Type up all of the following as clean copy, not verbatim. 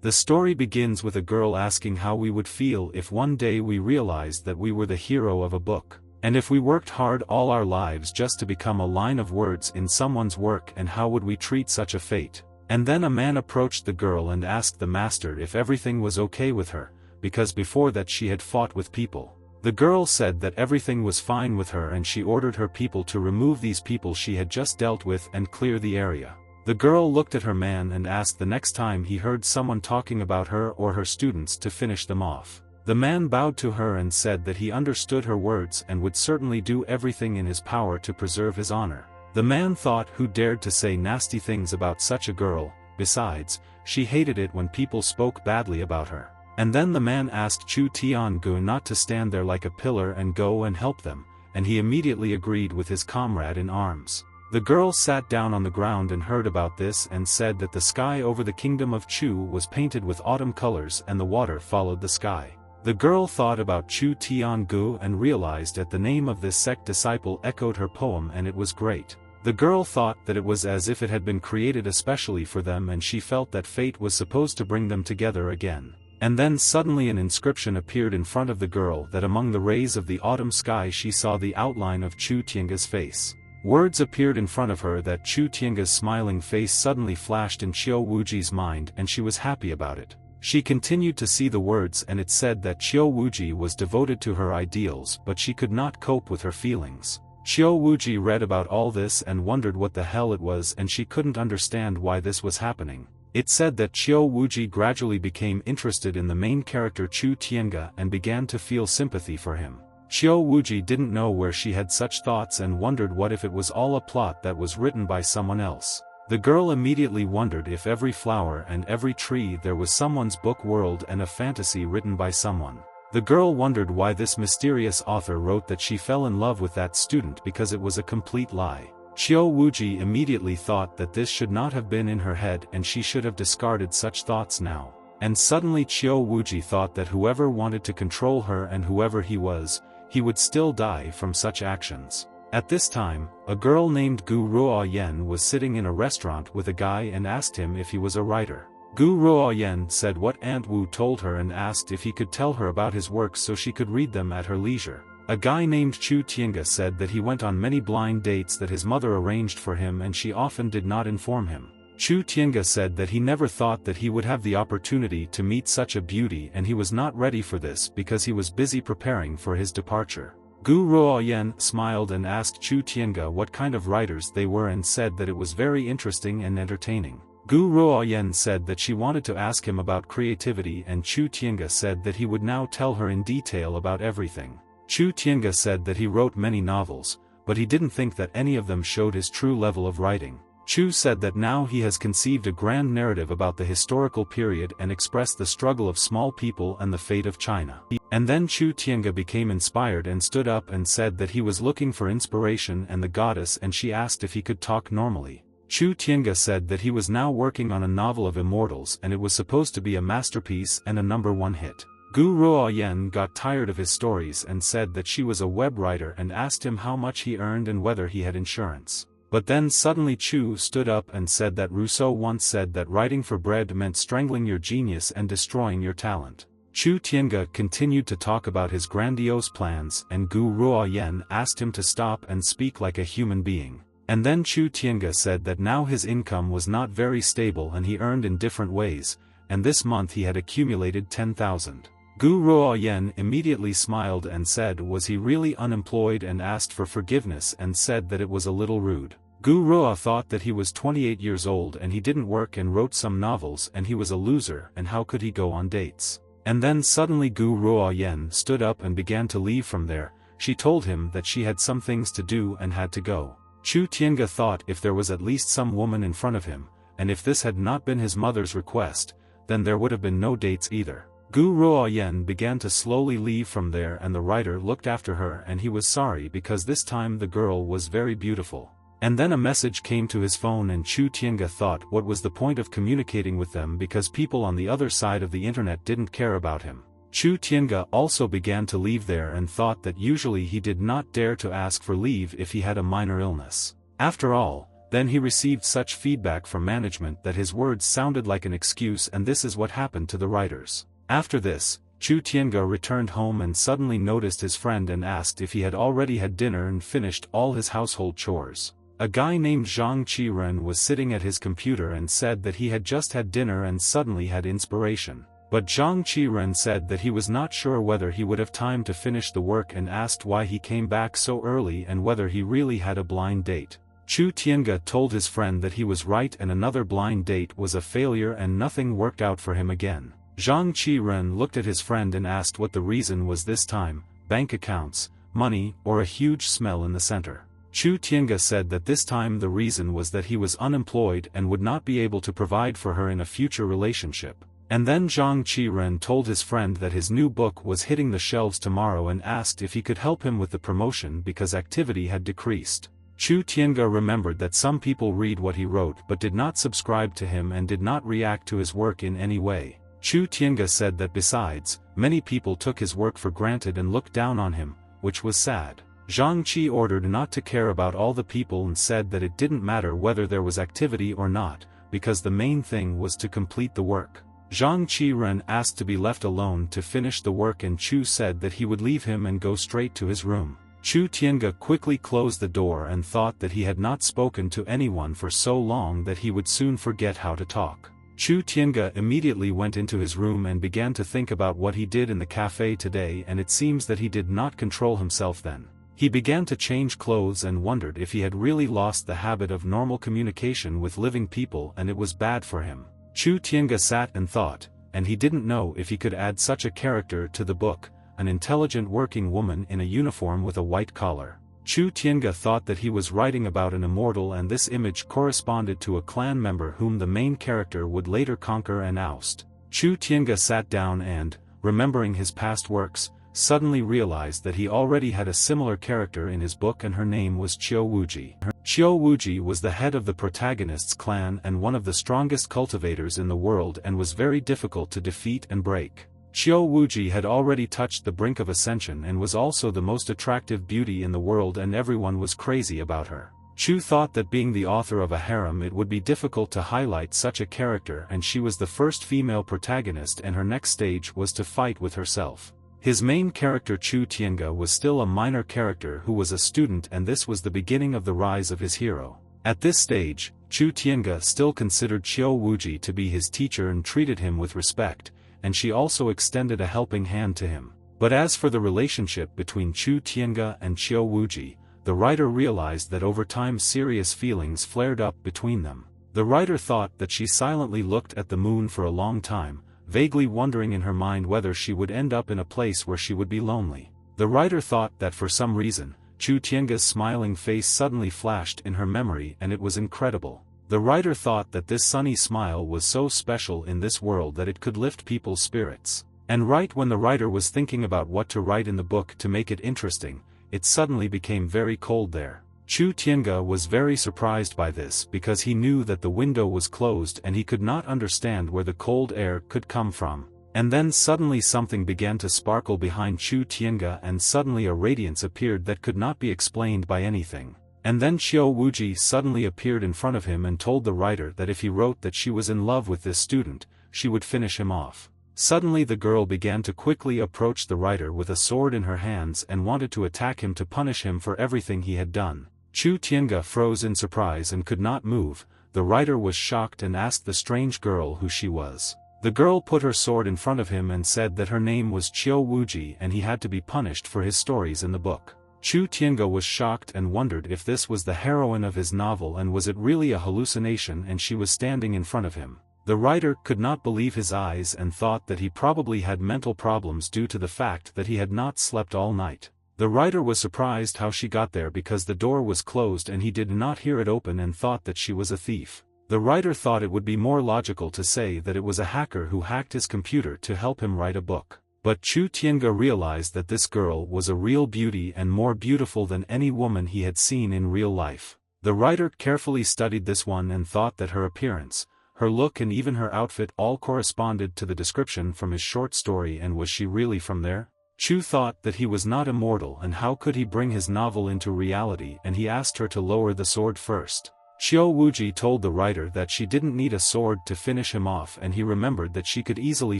The story begins with a girl asking how we would feel if one day we realized that we were the hero of a book, and if we worked hard all our lives just to become a line of words in someone's work, and how would we treat such a fate. And then a man approached the girl and asked the master if everything was okay with her, because before that she had fought with people. The girl said that everything was fine with her, and she ordered her people to remove these people she had just dealt with and clear the area. The girl looked at her man and asked the next time he heard someone talking about her or her students to finish them off. The man bowed to her and said that he understood her words and would certainly do everything in his power to preserve his honor. The man thought, who dared to say nasty things about such a girl? Besides, she hated it when people spoke badly about her. And then the man asked Chu Tiangu not to stand there like a pillar and go and help them, and he immediately agreed with his comrade in arms. The girl sat down on the ground and heard about this and said that the sky over the kingdom of Chu was painted with autumn colors and the water followed the sky. The girl thought about Chu Tiangu and realized that the name of this sect disciple echoed her poem, and it was great. The girl thought that it was as if it had been created especially for them, and she felt that fate was supposed to bring them together again. And then suddenly an inscription appeared in front of the girl that among the rays of the autumn sky she saw the outline of Chu Tianga's face. Words appeared in front of her that Chu Tianga's smiling face suddenly flashed in Qiu Wuji's mind, and she was happy about it. She continued to see the words, and it said that Qiu Wuji was devoted to her ideals, but she could not cope with her feelings. Qiu Wuji read about all this and wondered what the hell it was, and she couldn't understand why this was happening. It said that Qiu Wuji gradually became interested in the main character Chu Tianga and began to feel sympathy for him. Qiu Wuji didn't know where she had such thoughts and wondered what if it was all a plot that was written by someone else. The girl immediately wondered if every flower and every tree there was someone's book world and a fantasy written by someone. The girl wondered why this mysterious author wrote that she fell in love with that student, because it was a complete lie. Qiu Wuji immediately thought that this should not have been in her head and she should have discarded such thoughts now. And suddenly Qiu Wuji thought that whoever wanted to control her, and whoever he was, he would still die from such actions. At this time, a girl named Gu Ruoyen was sitting in a restaurant with a guy and asked him if he was a writer. Gu Ruoyen said what Aunt Wu told her and asked if he could tell her about his works so she could read them at her leisure. A guy named Chu Tianga said that he went on many blind dates that his mother arranged for him, and she often did not inform him. Chu Tianga said that he never thought that he would have the opportunity to meet such a beauty, and he was not ready for this because he was busy preparing for his departure. Gu Ruoyen smiled and asked Chu Tianga what kind of writers they were and said that it was very interesting and entertaining. Gu Ruoyen said that she wanted to ask him about creativity, and Chu Tianga said that he would now tell her in detail about everything. Chu Tianga said that he wrote many novels, but he didn't think that any of them showed his true level of writing. Chu said that now he has conceived a grand narrative about the historical period and expressed the struggle of small people and the fate of China. And then Chu Tianga became inspired and stood up and said that he was looking for inspiration and the goddess, and she asked if he could talk normally. Chu Tianga said that he was now working on a novel of immortals and it was supposed to be a masterpiece and a #1 hit. Gu Ruoyen got tired of his stories and said that she was a web writer and asked him how much he earned and whether he had insurance. But then suddenly Chu stood up and said that Rousseau once said that writing for bread meant strangling your genius and destroying your talent. Chu Tianga continued to talk about his grandiose plans, and Gu Ruoyen asked him to stop and speak like a human being. And then Chu Tianga said that now his income was not very stable and he earned in different ways, and this month he had accumulated 10,000. Gu Ruoyen immediately smiled and said was he really unemployed, and asked for forgiveness and said that it was a little rude. Gu Ruo thought that he was 28 years old and he didn't work and wrote some novels and he was a loser, and how could he go on dates? And then suddenly Gu Ruoyen stood up and began to leave from there. She told him that she had some things to do and had to go. Chu Tianga thought if there was at least some woman in front of him, and if this had not been his mother's request, then there would have been no dates either. Gu Ruoyen began to slowly leave from there, and the writer looked after her, and he was sorry because this time the girl was very beautiful. And then a message came to his phone, and Chu Tianga thought what was the point of communicating with them because people on the other side of the internet didn't care about him. Chu Tianga also began to leave there and thought that usually he did not dare to ask for leave if he had a minor illness. After all, Then he received such feedback from management that his words sounded like an excuse, and this is what happened to the writers. After this, Chu Tiange returned home and suddenly noticed his friend and asked if he had already had dinner and finished all his household chores. A guy named Zhang Qiren was sitting at his computer and said that he had just had dinner and suddenly had inspiration. But Zhang Qiren said that he was not sure whether he would have time to finish the work and asked why he came back so early and whether he really had a blind date. Chu Tiange told his friend that he was right and another blind date was a failure and nothing worked out for him again. Zhang Qiren looked at his friend and asked what the reason was this time: bank accounts, money, or a huge smell in the center. Chu Tiange said that this time the reason was that he was unemployed and would not be able to provide for her in a future relationship. And then Zhang Qiren told his friend that his new book was hitting the shelves tomorrow and asked if he could help him with the promotion because activity had decreased. Chu Tiange remembered that some people read what he wrote but did not subscribe to him and did not react to his work in any way. Chu Tiange said that besides, many people took his work for granted and looked down on him, which was sad. Zhang Qi ordered not to care about all the people and said that it didn't matter whether there was activity or not, because the main thing was to complete the work. Zhang Qiren asked to be left alone to finish the work and Chu said that he would leave him and go straight to his room. Chu Tiange quickly closed the door and thought that he had not spoken to anyone for so long that he would soon forget how to talk. Chu Tiange immediately went into his room and began to think about what he did in the cafe today, and it seems that he did not control himself then. He began to change clothes and wondered if he had really lost the habit of normal communication with living people and it was bad for him. Chu Tiange sat and thought, and he didn't know if he could add such a character to the book, an intelligent working woman in a uniform with a white collar. Chu Tiange thought that he was writing about an immortal and this image corresponded to a clan member whom the main character would later conquer and oust. Chu Tiange sat down and, remembering his past works, suddenly realized that he already had a similar character in his book and her name was Qiu Wuji. Qiu Wuji was the head of the protagonist's clan and one of the strongest cultivators in the world and was very difficult to defeat and break. Qiu Wuji had already touched the brink of ascension and was also the most attractive beauty in the world and everyone was crazy about her. Chu thought that being the author of a harem it would be difficult to highlight such a character and she was the first female protagonist and her next stage was to fight with herself. His main character Chu Tiange was still a minor character who was a student and this was the beginning of the rise of his hero. At this stage, Chu Tiange still considered Qiu Wuji to be his teacher and treated him with respect, and she also extended a helping hand to him. But as for the relationship between Chu Tiange and Qiu Wuji, the writer realized that over time serious feelings flared up between them. The writer thought that she silently looked at the moon for a long time, vaguely wondering in her mind whether she would end up in a place where she would be lonely. The writer thought that for some reason, Chu Tiange's smiling face suddenly flashed in her memory and it was incredible. The writer thought that this sunny smile was so special in this world that it could lift people's spirits. And right when the writer was thinking about what to write in the book to make it interesting, it suddenly became very cold there. Chu Tiange was very surprised by this because he knew that the window was closed and he could not understand where the cold air could come from. And then suddenly something began to sparkle behind Chu Tiange and suddenly a radiance appeared that could not be explained by anything. And then Qiu Wuji suddenly appeared in front of him and told the writer that if he wrote that she was in love with this student, she would finish him off. Suddenly the girl began to quickly approach the writer with a sword in her hands and wanted to attack him to punish him for everything he had done. Chu Tiange froze in surprise and could not move. The writer was shocked and asked the strange girl who she was. The girl put her sword in front of him and said that her name was Qiu Wuji and he had to be punished for his stories in the book. Chu Tiange was shocked and wondered if this was the heroine of his novel and was it really a hallucination and she was standing in front of him. The writer could not believe his eyes and thought that he probably had mental problems due to the fact that he had not slept all night. The writer was surprised how she got there because the door was closed and he did not hear it open and thought that she was a thief. The writer thought it would be more logical to say that it was a hacker who hacked his computer to help him write a book. But Chu Tiange realized that this girl was a real beauty and more beautiful than any woman he had seen in real life. The writer carefully studied this one and thought that her appearance, her look and even her outfit all corresponded to the description from his short story, and was she really from there? Chu thought that he was not immortal and how could he bring his novel into reality, and he asked her to lower the sword first. Qiu Wuji told the writer that she didn't need a sword to finish him off, and he remembered that she could easily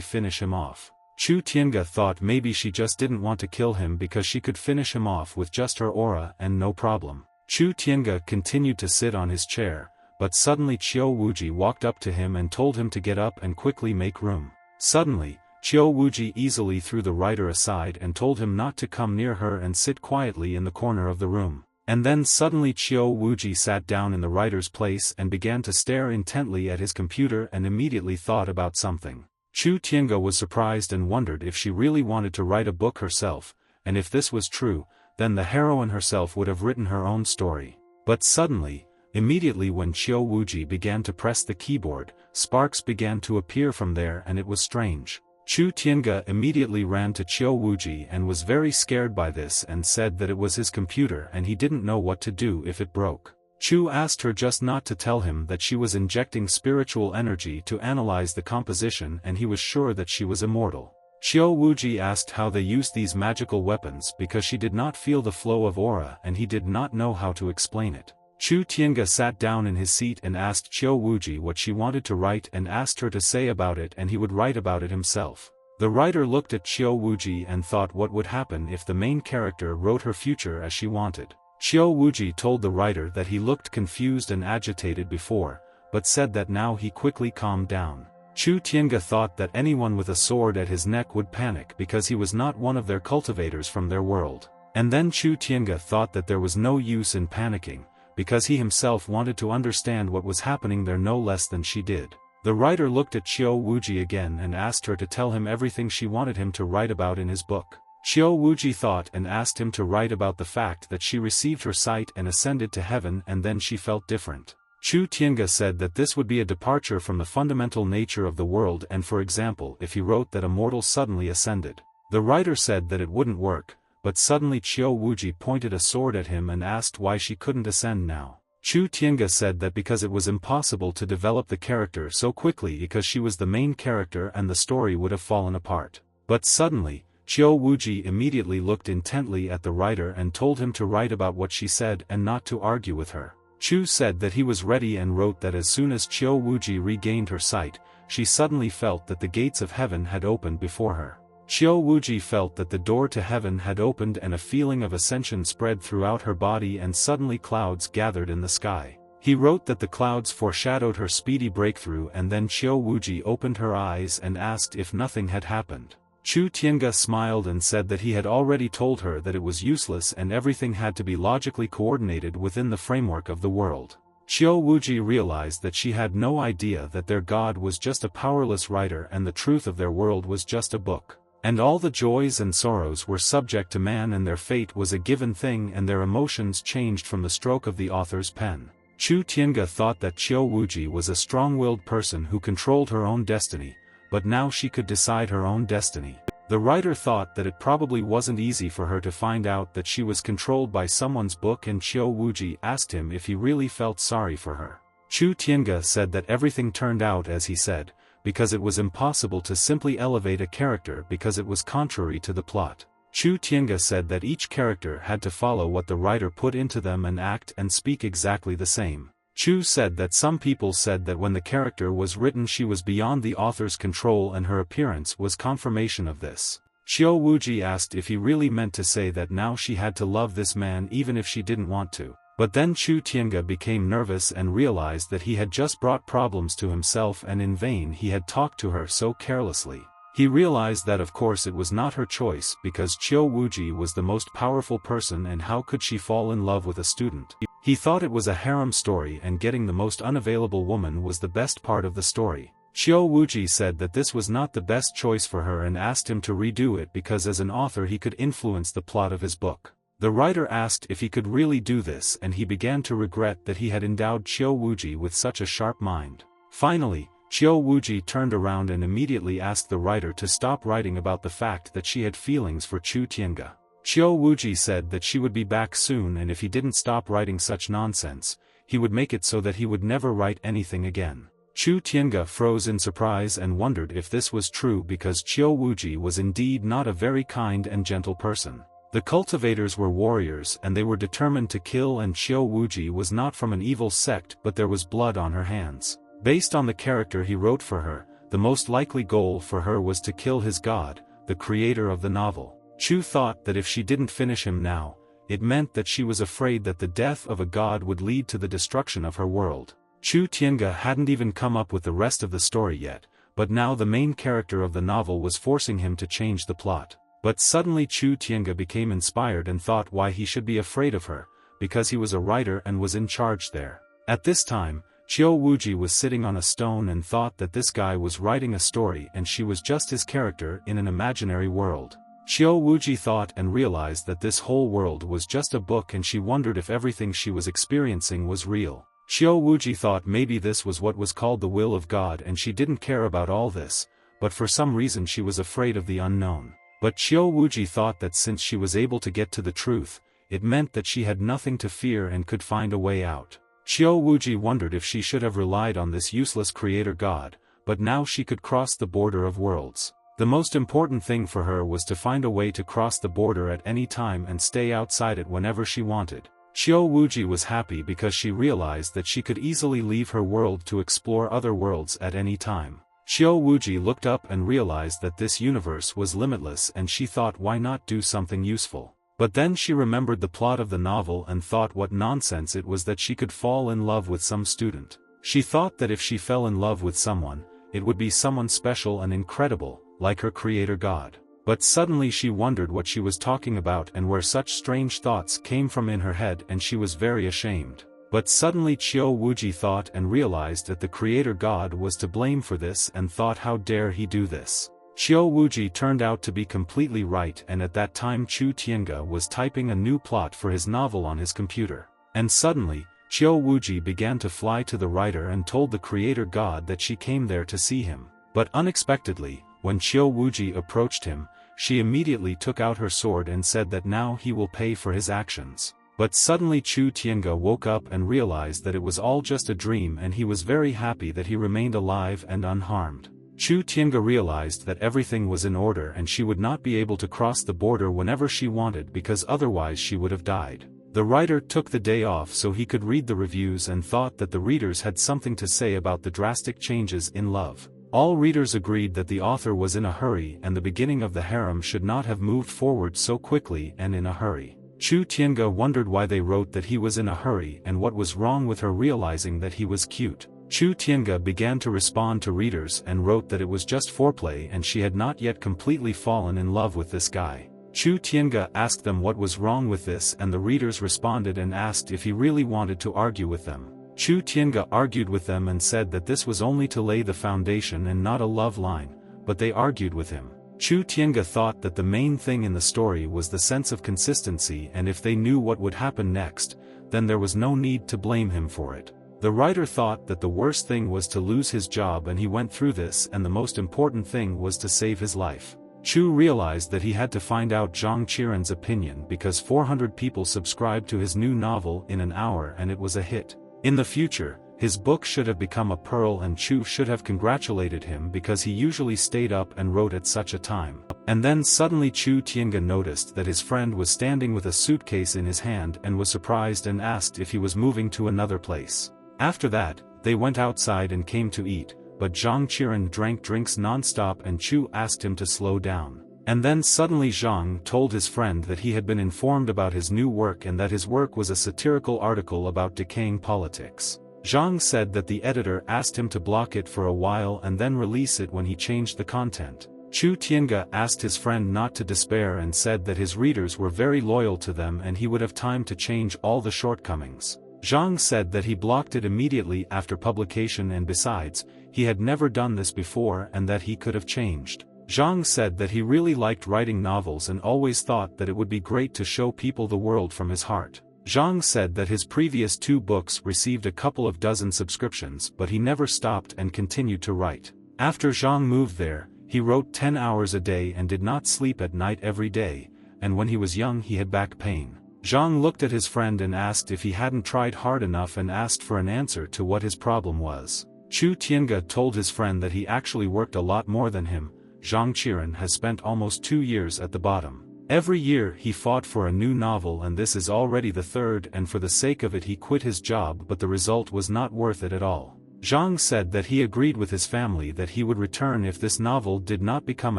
finish him off. Chu Tiange thought maybe she just didn't want to kill him because she could finish him off with just her aura and no problem. Chu Tiange continued to sit on his chair, but suddenly Qiu Wuji walked up to him and told him to get up and quickly make room. Suddenly, Qiu Wuji easily threw the writer aside and told him not to come near her and sit quietly in the corner of the room. And then suddenly Qiu Wuji sat down in the writer's place and began to stare intently at his computer and immediately thought about something. Chu Tiange was surprised and wondered if she really wanted to write a book herself, and if this was true, then the heroine herself would have written her own story. But suddenly, immediately when Qiu Wuji began to press the keyboard, sparks began to appear from there, and it was strange. Chu Tiange immediately ran to Qiu Wuji and was very scared by this and said that it was his computer and he didn't know what to do if it broke. Chu asked her just not to tell him that she was injecting spiritual energy to analyze the composition, and he was sure that she was immortal. Qiu Wuji asked how they used these magical weapons because she did not feel the flow of aura and he did not know how to explain it. Chu Tiange sat down in his seat and asked Qiu Wuji what she wanted to write and asked her to say about it, and he would write about it himself. The writer looked at Qiu Wuji and thought what would happen if the main character wrote her future as she wanted. Qiu Wuji told the writer that he looked confused and agitated before, but said that now he quickly calmed down. Chu Tiange thought that anyone with a sword at his neck would panic because he was not one of their cultivators from their world. And then Chu Tiange thought that there was no use in panicking, because he himself wanted to understand what was happening there no less than she did. The writer looked at Qiu Wuji again and asked her to tell him everything she wanted him to write about in his book. Qiu Wuji thought and asked him to write about the fact that she received her sight and ascended to heaven, and then she felt different. Chu Tiange said that this would be a departure from the fundamental nature of the world, and for example if he wrote that a mortal suddenly ascended. The writer said that it wouldn't work, but suddenly Qiu Wuji pointed a sword at him and asked why she couldn't ascend now. Chu Tiange said that because it was impossible to develop the character so quickly because she was the main character and the story would have fallen apart. But suddenly, Qiu Wuji immediately looked intently at the writer and told him to write about what she said and not to argue with her. Chu said that he was ready and wrote that as soon as Qiu Wuji regained her sight, she suddenly felt that the gates of heaven had opened before her. Qiu Wuji felt that the door to heaven had opened and a feeling of ascension spread throughout her body, and suddenly clouds gathered in the sky. He wrote that the clouds foreshadowed her speedy breakthrough, and then Qiu Wuji opened her eyes and asked if nothing had happened. Chu Tiange smiled and said that he had already told her that it was useless and everything had to be logically coordinated within the framework of the world. Qiu Wuji realized that she had no idea that their god was just a powerless writer and the truth of their world was just a book. And all the joys and sorrows were subject to man, and their fate was a given thing, and their emotions changed from the stroke of the author's pen. Chu Tiange thought that Qiu Wuji was a strong-willed person who controlled her own destiny, but now she could decide her own destiny. The writer thought that it probably wasn't easy for her to find out that she was controlled by someone's book, and Qiu Wuji asked him if he really felt sorry for her. Chu Tiange said that everything turned out as he said, because it was impossible to simply elevate a character because it was contrary to the plot. Chu Tiange said that each character had to follow what the writer put into them and act and speak exactly the same. Chu said that some people said that when the character was written she was beyond the author's control, and her appearance was confirmation of this. Qiu Wuji asked if he really meant to say that now she had to love this man even if she didn't want to. But then Chu Tiange became nervous and realized that he had just brought problems to himself, and in vain he had talked to her so carelessly. He realized that of course it was not her choice because Qiu Wuji was the most powerful person, and how could she fall in love with a student? He thought it was a harem story and getting the most unavailable woman was the best part of the story. Qiu Wuji said that this was not the best choice for her and asked him to redo it because as an author he could influence the plot of his book. The writer asked if he could really do this, and he began to regret that he had endowed Qiu Wuji with such a sharp mind. Finally, Qiu Wuji turned around and immediately asked the writer to stop writing about the fact that she had feelings for Chu Tiange. Qiu Wuji said that she would be back soon, and if he didn't stop writing such nonsense, he would make it so that he would never write anything again. Chu Tiange froze in surprise and wondered if this was true because Qiu Wuji was indeed not a very kind and gentle person. The cultivators were warriors and they were determined to kill, and Qiu Wuji was not from an evil sect, but there was blood on her hands. Based on the character he wrote for her, the most likely goal for her was to kill his god, the creator of the novel. Chu thought that if she didn't finish him now, it meant that she was afraid that the death of a god would lead to the destruction of her world. Chu Tiange hadn't even come up with the rest of the story yet, but now the main character of the novel was forcing him to change the plot. But suddenly Chu Tiange became inspired and thought why he should be afraid of her, because he was a writer and was in charge there. At this time, Qiu Wuji was sitting on a stone and thought that this guy was writing a story and she was just his character in an imaginary world. Qiu Wuji thought and realized that this whole world was just a book, and she wondered if everything she was experiencing was real. Qiu Wuji thought maybe this was what was called the will of God, and she didn't care about all this, but for some reason she was afraid of the unknown. But Qiu Wuji thought that since she was able to get to the truth, it meant that she had nothing to fear and could find a way out. Qiu Wuji wondered if she should have relied on this useless creator god, but now she could cross the border of worlds. The most important thing for her was to find a way to cross the border at any time and stay outside it whenever she wanted. Qiu Wuji was happy because she realized that she could easily leave her world to explore other worlds at any time. Qiu Wuji looked up and realized that this universe was limitless, and she thought why not do something useful. But then she remembered the plot of the novel and thought what nonsense it was that she could fall in love with some student. She thought that if she fell in love with someone, it would be someone special and incredible, like her creator god. But suddenly she wondered what she was talking about and where such strange thoughts came from in her head, and she was very ashamed. But suddenly Qiu Wuji thought and realized that the creator god was to blame for this and thought how dare he do this. Qiu Wuji turned out to be completely right, and at that time Chu Tiange was typing a new plot for his novel on his computer. And suddenly, Qiu Wuji began to fly to the writer and told the creator god that she came there to see him. But unexpectedly, when Qiu Wuji approached him, she immediately took out her sword and said that now he will pay for his actions. But suddenly Chu Tiange woke up and realized that it was all just a dream, and he was very happy that he remained alive and unharmed. Chu Tiange realized that everything was in order and she would not be able to cross the border whenever she wanted, because otherwise she would have died. The writer took the day off so he could read the reviews and thought that the readers had something to say about the drastic changes in love. All readers agreed that the author was in a hurry and the beginning of the harem should not have moved forward so quickly and in a hurry. Chu Tiange wondered why they wrote that he was in a hurry and what was wrong with her realizing that he was cute. Chu Tiange began to respond to readers and wrote that it was just foreplay and she had not yet completely fallen in love with this guy. Chu Tiange asked them what was wrong with this, and the readers responded and asked if he really wanted to argue with them. Chu Tiange argued with them and said that this was only to lay the foundation and not a love line, but they argued with him. Chu Tiange thought that the main thing in the story was the sense of consistency, and if they knew what would happen next, then there was no need to blame him for it. The writer thought that the worst thing was to lose his job, and he went through this, and the most important thing was to save his life. Chu realized that he had to find out Zhang Qiren's opinion because 400 people subscribed to his new novel in an hour and it was a hit. In the future, his book should have become a pearl, and Chu should have congratulated him because he usually stayed up and wrote at such a time. And then suddenly Chu Tiange noticed that his friend was standing with a suitcase in his hand and was surprised and asked if he was moving to another place. After that, they went outside and came to eat, but Zhang Qiren drank drinks non-stop and Chu asked him to slow down. And then suddenly Zhang told his friend that he had been informed about his new work and that his work was a satirical article about decaying politics. Zhang said that the editor asked him to block it for a while and then release it when he changed the content. Chu Tiange asked his friend not to despair and said that his readers were very loyal to them and he would have time to change all the shortcomings. Zhang said that he blocked it immediately after publication, and besides, he had never done this before and that he could have changed. Zhang said that he really liked writing novels and always thought that it would be great to show people the world from his heart. Zhang said that his previous 2 books received a couple of dozen subscriptions, but he never stopped and continued to write. After Zhang moved there, he wrote 10 hours a day and did not sleep at night every day, and when he was young he had back pain. Zhang looked at his friend and asked if he hadn't tried hard enough and asked for an answer to what his problem was. Chu Tiange told his friend that he actually worked a lot more than him. Zhang Qiren has spent almost 2 years at the bottom. Every year he fought for a new novel, and this is already the third, and for the sake of it he quit his job, but the result was not worth it at all. Zhang said that he agreed with his family that he would return if this novel did not become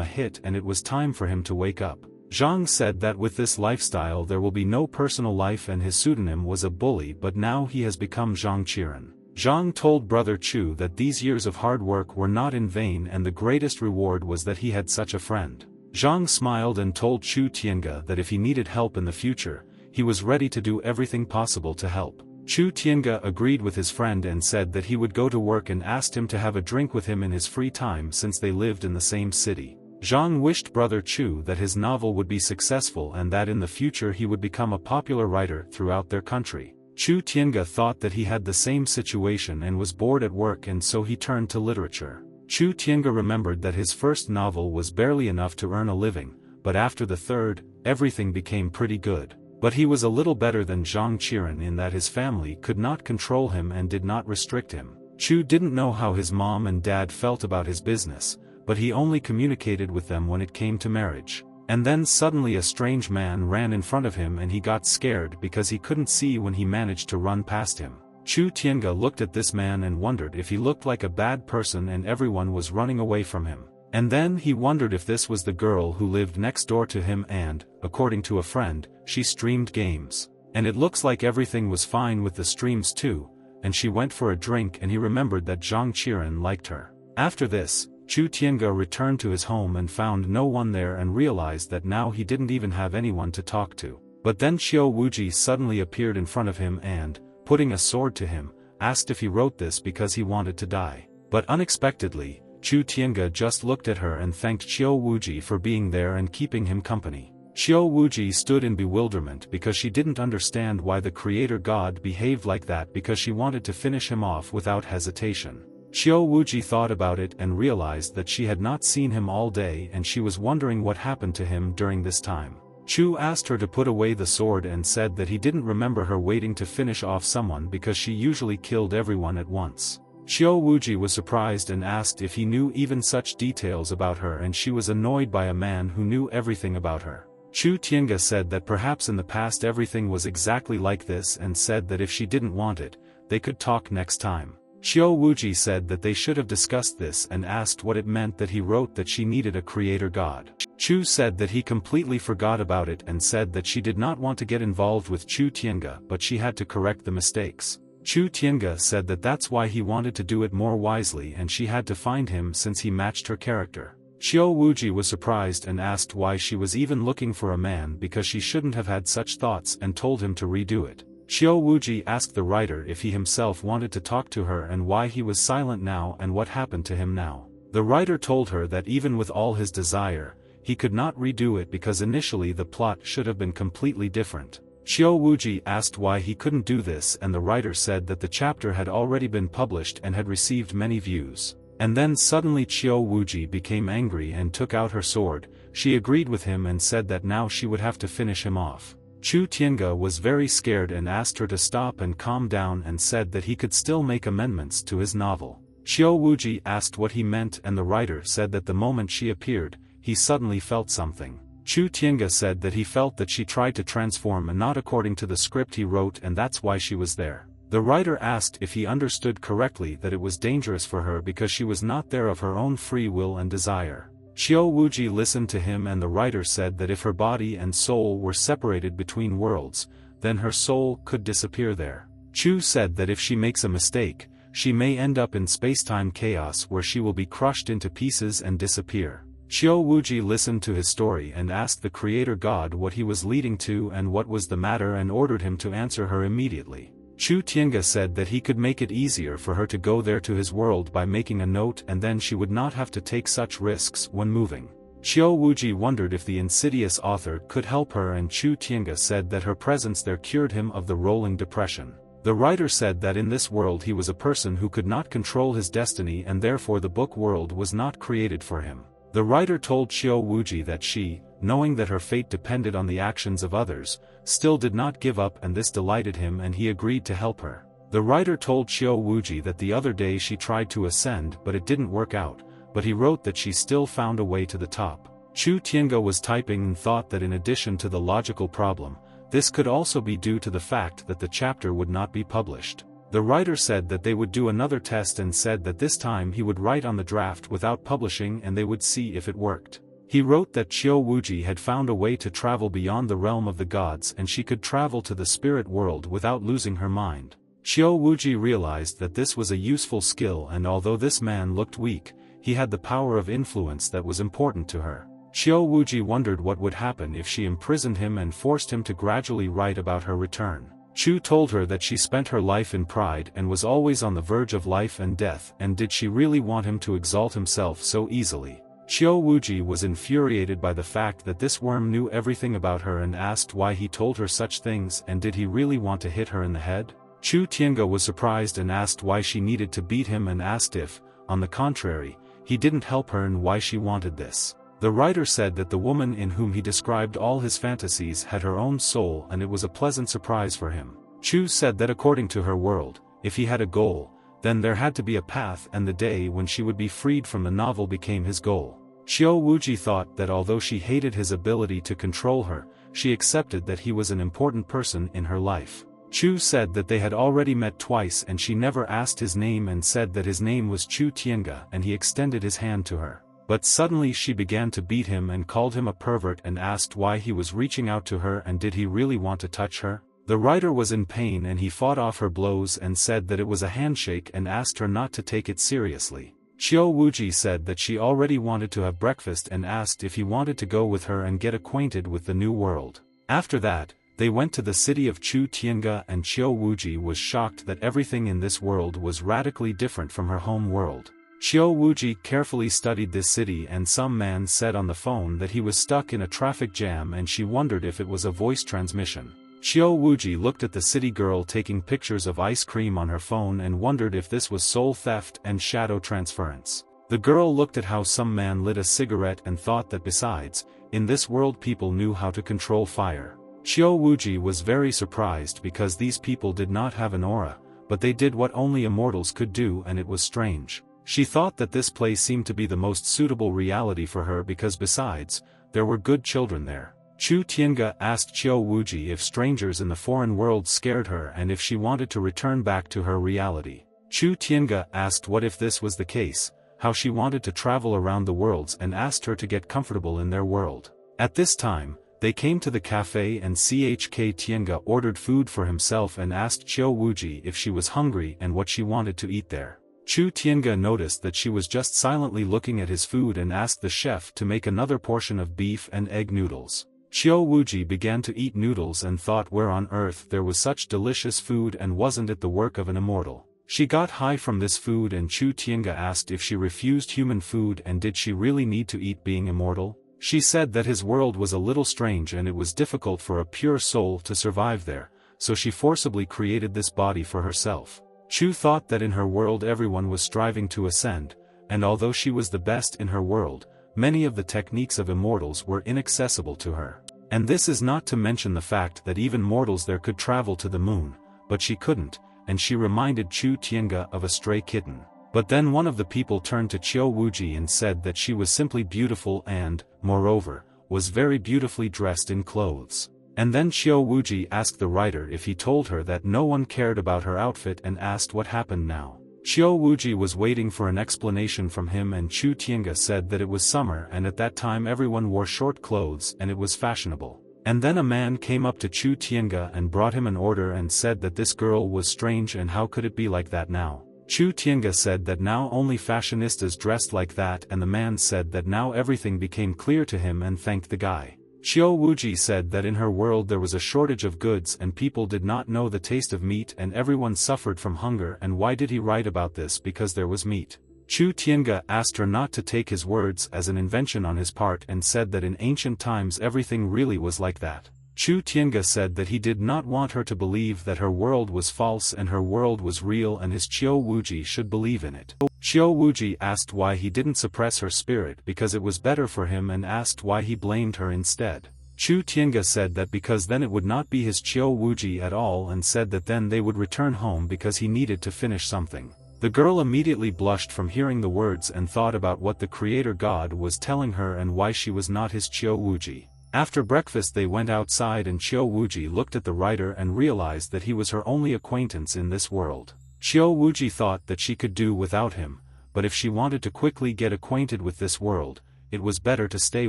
a hit, and it was time for him to wake up. Zhang said that with this lifestyle there will be no personal life, and his pseudonym was a bully, but now he has become Zhang Qiren. Zhang told brother Chu that these years of hard work were not in vain, and the greatest reward was that he had such a friend. Zhang smiled and told Chu Tiange that if he needed help in the future, he was ready to do everything possible to help. Chu Tiange agreed with his friend and said that he would go to work, and asked him to have a drink with him in his free time since they lived in the same city. Zhang wished brother Chu that his novel would be successful and that in the future he would become a popular writer throughout their country. Chu Tiange thought that he had the same situation and was bored at work, and so he turned to literature. Chu Tiange remembered that his first novel was barely enough to earn a living, but after the third, everything became pretty good. But he was a little better than Zhang Qiren in that his family could not control him and did not restrict him. Chu didn't know how his mom and dad felt about his business, but he only communicated with them when it came to marriage. And then suddenly a strange man ran in front of him and he got scared because he couldn't see when he managed to run past him. Chu Tiange looked at this man and wondered if he looked like a bad person, and everyone was running away from him. And then he wondered if this was the girl who lived next door to him and, according to a friend, she streamed games. And it looks like everything was fine with the streams too, and she went for a drink, and he remembered that Zhang Qiren liked her. After this, Chu Tiange returned to his home and found no one there and realized that now he didn't even have anyone to talk to. But then Qiu Wuji suddenly appeared in front of him and, putting a sword to him, asked if he wrote this because he wanted to die. But unexpectedly, Chu Tiange just looked at her and thanked Qiu Wuji for being there and keeping him company. Qiu Wuji stood in bewilderment because she didn't understand why the creator god behaved like that, because she wanted to finish him off without hesitation. Qiu Wuji thought about it and realized that she had not seen him all day, and she was wondering what happened to him during this time. Chu asked her to put away the sword and said that he didn't remember her waiting to finish off someone because she usually killed everyone at once. Qiu Wuji was surprised and asked if he knew even such details about her, and she was annoyed by a man who knew everything about her. Chu Tiange said that perhaps in the past everything was exactly like this, and said that if she didn't want it, they could talk next time. Qiu Wuji said that they should have discussed this and asked what it meant that he wrote that she needed a creator god. Chu said that he completely forgot about it and said that she did not want to get involved with Chu Tiange, but she had to correct the mistakes. Chu Tiange said that that's why he wanted to do it more wisely, and she had to find him since he matched her character. Qiu Wuji was surprised and asked why she was even looking for a man because she shouldn't have had such thoughts, and told him to redo it. Qiu Wuji asked the writer if he himself wanted to talk to her and why he was silent now and what happened to him now. The writer told her that even with all his desire, he could not redo it because initially the plot should have been completely different. Qiu Wuji asked why he couldn't do this, and the writer said that the chapter had already been published and had received many views. And then suddenly Qiu Wuji became angry and took out her sword. She agreed with him and said that now she would have to finish him off. Chu Tiange was very scared and asked her to stop and calm down, and said that he could still make amendments to his novel. Qiu Wuji asked what he meant, and the writer said that the moment she appeared, he suddenly felt something. Chu Tiange said that he felt that she tried to transform and not according to the script he wrote, and that's why she was there. The writer asked if he understood correctly that it was dangerous for her because she was not there of her own free will and desire. Qiu Wuji listened to him, and the writer said that if her body and soul were separated between worlds, then her soul could disappear there. Chu said that if she makes a mistake, she may end up in space-time chaos where she will be crushed into pieces and disappear. Qiu Wuji listened to his story and asked the creator god what he was leading to and what was the matter, and ordered him to answer her immediately. Chu Tiange said that he could make it easier for her to go there to his world by making a note, and then she would not have to take such risks when moving. Qiu Wuji wondered if the insidious author could help her, and Chu Tiange said that her presence there cured him of the rolling depression. The writer said that in this world he was a person who could not control his destiny, and therefore the book world was not created for him. The writer told Qiu Wuji that she, knowing that her fate depended on the actions of others, still did not give up, and this delighted him, and he agreed to help her. The writer told Qiu Wuji that the other day she tried to ascend but it didn't work out, but he wrote that she still found a way to the top. Chu Tiange was typing and thought that in addition to the logical problem, this could also be due to the fact that the chapter would not be published. The writer said that they would do another test and said that this time he would write on the draft without publishing and they would see if it worked. He wrote that Qiu Wuji had found a way to travel beyond the realm of the gods and she could travel to the spirit world without losing her mind. Qiu Wuji realized that this was a useful skill and although this man looked weak, he had the power of influence that was important to her. Qiu Wuji wondered what would happen if she imprisoned him and forced him to gradually write about her return. Chu told her that she spent her life in pride and was always on the verge of life and death, and did she really want him to exalt himself so easily? Qiu Wuji was infuriated by the fact that this worm knew everything about her and asked why he told her such things and did he really want to hit her in the head? Chu Tiange was surprised and asked why she needed to beat him and asked if, on the contrary, he didn't help her and why she wanted this. The writer said that the woman in whom he described all his fantasies had her own soul and it was a pleasant surprise for him. Chu said that according to her world, if he had a goal, then there had to be a path and the day when she would be freed from the novel became his goal. Qiu Wuji thought that although she hated his ability to control her, she accepted that he was an important person in her life. Chu said that they had already met twice and she never asked his name and said that his name was Chu Tiange and he extended his hand to her. But suddenly she began to beat him and called him a pervert and asked why he was reaching out to her and did he really want to touch her? The writer was in pain and he fought off her blows and said that it was a handshake and asked her not to take it seriously. Qiu Wuji said that she already wanted to have breakfast and asked if he wanted to go with her and get acquainted with the new world. After that, they went to the city of Chu Tiange and Qiu Wuji was shocked that everything in this world was radically different from her home world. Qiu Wuji carefully studied this city and some man said on the phone that he was stuck in a traffic jam and she wondered if it was a voice transmission. Qiu Wuji looked at the city girl taking pictures of ice cream on her phone and wondered if this was soul theft and shadow transference. The girl looked at how some man lit a cigarette and thought that besides, in this world people knew how to control fire. Qiu Wuji was very surprised because these people did not have an aura, but they did what only immortals could do and it was strange. She thought that this place seemed to be the most suitable reality for her because besides, there were good children there. Chu Tiange asked Qiu Wuji if strangers in the foreign world scared her and if she wanted to return back to her reality. Chu Tiange asked what if this was the case, how she wanted to travel around the worlds and asked her to get comfortable in their world. At this time, they came to the cafe and Chk Tiange ordered food for himself and asked Qiu Wuji if she was hungry and what she wanted to eat there. Chu Tiange noticed that she was just silently looking at his food and asked the chef to make another portion of beef and egg noodles. Qiu Wuji began to eat noodles and thought where on earth there was such delicious food and wasn't it the work of an immortal. She got high from this food and Chu Tiange asked if she refused human food and did she really need to eat being immortal. She said that his world was a little strange and it was difficult for a pure soul to survive there, so she forcibly created this body for herself. Chu thought that in her world everyone was striving to ascend, and although she was the best in her world, many of the techniques of immortals were inaccessible to her. And this is not to mention the fact that even mortals there could travel to the moon, but she couldn't, and she reminded Chu Tiange of a stray kitten. But then one of the people turned to Qiu Wuji and said that she was simply beautiful and, moreover, was very beautifully dressed in clothes. And then Qiu Wuji asked the writer if he told her that no one cared about her outfit and asked what happened now. Qiu Wuji was waiting for an explanation from him and Chu Tiange said that it was summer and at that time everyone wore short clothes and it was fashionable. And then a man came up to Chu Tiange and brought him an order and said that this girl was strange and how could it be like that now. Chu Tiange said that now only fashionistas dressed like that and the man said that now everything became clear to him and thanked the guy. Qiu Wuji said that in her world there was a shortage of goods and people did not know the taste of meat and everyone suffered from hunger and why did he write about this because there was meat. Chu Tiange asked her not to take his words as an invention on his part and said that in ancient times everything really was like that. Chu Tiange said that he did not want her to believe that her world was false and her world was real and his Qiu Wuji should believe in it. Qiu Wuji asked why he didn't suppress her spirit because it was better for him and asked why he blamed her instead. Chu Tiange said that because then it would not be his Qiu Wuji at all and said that then they would return home because he needed to finish something. The girl immediately blushed from hearing the words and thought about what the Creator God was telling her and why she was not his Chiu Wuji. After breakfast they went outside and Chiu Wuji looked at the writer and realized that he was her only acquaintance in this world. Chiu Wuji thought that she could do without him, but if she wanted to quickly get acquainted with this world, it was better to stay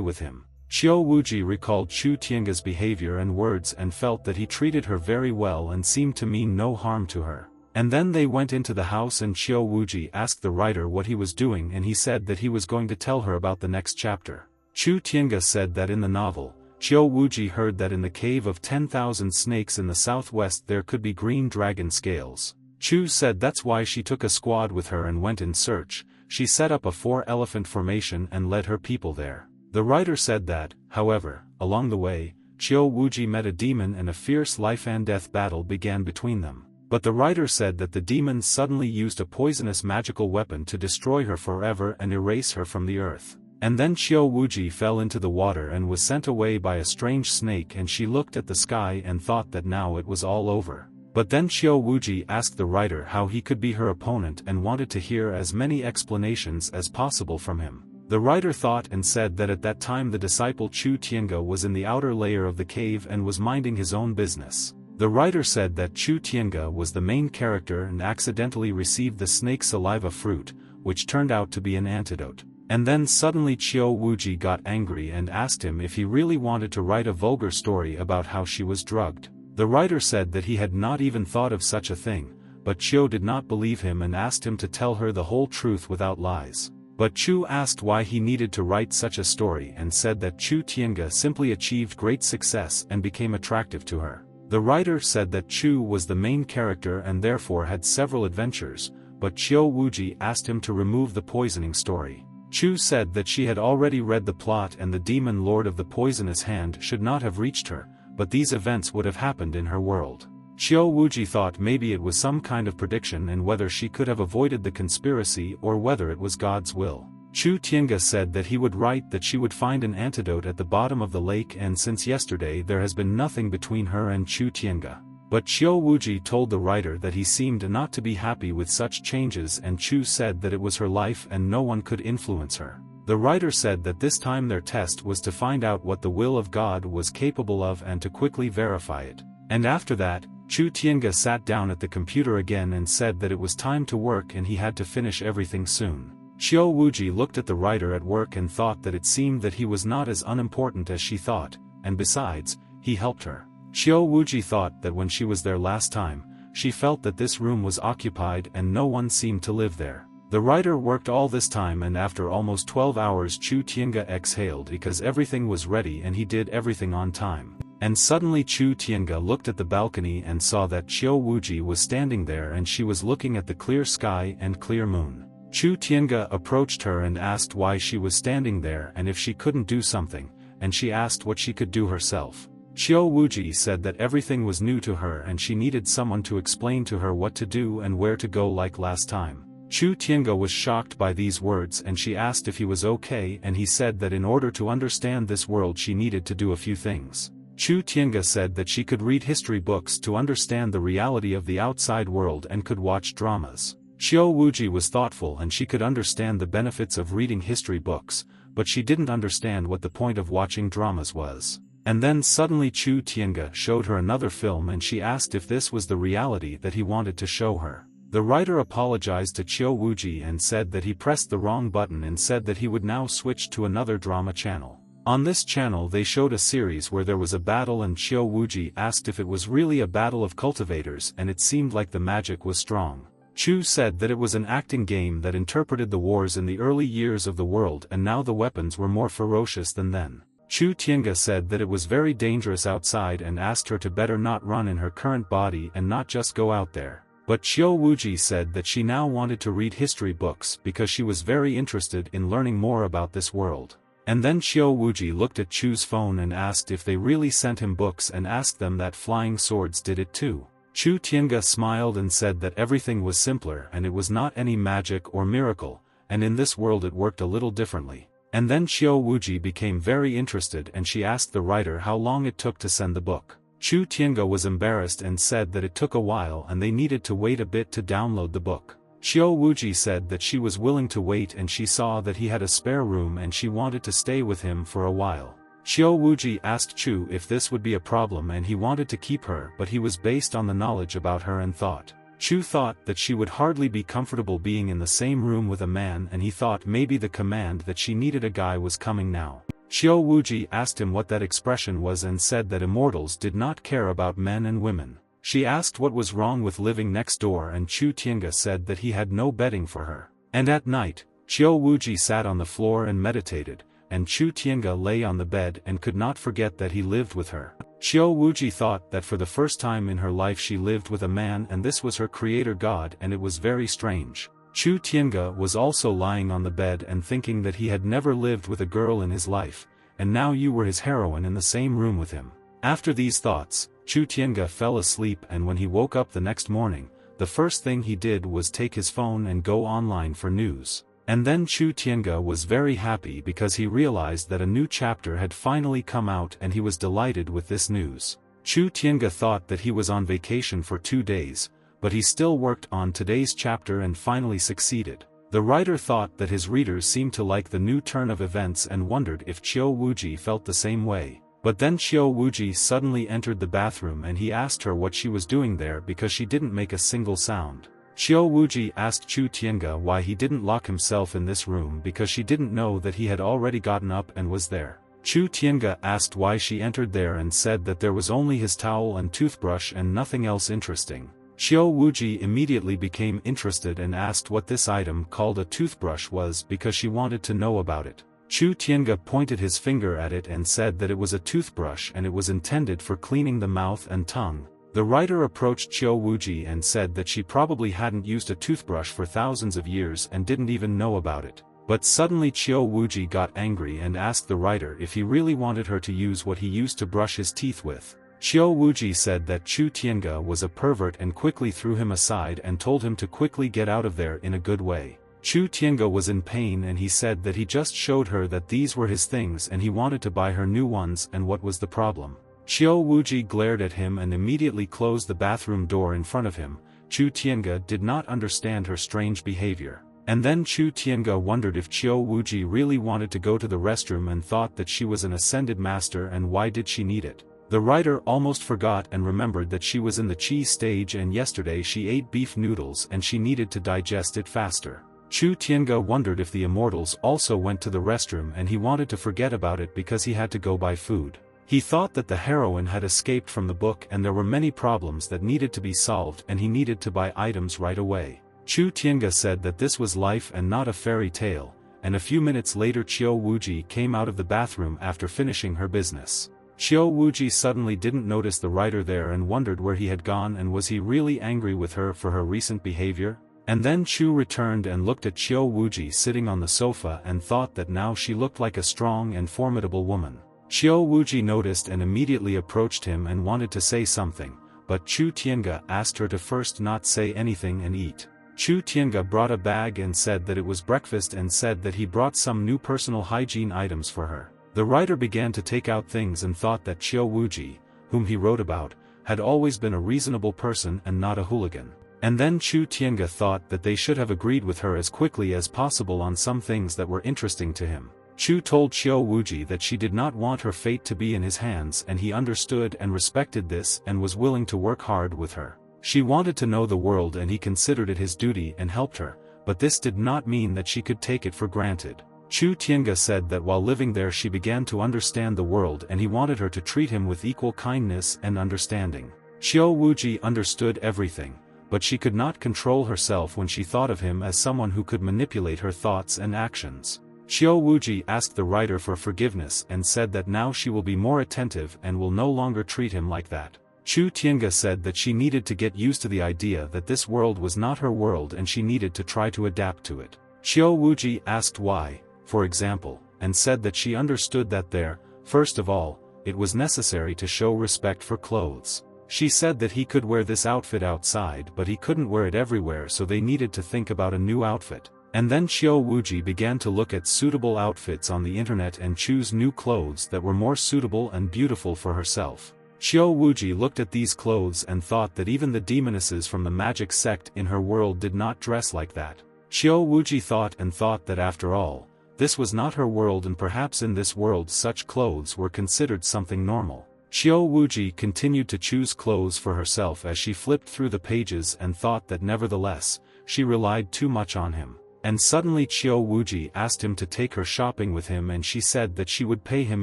with him. Chiu Wuji recalled Chu Tiange's behavior and words and felt that he treated her very well and seemed to mean no harm to her. And then they went into the house and Chiu Wuji asked the writer what he was doing and he said that he was going to tell her about the next chapter. Chu Tiange said that in the novel, Chiu Wuji heard that in the cave of 10,000 snakes in the southwest there could be green dragon scales. Chu said that's why she took a squad with her and went in search. She set up a 4-elephant formation and led her people there. The writer said that, however, along the way, Chiu Wuji met a demon and a fierce life-and-death battle began between them. But the writer said that the demon suddenly used a poisonous magical weapon to destroy her forever and erase her from the earth. And then Chiu Wuji fell into the water and was sent away by a strange snake and she looked at the sky and thought that now it was all over. But then Chiu Wuji asked the writer how he could be her opponent and wanted to hear as many explanations as possible from him. The writer thought and said that at that time the disciple Chu Tiange was in the outer layer of the cave and was minding his own business. The writer said that Chu Tiange was the main character and accidentally received the snake saliva fruit, which turned out to be an antidote. And then suddenly Chiu Wuji got angry and asked him if he really wanted to write a vulgar story about how she was drugged. The writer said that he had not even thought of such a thing, but Chiu did not believe him and asked him to tell her the whole truth without lies. But Chu asked why he needed to write such a story and said that Chu Tiange simply achieved great success and became attractive to her. The writer said that Chu was the main character and therefore had several adventures, but Chiu Wuji asked him to remove the poisoning story. Chu said that she had already read the plot and the demon lord of the poisonous hand should not have reached her, but these events would have happened in her world. Chiu Wuji thought maybe it was some kind of prediction and whether she could have avoided the conspiracy or whether it was God's will. Chu Tiange said that he would write that she would find an antidote at the bottom of the lake and since yesterday there has been nothing between her and Chu Tiange. But Chiu Wuji told the writer that he seemed not to be happy with such changes and Chu said that it was her life and no one could influence her. The writer said that this time their test was to find out what the will of God was capable of and to quickly verify it. And after that, Chu Tiange sat down at the computer again and said that it was time to work and he had to finish everything soon. Chiu Wuji looked at the writer at work and thought that it seemed that he was not as unimportant as she thought, and besides, he helped her. Chiu Wuji thought that when she was there last time, she felt that this room was occupied and no one seemed to live there. The writer worked all this time and after almost 12 hours Chu Tiange exhaled because everything was ready and he did everything on time. And suddenly Chu Tiange looked at the balcony and saw that Chiu Wuji was standing there and she was looking at the clear sky and clear moon. Chu Tiange approached her and asked why she was standing there and if she couldn't do something, and she asked what she could do herself. Chiu Wuji said that everything was new to her and she needed someone to explain to her what to do and where to go like last time. Chu Tiange was shocked by these words and she asked if he was okay and he said that in order to understand this world she needed to do a few things. Chu Tiange said that she could read history books to understand the reality of the outside world and could watch dramas. Chiu Wuji was thoughtful and she could understand the benefits of reading history books, but she didn't understand what the point of watching dramas was. And then suddenly Chu Tiange showed her another film and she asked if this was the reality that he wanted to show her. The writer apologized to Chiu Wuji and said that he pressed the wrong button and said that he would now switch to another drama channel. On this channel they showed a series where there was a battle and Chiu Wuji asked if it was really a battle of cultivators and it seemed like the magic was strong. Chu said that it was an acting game that interpreted the wars in the early years of the world and now the weapons were more ferocious than then. Chu Tiange said that it was very dangerous outside and asked her to better not run in her current body and not just go out there. But Chiu Wuji said that she now wanted to read history books because she was very interested in learning more about this world. And then Chiu Wuji looked at Chu's phone and asked if they really sent him books and asked them that flying swords did it too. Chu Tiange smiled and said that everything was simpler and it was not any magic or miracle, and in this world it worked a little differently. And then Chiu Wuji became very interested and she asked the writer how long it took to send the book. Chu Tiange was embarrassed and said that it took a while and they needed to wait a bit to download the book. Xiao Wuji said that she was willing to wait and she saw that he had a spare room and she wanted to stay with him for a while. Xiao Wuji asked Chu if this would be a problem and he wanted to keep her, but he was based on the knowledge about her and thought. Chu thought that she would hardly be comfortable being in the same room with a man, and he thought maybe the command that she needed a guy was coming now. Xiao Wuji asked him what that expression was and said that immortals did not care about men and women. She asked what was wrong with living next door, and Chu Tiange said that he had no bedding for her. And at night, Xiao Wuji sat on the floor and meditated, and Chu Tiange lay on the bed and could not forget that he lived with her. Xiao Wuji thought that for the first time in her life she lived with a man and this was her creator god, and it was very strange. Chu Tiange was also lying on the bed and thinking that he had never lived with a girl in his life, and now you were his heroine in the same room with him. After these thoughts, Chu Tiange fell asleep, and when he woke up the next morning, the first thing he did was take his phone and go online for news. And then Chu Tiange was very happy because he realized that a new chapter had finally come out and he was delighted with this news. Chu Tiange thought that he was on vacation for 2 days, but he still worked on today's chapter and finally succeeded. The writer thought that his readers seemed to like the new turn of events and wondered if Xiao Wuji felt the same way. But then Xiao Wuji suddenly entered the bathroom and he asked her what she was doing there because she didn't make a single sound. Xiao Wuji asked Chu Tiange why he didn't lock himself in this room because she didn't know that he had already gotten up and was there. Chu Tiange asked why she entered there and said that there was only his towel and toothbrush and nothing else interesting. Xiao Wuji immediately became interested and asked what this item called a toothbrush was because she wanted to know about it. Chu Tiange pointed his finger at it and said that it was a toothbrush and it was intended for cleaning the mouth and tongue. The writer approached Xiao Wuji and said that she probably hadn't used a toothbrush for thousands of years and didn't even know about it. But suddenly Xiao Wuji got angry and asked the writer if he really wanted her to use what he used to brush his teeth with. Xiao Wuji said that Chu Tiange was a pervert and quickly threw him aside and told him to quickly get out of there in a good way. Chu Tiange was in pain and he said that he just showed her that these were his things and he wanted to buy her new ones, and what was the problem? Xiao Wuji glared at him and immediately closed the bathroom door in front of him. Chu Tiange did not understand her strange behavior. And then Chu Tiange wondered if Xiao Wuji really wanted to go to the restroom and thought that she was an ascended master, and why did she need it? The writer almost forgot and remembered that she was in the cheese stage and yesterday she ate beef noodles and she needed to digest it faster. Chu Tiange wondered if the immortals also went to the restroom and he wanted to forget about it because he had to go buy food. He thought that the heroine had escaped from the book and there were many problems that needed to be solved and he needed to buy items right away. Chu Tiange said that this was life and not a fairy tale, and a few minutes later Xiao Wuji came out of the bathroom after finishing her business. Xiao Wuji suddenly didn't notice the writer there and wondered where he had gone, and was he really angry with her for her recent behavior? And then Chu returned and looked at Xiao Wuji sitting on the sofa and thought that now she looked like a strong and formidable woman. Xiao Wuji noticed and immediately approached him and wanted to say something, but Chu Tiange asked her to first not say anything and eat. Chu Tiange brought a bag and said that it was breakfast and said that he brought some new personal hygiene items for her. The writer began to take out things and thought that Xiao Wuji, whom he wrote about, had always been a reasonable person and not a hooligan. And then Chu Tiange thought that they should have agreed with her as quickly as possible on some things that were interesting to him. Chu told Xiao Wuji that she did not want her fate to be in his hands, and he understood and respected this and was willing to work hard with her. She wanted to know the world and he considered it his duty and helped her, but this did not mean that she could take it for granted. Chu Tiange said that while living there she began to understand the world and he wanted her to treat him with equal kindness and understanding. Xiao Wuji understood everything, but she could not control herself when she thought of him as someone who could manipulate her thoughts and actions. Xiao Wuji asked the writer for forgiveness and said that now she will be more attentive and will no longer treat him like that. Chu Tiange said that she needed to get used to the idea that this world was not her world and she needed to try to adapt to it. Xiao Wuji asked why, for example, and said that she understood that first of all, it was necessary to show respect for clothes. She said that he could wear this outfit outside but he couldn't wear it everywhere, so they needed to think about a new outfit. And then Xiao Wuji began to look at suitable outfits on the internet and choose new clothes that were more suitable and beautiful for herself. Xiao Wuji looked at these clothes and thought that even the demonesses from the magic sect in her world did not dress like that. Xiao Wuji thought that after all, this was not her world, and perhaps in this world such clothes were considered something normal. Xiao Wuji continued to choose clothes for herself as she flipped through the pages and thought that nevertheless, she relied too much on him. And suddenly Xiao Wuji asked him to take her shopping with him, and she said that she would pay him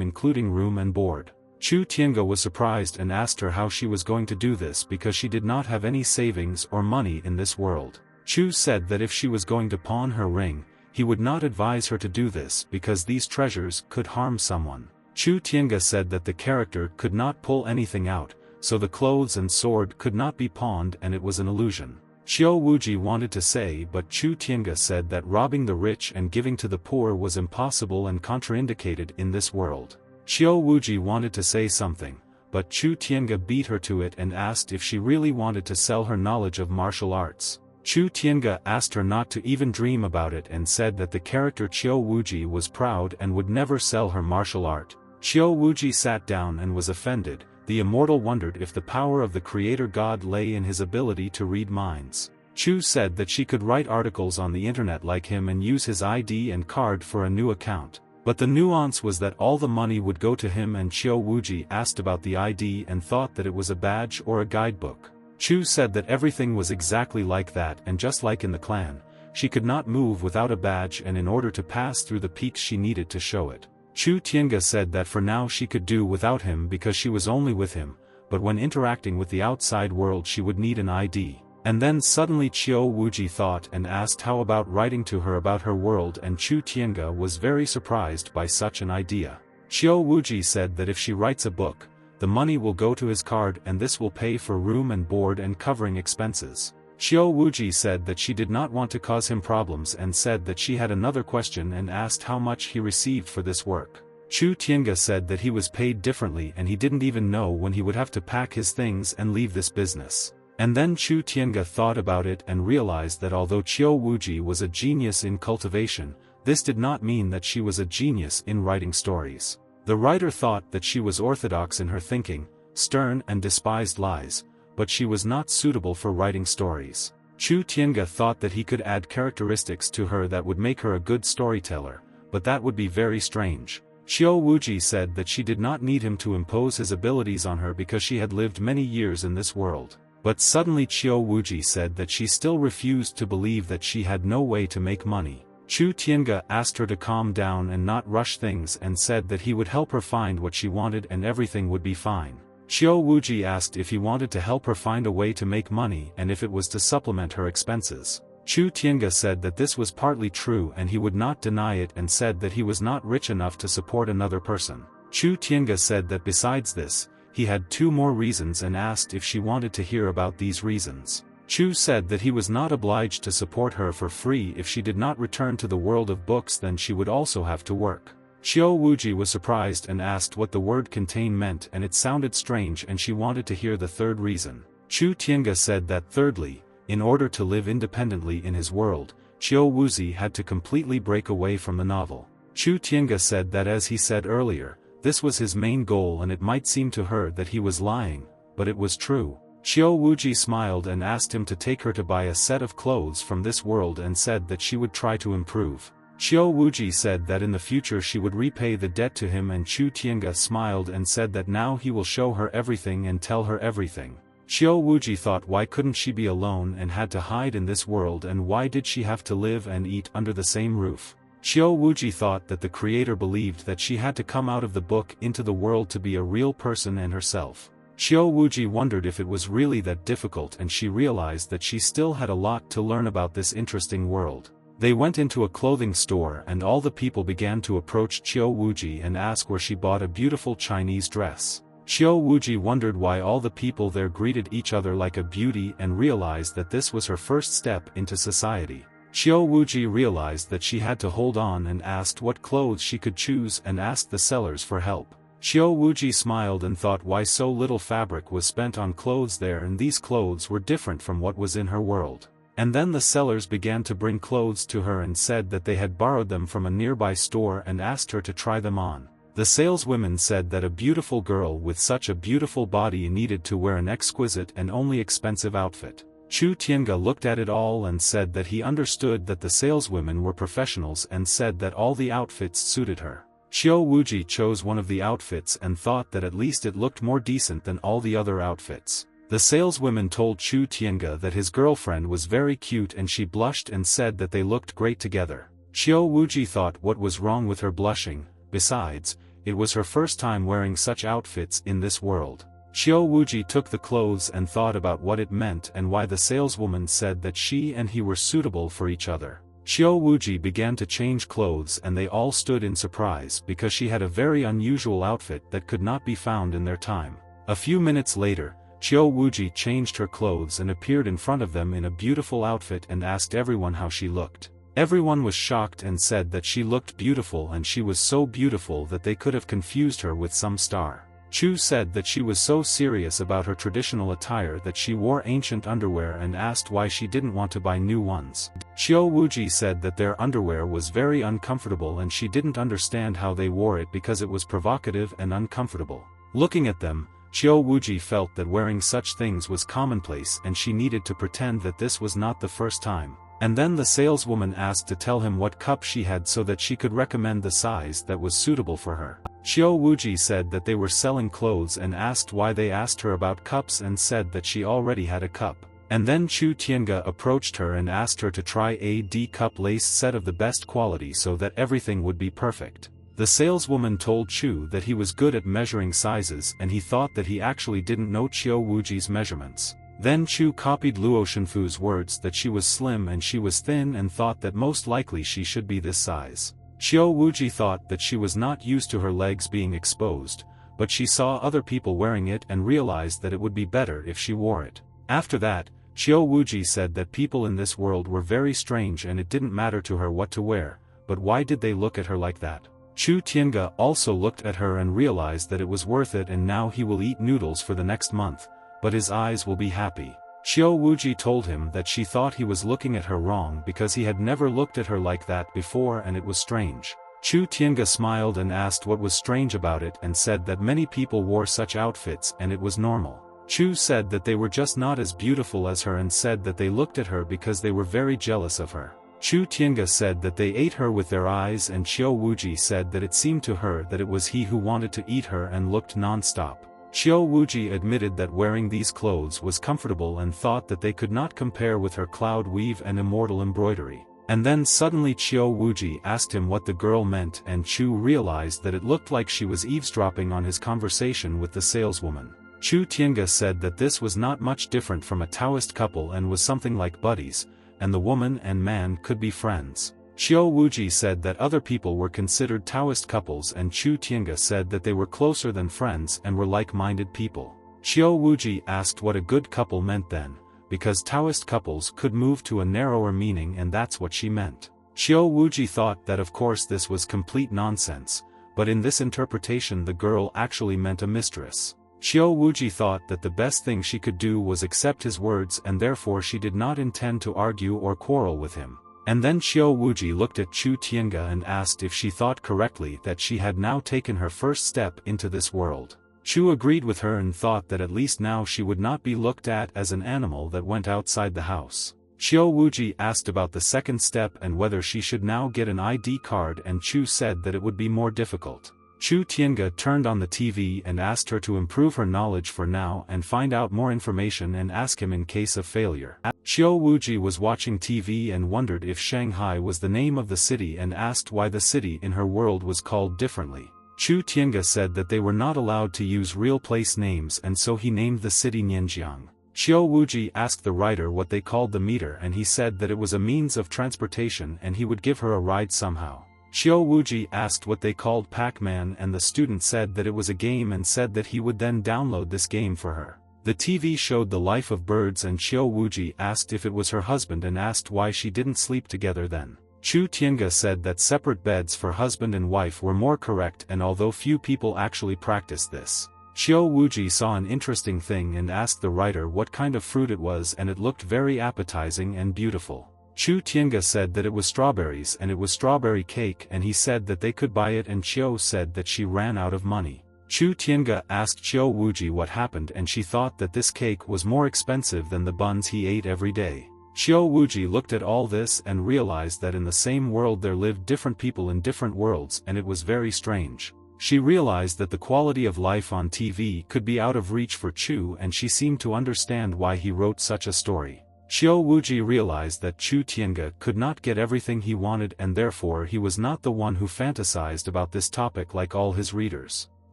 including room and board. Chu Tiange was surprised and asked her how she was going to do this because she did not have any savings or money in this world. Chu said that if she was going to pawn her ring, he would not advise her to do this because these treasures could harm someone. Chu Tiange said that the character could not pull anything out, so the clothes and sword could not be pawned and it was an illusion. Xiao Wuji wanted to say, but Chu Tiange said that robbing the rich and giving to the poor was impossible and contraindicated in this world. Xiao Wuji wanted to say something, but Chu Tiange beat her to it and asked if she really wanted to sell her knowledge of martial arts. Chu Tiange asked her not to even dream about it and said that the character Xiao Wuji was proud and would never sell her martial art. Xiao Wuji sat down and was offended. The immortal wondered if the power of the creator god lay in his ability to read minds. Chu said that she could write articles on the internet like him and use his ID and card for a new account. But the nuance was that all the money would go to him, and Xiao Wuji asked about the ID and thought that it was a badge or a guidebook. Chu said that everything was exactly like that, and just like in the clan, she could not move without a badge, and in order to pass through the peaks she needed to show it. Chu Tiange said that for now she could do without him because she was only with him, but when interacting with the outside world she would need an ID. And then suddenly Xiao Wuji thought and asked how about writing to her about her world, and Chu Tiange was very surprised by such an idea. Xiao Wuji said that if she writes a book, the money will go to his card and this will pay for room and board and covering expenses. Xiao Wuji said that she did not want to cause him problems and said that she had another question and asked how much he received for this work. Chu Tiange said that he was paid differently and he didn't even know when he would have to pack his things and leave this business. And then Chu Tiange thought about it and realized that although Xiao Wuji was a genius in cultivation, this did not mean that she was a genius in writing stories. The writer thought that she was orthodox in her thinking, stern and despised lies, but she was not suitable for writing stories. Chu Tiange thought that he could add characteristics to her that would make her a good storyteller, but that would be very strange. Xiao Wuji said that she did not need him to impose his abilities on her because she had lived many years in this world. But suddenly Xiao Wuji said that she still refused to believe that she had no way to make money. Chu Tiange asked her to calm down and not rush things and said that he would help her find what she wanted and everything would be fine. Xiao Wuji asked if he wanted to help her find a way to make money and if it was to supplement her expenses. Chu Tiange said that this was partly true and he would not deny it, and said that he was not rich enough to support another person. Chu Tiange said that besides this, he had 2 more reasons and asked if she wanted to hear about these reasons. Chu said that he was not obliged to support her for free. If she did not return to the world of books, then she would also have to work. Xiao Wuji was surprised and asked what the word contain meant, and it sounded strange and she wanted to hear the 3rd reason. Chu Tiange said that thirdly, in order to live independently in his world, Xiao Wuji had to completely break away from the novel. Chu Tiange said that as he said earlier, this was his main goal, and it might seem to her that he was lying, but it was true. Xiao Wuji smiled and asked him to take her to buy a set of clothes from this world and said that she would try to improve. Xiao Wuji said that in the future she would repay the debt to him, and Chu Tiange smiled and said that now he will show her everything and tell her everything. Xiao Wuji thought, why couldn't she be alone and had to hide in this world, and why did she have to live and eat under the same roof? Xiao Wuji thought that the creator believed that she had to come out of the book into the world to be a real person and herself. Xiao Wuji wondered if it was really that difficult, and she realized that she still had a lot to learn about this interesting world. They went into a clothing store and all the people began to approach Xiao Wuji and ask where she bought a beautiful Chinese dress. Xiao Wuji wondered why all the people there greeted each other like a beauty and realized that this was her first step into society. Xiao Wuji realized that she had to hold on and asked what clothes she could choose and asked the sellers for help. Xiao Wuji smiled and thought why so little fabric was spent on clothes there, and these clothes were different from what was in her world. And then the sellers began to bring clothes to her and said that they had borrowed them from a nearby store and asked her to try them on. The saleswomen said that a beautiful girl with such a beautiful body needed to wear an exquisite and only expensive outfit. Chu Tiange looked at it all and said that he understood that the saleswomen were professionals and said that all the outfits suited her. Qiu Wuji chose one of the outfits and thought that at least it looked more decent than all the other outfits. The saleswomen told Chu Tiange that his girlfriend was very cute and she blushed and said that they looked great together. Qiu Wuji thought what was wrong with her blushing, besides, it was her first time wearing such outfits in this world. Qiu Wuji took the clothes and thought about what it meant and why the saleswoman said that she and he were suitable for each other. Qiu Wuji began to change clothes and they all stood in surprise because she had a very unusual outfit that could not be found in their time. A few minutes later, Qiu Wuji changed her clothes and appeared in front of them in a beautiful outfit and asked everyone how she looked. Everyone was shocked and said that she looked beautiful and she was so beautiful that they could have confused her with some star. Chu said that she was so serious about her traditional attire that she wore ancient underwear and asked why she didn't want to buy new ones. Qiu Wuji said that their underwear was very uncomfortable and she didn't understand how they wore it because it was provocative and uncomfortable. Looking at them, Qiu Wuji felt that wearing such things was commonplace and she needed to pretend that this was not the first time. And then the saleswoman asked to tell him what cup she had so that she could recommend the size that was suitable for her. Qiu Wuji said that they were selling clothes and asked why they asked her about cups and said that she already had a cup. And then Chu Tiange approached her and asked her to try a D-cup lace set of the best quality so that everything would be perfect. The saleswoman told Chu that he was good at measuring sizes and he thought that he actually didn't know Qiu Wuji's measurements. Then Chu copied Luo Shenfu's words that she was slim and she was thin and thought that most likely she should be this size. Qiu Wuji thought that she was not used to her legs being exposed, but she saw other people wearing it and realized that it would be better if she wore it. After that, Qiu Wuji said that people in this world were very strange and it didn't matter to her what to wear, but why did they look at her like that? Chu Tiange also looked at her and realized that it was worth it and now he will eat noodles for the next month, but his eyes will be happy. Qiu Wuji told him that she thought he was looking at her wrong because he had never looked at her like that before and it was strange. Chu Tiange smiled and asked what was strange about it and said that many people wore such outfits and it was normal. Chu said that they were just not as beautiful as her and said that they looked at her because they were very jealous of her. Chu Tiange said that they ate her with their eyes and Qiu Wuji said that it seemed to her that it was he who wanted to eat her and looked non-stop. Qiu Wuji admitted that wearing these clothes was comfortable and thought that they could not compare with her cloud weave and immortal embroidery. And then suddenly Qiu Wuji asked him what the girl meant and Chu realized that it looked like she was eavesdropping on his conversation with the saleswoman. Chu Tiange said that this was not much different from a Taoist couple and was something like buddies, and the woman and man could be friends. Qiu Wuji said that other people were considered Taoist couples and Chu Tiange said that they were closer than friends and were like-minded people. Qiu Wuji asked what a good couple meant then, because Taoist couples could move to a narrower meaning and that's what she meant. Qiu Wuji thought that of course this was complete nonsense, but in this interpretation the girl actually meant a mistress. Qiu Wuji thought that the best thing she could do was accept his words and therefore she did not intend to argue or quarrel with him. And then Qiu Wuji looked at Chu Tiange and asked if she thought correctly that she had now taken her first step into this world. Chu agreed with her and thought that at least now she would not be looked at as an animal that went outside the house. Qiu Wuji asked about the second step and whether she should now get an ID card and Chu said that it would be more difficult. Chu Tiange turned on the TV and asked her to improve her knowledge for now and find out more information and ask him in case of failure. Qiu Wuji was watching TV and wondered if Shanghai was the name of the city and asked why the city in her world was called differently. Chu Tiange said that they were not allowed to use real place names and so he named the city Nianjiang. Qiu Wuji asked the writer what they called the meter and he said that it was a means of transportation and he would give her a ride somehow. Qiu Wuji asked what they called Pac-Man and the student said that it was a game and said that he would then download this game for her. The TV showed the life of birds and Qiu Wuji asked if it was her husband and asked why she didn't sleep together then. Chu Tiange said that separate beds for husband and wife were more correct and although few people actually practiced this. Qiu Wuji saw an interesting thing and asked the writer what kind of fruit it was and it looked very appetizing and beautiful. Chu Tiange said that it was strawberries and it was strawberry cake, and he said that they could buy it, and Chiu said that she ran out of money. Chu Tiange asked Chiu Wuji what happened, and she thought that this cake was more expensive than the buns he ate every day. Chiu Wuji looked at all this and realized that in the same world there lived different people in different worlds, and it was very strange. She realized that the quality of life on TV could be out of reach for Chu, and she seemed to understand why he wrote such a story. Chiu Wuji realized that Chu Tiange could not get everything he wanted, and therefore he was not the one who fantasized about this topic like all his readers.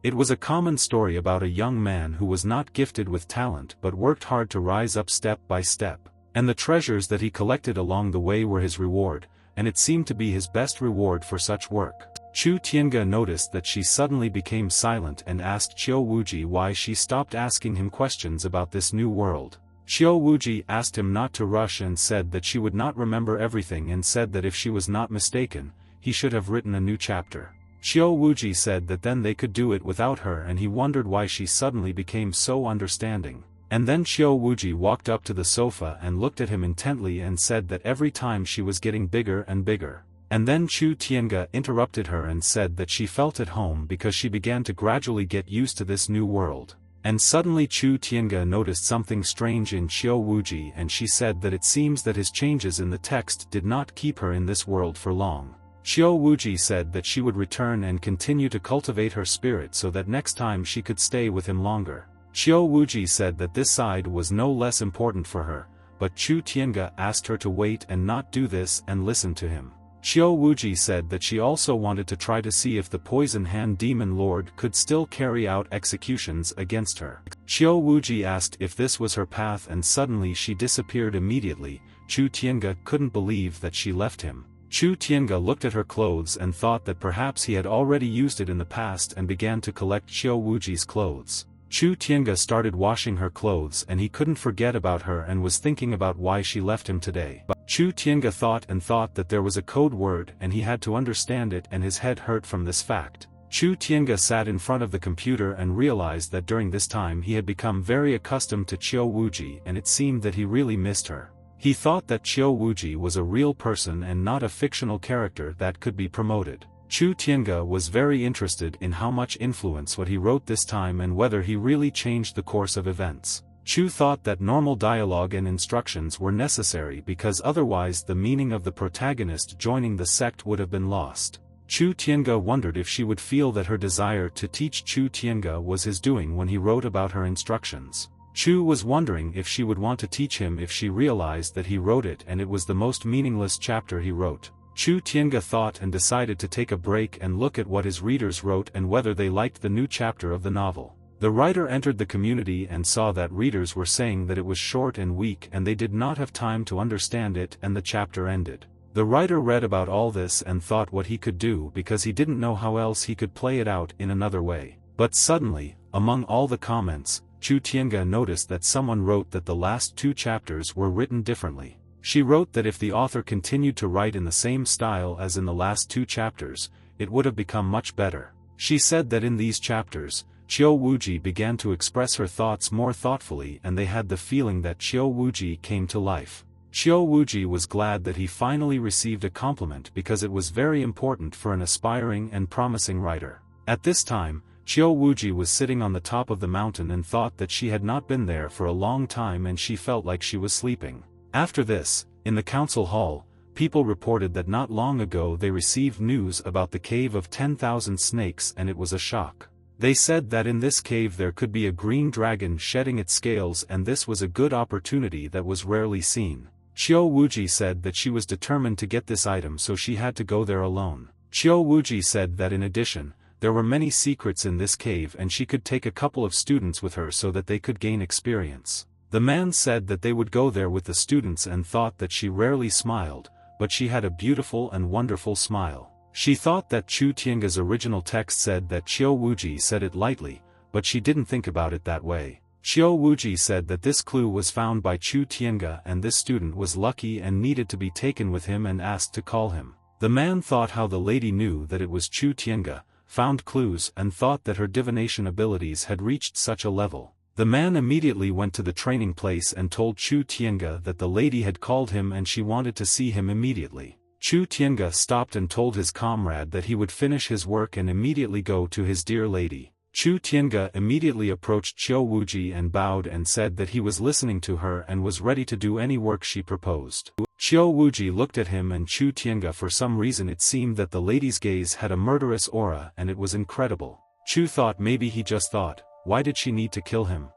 It was a common story about a young man who was not gifted with talent but worked hard to rise up step by step, and the treasures that he collected along the way were his reward, and it seemed to be his best reward for such work. Chu Tiange noticed that she suddenly became silent and asked Chiu Wuji why she stopped asking him questions about this new world. Chiu Wuji asked him not to rush and said that she would not remember everything, and said that if she was not mistaken, he should have written a new chapter. Chiu Wuji said that then they could do it without her, and he wondered why she suddenly became so understanding. And then Chiu Wuji walked up to the sofa and looked at him intently and said that every time she was getting bigger and bigger. And then Chu Tiange interrupted her and said that she felt at home because she began to gradually get used to this new world. And suddenly Chu Tiange noticed something strange in Chiu Wuji, and she said that it seems that his changes in the text did not keep her in this world for long. Chiu Wuji said that she would return and continue to cultivate her spirit so that next time she could stay with him longer. Chiu Wuji said that this side was no less important for her, but Chu Tiange asked her to wait and not do this and listen to him. Chiu Wuji said that she also wanted to try to see if the Poison Hand Demon Lord could still carry out executions against her. Chiu Wuji asked if this was her path, and suddenly she disappeared immediately. Chu Tiange couldn't believe that she left him. Chu Tiange looked at her clothes and thought that perhaps he had already used it in the past, and began to collect Chiu Wuji's clothes. Chu Tiange started washing her clothes, and he couldn't forget about her and was thinking about why she left him today. Chu Tiange thought that there was a code word and he had to understand it, and his head hurt from this fact. Chu Tiange sat in front of the computer and realized that during this time he had become very accustomed to Chiu Wuji, and it seemed that he really missed her. He thought that Chiu Wuji was a real person and not a fictional character that could be promoted. Chu Tiange was very interested in how much influence what he wrote this time and whether he really changed the course of events. Chu thought that normal dialogue and instructions were necessary because otherwise the meaning of the protagonist joining the sect would have been lost. Chu Tiange wondered if she would feel that her desire to teach Chu Tiange was his doing when he wrote about her instructions. Chu was wondering if she would want to teach him if she realized that he wrote it and it was the most meaningless chapter he wrote. Chu Tiange thought and decided to take a break and look at what his readers wrote and whether they liked the new chapter of the novel. The writer entered the community and saw that readers were saying that it was short and weak and they did not have time to understand it, and the chapter ended. The writer read about all this and thought what he could do because he didn't know how else he could play it out in another way. But suddenly, among all the comments, Chu Tiange noticed that someone wrote that the last two chapters were written differently. She wrote that if the author continued to write in the same style as in the last two chapters, it would have become much better. She said that in these chapters, Chiu Wuji began to express her thoughts more thoughtfully, and they had the feeling that Chiu Wuji came to life. Chiu Wuji was glad that he finally received a compliment because it was very important for an aspiring and promising writer. At this time, Chiu Wuji was sitting on the top of the mountain and thought that she had not been there for a long time, and she felt like she was sleeping. After this, in the council hall, people reported that not long ago they received news about the cave of 10,000 snakes, and it was a shock. They said that in this cave there could be a green dragon shedding its scales, and this was a good opportunity that was rarely seen. Chiu Wuji said that she was determined to get this item, so she had to go there alone. Chiu Wuji said that in addition, there were many secrets in this cave and she could take a couple of students with her so that they could gain experience. The man said that they would go there with the students and thought that she rarely smiled, but she had a beautiful and wonderful smile. She thought that Chu Tiange's original text said that Chiu Wuji said it lightly, but she didn't think about it that way. Chiu Wuji said that this clue was found by Chu Tiange and this student was lucky and needed to be taken with him and asked to call him. The man thought how the lady knew that it was Chu Tiange, found clues and thought that her divination abilities had reached such a level. The man immediately went to the training place and told Chu Tiange that the lady had called him and she wanted to see him immediately. Chu Tiange stopped and told his comrade that he would finish his work and immediately go to his dear lady. Chu Tiange immediately approached Qiu Wuji and bowed and said that he was listening to her and was ready to do any work she proposed. Qiu Wuji looked at him and Chu Tiange. For some reason it seemed that the lady's gaze had a murderous aura and it was incredible. Chu thought maybe he just thought, why did she need to kill him?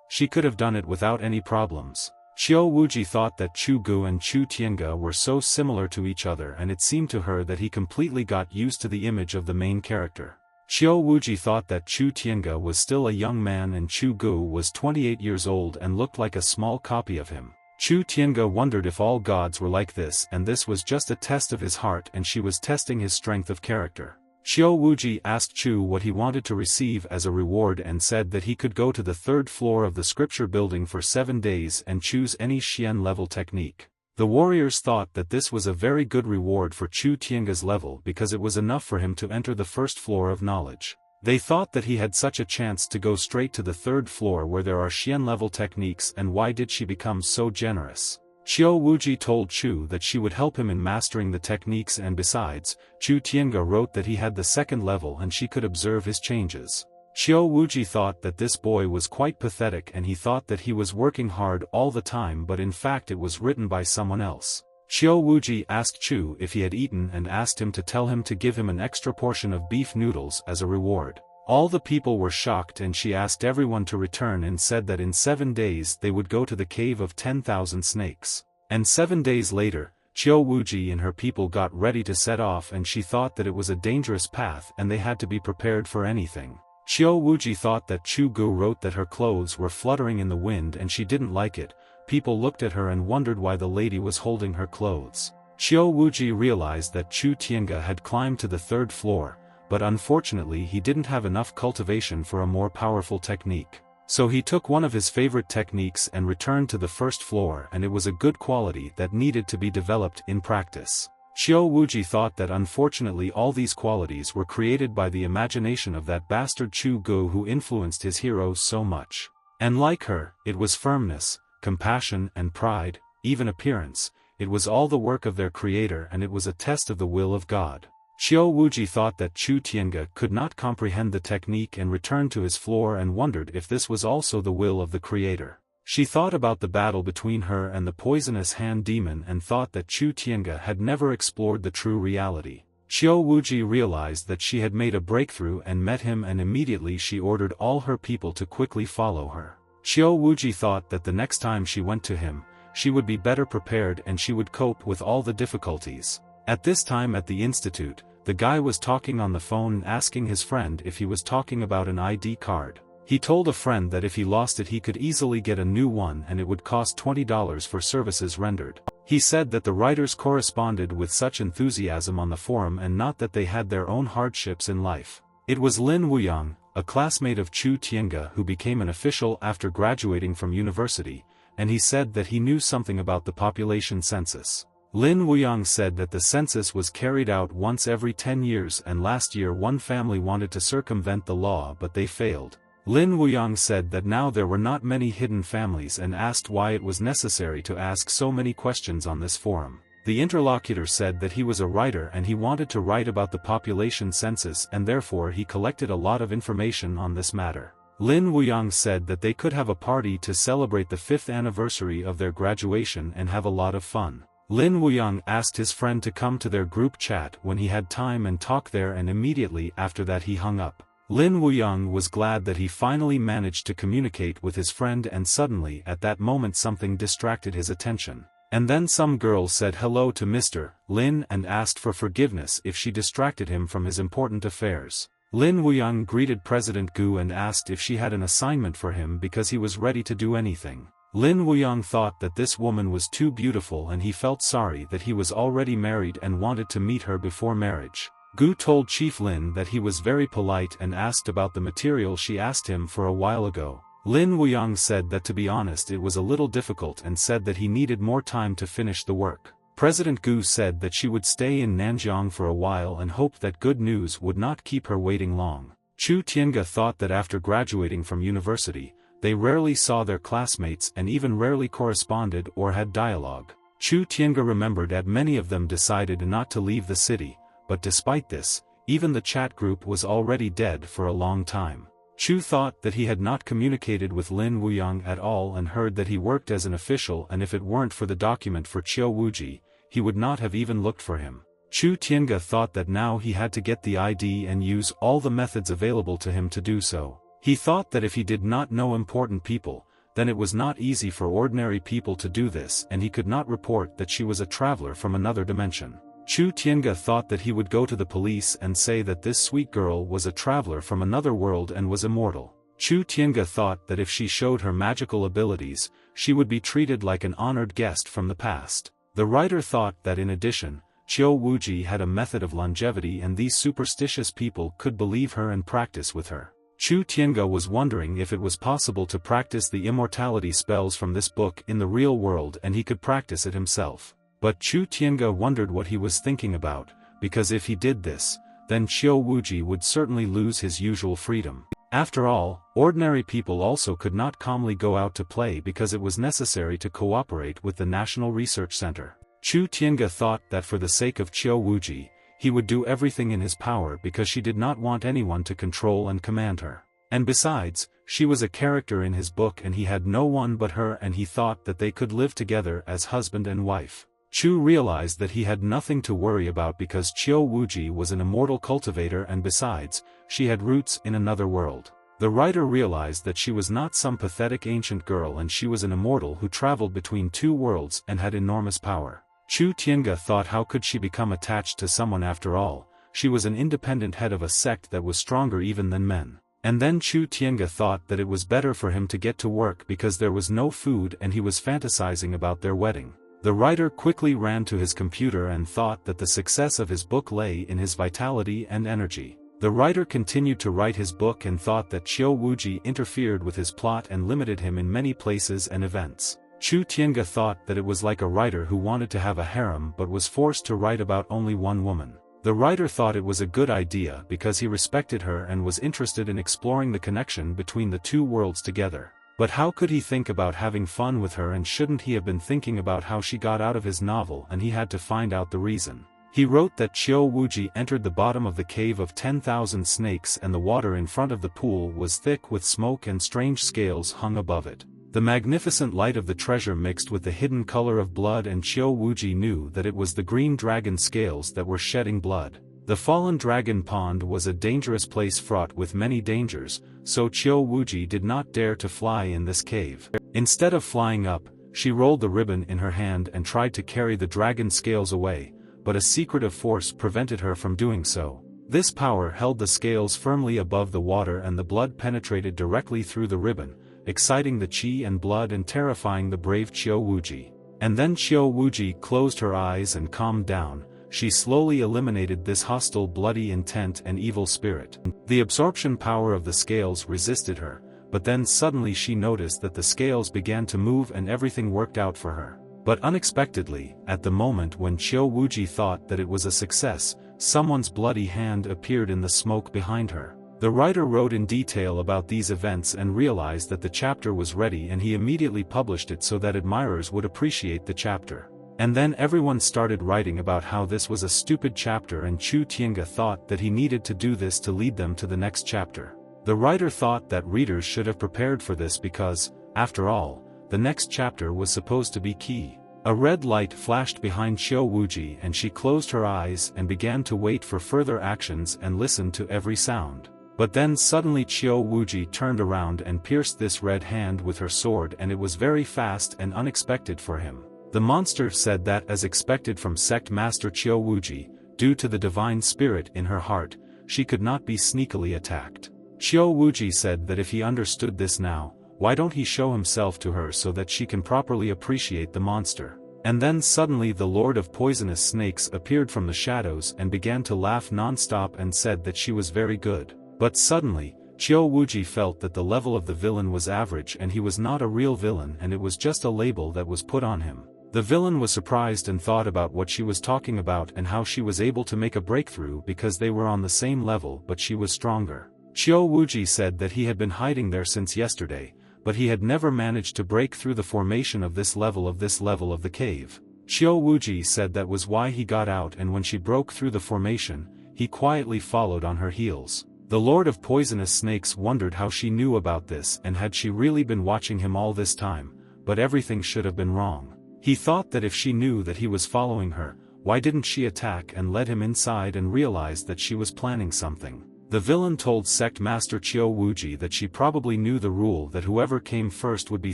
She could have done it without any problems. Qiu Wuji thought that Chu Gu and Chu Tiange were so similar to each other and it seemed to her that he completely got used to the image of the main character. Qiu Wuji thought that Chu Tiange was still a young man and Chu Gu was 28 years old and looked like a small copy of him. Chu Tiange wondered if all gods were like this and this was just a test of his heart and she was testing his strength of character. Qiu Wuji asked Chu what he wanted to receive as a reward and said that he could go to the 3rd floor of the scripture building for 7 days and choose any Xian level technique. The warriors thought that this was a very good reward for Chu Tiange's level because it was enough for him to enter the 1st floor of knowledge. They thought that he had such a chance to go straight to the 3rd floor where there are Xian level techniques, and why did she become so generous? Qiu Wuji told Chu that she would help him in mastering the techniques, and besides, Chu Tiange wrote that he had the 2nd level and she could observe his changes. Qiu Wuji thought that this boy was quite pathetic and he thought that he was working hard all the time, but in fact it was written by someone else. Qiu Wuji asked Chu if he had eaten and asked him to tell him to give him an extra portion of beef noodles as a reward. All the people were shocked and she asked everyone to return and said that in 7 days they would go to the cave of 10,000 snakes. And 7 days later, Qiu Wuji and her people got ready to set off and she thought that it was a dangerous path and they had to be prepared for anything. Qiu Wuji thought that Chu Gu wrote that her clothes were fluttering in the wind and she didn't like it. People looked at her and wondered why the lady was holding her clothes. Qiu Wuji realized that Chu Tiange had climbed to the 3rd floor, but unfortunately he didn't have enough cultivation for a more powerful technique. So he took one of his favorite techniques and returned to the 1st floor, and it was a good quality that needed to be developed in practice. Qiu Wuji thought that unfortunately all these qualities were created by the imagination of that bastard Chu Gu who influenced his heroes so much. And like her, it was firmness, compassion and pride, even appearance, it was all the work of their creator and it was a test of the will of God. Qiu Wuji thought that Chu Tiange could not comprehend the technique and returned to his floor and wondered if this was also the will of the creator. She thought about the battle between her and the poisonous hand demon and thought that Chu Tiange had never explored the true reality. Qiu Wuji realized that she had made a breakthrough and met him, and immediately she ordered all her people to quickly follow her. Qiu Wuji thought that the next time she went to him, she would be better prepared and she would cope with all the difficulties. At this time at the institute, the guy was talking on the phone and asking his friend if he was talking about an ID card. He told a friend that if he lost it he could easily get a new one and it would cost $20 for services rendered. He said that the writers corresponded with such enthusiasm on the forum and not that they had their own hardships in life. It was Lin Wuyang, a classmate of Chu Tiange, who became an official after graduating from university, and he said that he knew something about the population census. Lin Wuyang said that the census was carried out once every 10 years and last year one family wanted to circumvent the law but they failed. Lin Wuyang said that now there were not many hidden families and asked why it was necessary to ask so many questions on this forum. The interlocutor said that he was a writer and he wanted to write about the population census and therefore he collected a lot of information on this matter. Lin Wuyang said that they could have a party to celebrate the 5th anniversary of their graduation and have a lot of fun. Lin Wuyang asked his friend to come to their group chat when he had time and talk there, and immediately after that he hung up. Lin Wuyang was glad that he finally managed to communicate with his friend, and suddenly at that moment something distracted his attention. And then some girl said hello to Mr. Lin and asked for forgiveness if she distracted him from his important affairs. Lin Wuyang greeted President Gu and asked if she had an assignment for him because he was ready to do anything. Lin Wuyang thought that this woman was too beautiful and he felt sorry that he was already married and wanted to meet her before marriage. Gu told Chief Lin that he was very polite and asked about the material she asked him for a while ago. Lin Wuyang said that to be honest it was a little difficult and said that he needed more time to finish the work. President Gu said that she would stay in Nanjiang for a while and hoped that good news would not keep her waiting long. Chu Tiange thought that after graduating from university, they rarely saw their classmates and even rarely corresponded or had dialogue. Chu Tiange remembered that many of them decided not to leave the city, but despite this, even the chat group was already dead for a long time. Chu thought that he had not communicated with Lin Wuyang at all and heard that he worked as an official, and if it weren't for the document for Qiu Wuji, he would not have even looked for him. Chu Tiange thought that now he had to get the ID and use all the methods available to him to do so. He thought that if he did not know important people, then it was not easy for ordinary people to do this, and he could not report that she was a traveler from another dimension. Chu Tiange thought that he would go to the police and say that this sweet girl was a traveler from another world and was immortal. Chu Tiange thought that if she showed her magical abilities, she would be treated like an honored guest from the past. The writer thought that in addition, Qiu Wuji had a method of longevity and these superstitious people could believe her and practice with her. Chu Tiange was wondering if it was possible to practice the immortality spells from this book in the real world and he could practice it himself. But Chu Tiange wondered what he was thinking about, because if he did this, then Qiu Wuji would certainly lose his usual freedom. After all, ordinary people also could not calmly go out to play because it was necessary to cooperate with the National Research Center. Chu Tiange thought that for the sake of Qiu Wuji, he would do everything in his power because she did not want anyone to control and command her. And besides, she was a character in his book and he had no one but her, and he thought that they could live together as husband and wife. Chu realized that he had nothing to worry about because Qiu Wuji was an immortal cultivator, and besides, she had roots in another world. The writer realized that she was not some pathetic ancient girl, and she was an immortal who traveled between two worlds and had enormous power. Chu Tiange thought, how could she become attached to someone after all? She was an independent head of a sect that was stronger even than men. And then Chu Tiange thought that it was better for him to get to work because there was no food and he was fantasizing about their wedding. The writer quickly ran to his computer and thought that the success of his book lay in his vitality and energy. The writer continued to write his book and thought that Qiu Wuji interfered with his plot and limited him in many places and events. Chu Tiange thought that it was like a writer who wanted to have a harem but was forced to write about only one woman. The writer thought it was a good idea because he respected her and was interested in exploring the connection between the two worlds together. But how could he think about having fun with her, and shouldn't he have been thinking about how she got out of his novel, and he had to find out the reason. He wrote that Qiu Wuji entered the bottom of the cave of 10,000 snakes and the water in front of the pool was thick with smoke and strange scales hung above it. The magnificent light of the treasure mixed with the hidden color of blood, and Qiu Wuji knew that it was the green dragon scales that were shedding blood. The fallen dragon pond was a dangerous place fraught with many dangers, so Qiu Wuji did not dare to fly in this cave. Instead of flying up, she rolled the ribbon in her hand and tried to carry the dragon scales away, but a secretive force prevented her from doing so. This power held the scales firmly above the water and the blood penetrated directly through the ribbon, exciting the qi and blood and terrifying the brave Qiu Wuji. And then Qiu Wuji closed her eyes and calmed down. She slowly eliminated this hostile, bloody intent and evil spirit. The absorption power of the scales resisted her, but then suddenly she noticed that the scales began to move and everything worked out for her. But unexpectedly, at the moment when Qiu Wuji thought that it was a success, someone's bloody hand appeared in the smoke behind her. The writer wrote in detail about these events and realized that the chapter was ready, and he immediately published it so that admirers would appreciate the chapter. And then everyone started writing about how this was a stupid chapter, and Chu Tiange thought that he needed to do this to lead them to the next chapter. The writer thought that readers should have prepared for this because, after all, the next chapter was supposed to be key. A red light flashed behind Qiu Wuji and she closed her eyes and began to wait for further actions and listen to every sound. But then suddenly Qiu Wuji turned around and pierced this red hand with her sword, and it was very fast and unexpected for him. The monster said that, as expected from sect master Qiu Wuji, due to the divine spirit in her heart, she could not be sneakily attacked. Qiu Wuji said that if he understood this now, why don't he show himself to her so that she can properly appreciate the monster? And then suddenly the Lord of Poisonous Snakes appeared from the shadows and began to laugh non-stop and said that she was very good. But suddenly, Qiu Wuji felt that the level of the villain was average and he was not a real villain, and it was just a label that was put on him. The villain was surprised and thought about what she was talking about and how she was able to make a breakthrough because they were on the same level but she was stronger. Qiu Wuji said that he had been hiding there since yesterday, but he had never managed to break through the formation of this level of the cave. Qiu Wuji said that was why he got out, and when she broke through the formation, he quietly followed on her heels. The Lord of Poisonous Snakes wondered how she knew about this and had she really been watching him all this time, but everything should have been wrong. He thought that if she knew that he was following her, why didn't she attack and let him inside, and realized that she was planning something. The villain told Sect Master Qiu Wuji that she probably knew the rule that whoever came first would be